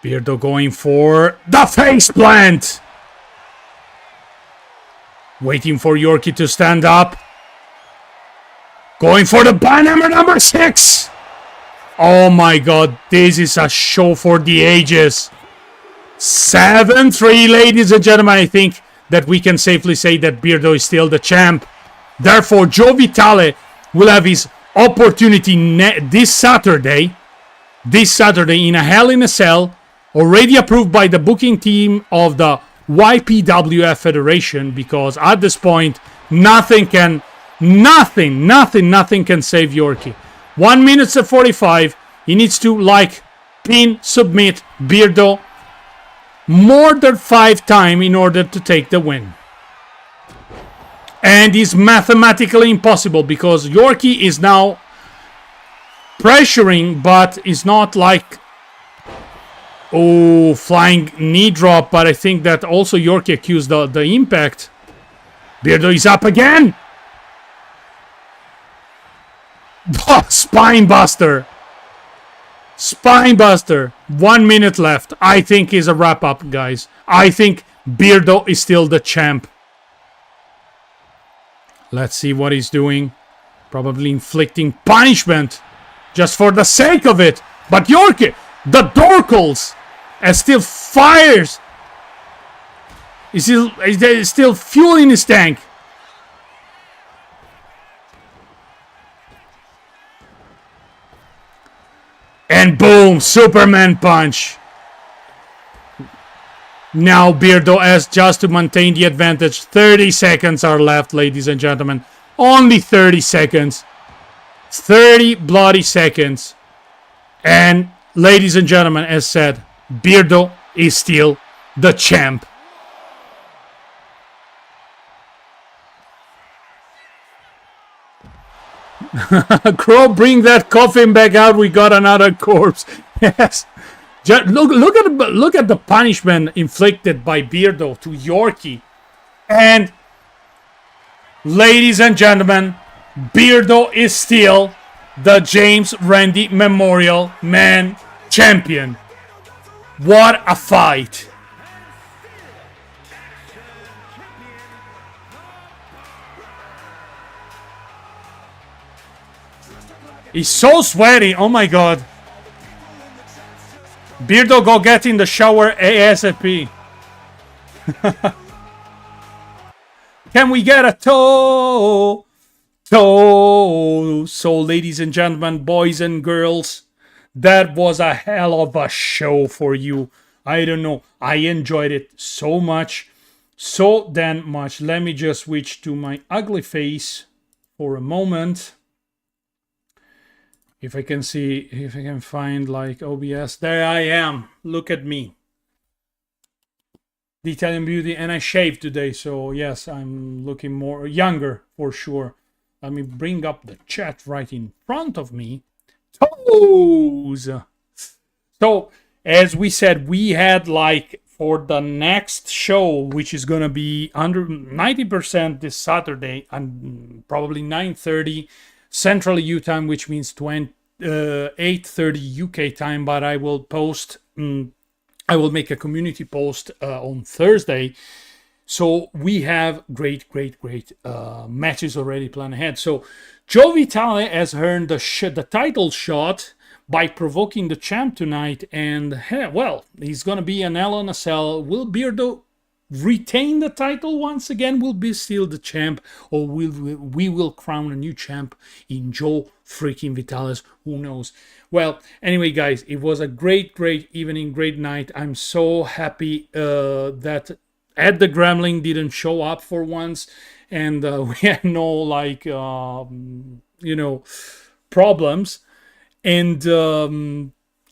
Beardo going for the face plant. Waiting for Yorkie to stand up. Going for the banhammer number 6. Oh my god, this is a show for the ages. 7-3, ladies and gentlemen. I think that we can safely say that Beardo is still the champ. Therefore, Joe Vitale will have his opportunity this Saturday in a Hell in a Cell, already approved by the booking team of the Ypwf Federation, because at this point, nothing can save Yorkie. 1 minute and 45. He needs to pin, submit Beardo more than 5 times in order to take the win. And it's mathematically impossible because Yorkie is now pressuring, but it's not like flying knee drop, but I think that also Yorkie accused the impact. Beardo is up again. Spine buster. 1 minute left. I think is a wrap up, guys. I think Beardo is still the champ. Let's see what he's doing. Probably inflicting punishment just for the sake of it. But Yorkie, the Dorkles, still fires. He's still fueling his tank. And boom, Superman punch. Now Beardo has just to maintain the advantage. 30 seconds are left, ladies and gentlemen. Only 30 seconds. 30 bloody seconds. And ladies and gentlemen, as said, Beardo is still the champ. Crow, bring that coffin back out. We got another corpse. Yes. Just look at the punishment inflicted by Beardo to Yorkie. And ladies and gentlemen, Beardo is still the James Randi Memorial Man Champion. What a fight. He's so sweaty. Oh my god. Beardo, go get in the shower ASAP. Can we get a toe? Toe. So, ladies and gentlemen, boys and girls, that was a hell of a show for you. I don't know. I enjoyed it so much. So damn much. Let me just switch to my ugly face for a moment. If I can see, if I can find like OBS. There I am. Look at me. The Italian beauty. And I shaved today. So yes, I'm looking more younger for sure. Let me bring up the chat right in front of me. Toes. So as we said, we had like for the next show, which is gonna be under 90% this Saturday and probably 9:30 Central EU time, which means 8:30 UK time. But I will post. I will make a community post on Thursday. So we have great matches already planned ahead. So Joe Vitale has earned the title shot by provoking the champ tonight, and well, he's gonna be an Hell in a Cell. Will Beardo retain the title once again? Will be still the champ, or we will crown a new champ in Joe freaking Vitales? Who knows? Well, anyway, guys, it was a great evening, great night. I'm so happy that Ed the Gremlin didn't show up for once, and we had no like problems. And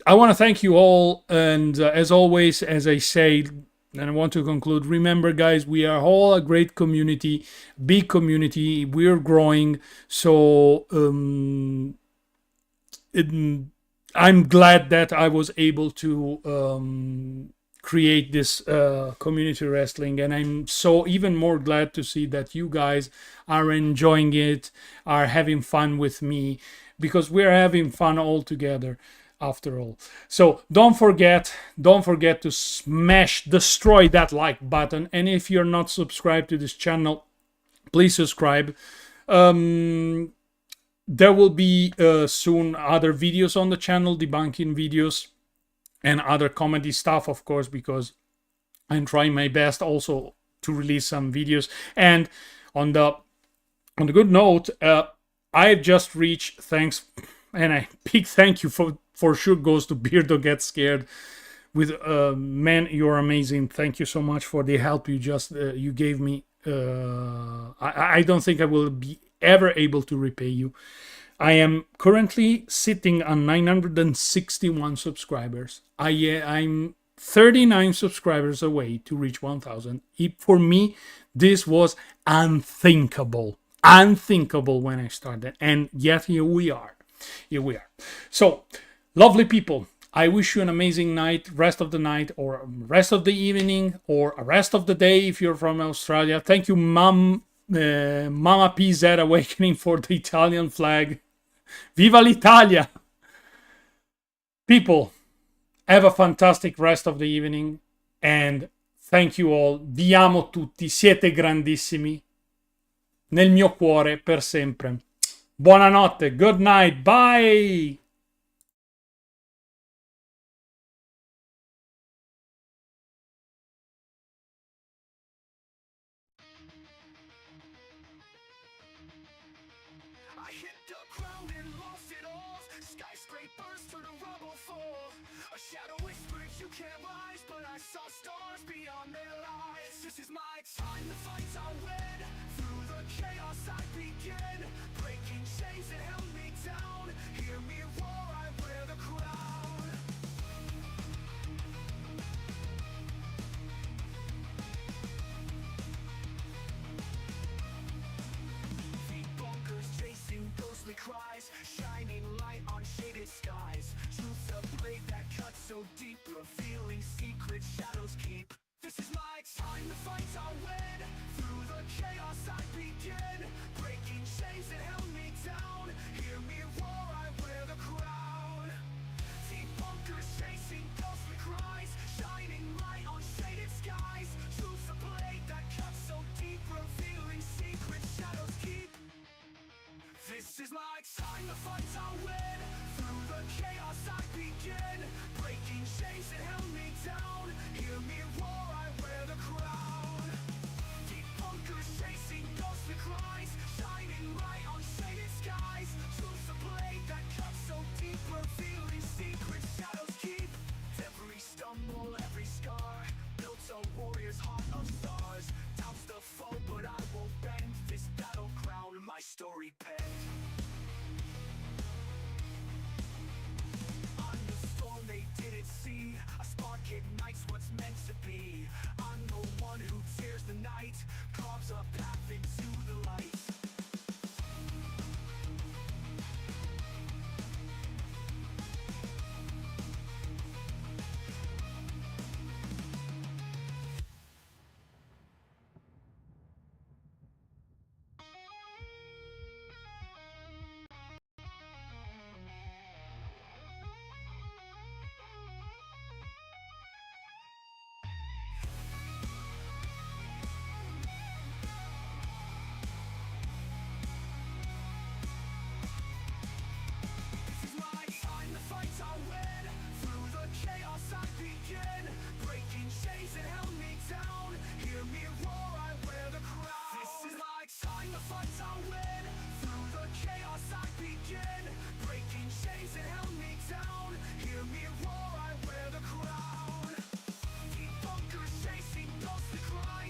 I want to thank you all. And as always, as I say, and I want to conclude, remember, guys, we are all a great community, big community. We're growing. So I'm glad that I was able to create this community wrestling, and I'm so even more glad to see that you guys are enjoying it, are having fun with me, because we're having fun all together after all. So don't forget to destroy that like button, and if you're not subscribed to this channel, please subscribe. There will be soon other videos on the channel, debunking videos and other comedy stuff, of course, because I'm trying my best also to release some videos. And on the good note, I've just reached, thanks, and a big thank you for sure goes to Beardo Get Scared with man, you're amazing. Thank you so much for the help you just you gave me. I don't think I will be ever able to repay you. I am currently sitting on 961 subscribers. I'm 39 subscribers away to reach 1,000. For me, this was unthinkable when I started, and yet here we are. So, lovely people, I wish you an amazing night, rest of the night, or rest of the evening, or rest of the day if you're from Australia. Thank you, Mama PZ Awakening, for the Italian flag. Viva l'Italia! People, have a fantastic rest of the evening, and thank you all. Vi amo tutti, siete grandissimi. nel mio cuore per sempre. Buonanotte, good night, bye! I hit the ground and lost it all. Skyscrapers to the rubble fall. A shadow whispered you can't rise, but I saw stars beyond their lies. This is my time, the fights are win. Through the chaos I begin. Breaking chains that held me down. Hear me roar, I wear the crown. Deep bunkers chasing ghostly cries, shining light on shaded skies. Truth's a blade that cuts so deep, revealing secrets shadows keep. This is my time, the fights are win. Through the chaos I begin. Breaking chains that held me down. Hear me roar, I wear the crown. Deep bunkers chasing ghostly cries, shining light on shaded skies. Truth's a blade that cuts so deep, revealing secrets shadows keep. This is my time, the fights I win. Through the chaos I begin. Breaking chains that held me down. Hear me roar, I wear the crown. Deep bunkers chasing ghostly cries, shining light on shaded skies. Truth's a blade that cuts so deep, revealing secrets shadows keep. Every stumble, every scar, built a warrior's heart of stars. Doubts the foe, but I won't bend. This battle crown, my story penned. On the storm they didn't see, a spark ignites what's meant to be. I'm the one who tears the night, carves a path into the light. This is my time, the fights I win. Through the chaos I begin. Breaking chains that held me down. Hear me roar, I wear the crown. This is my time, the fights I win. Through the chaos I begin. Breaking chains that held me down. Hear me roar, I wear the crown. Deep bunkers chasing ghostly cries.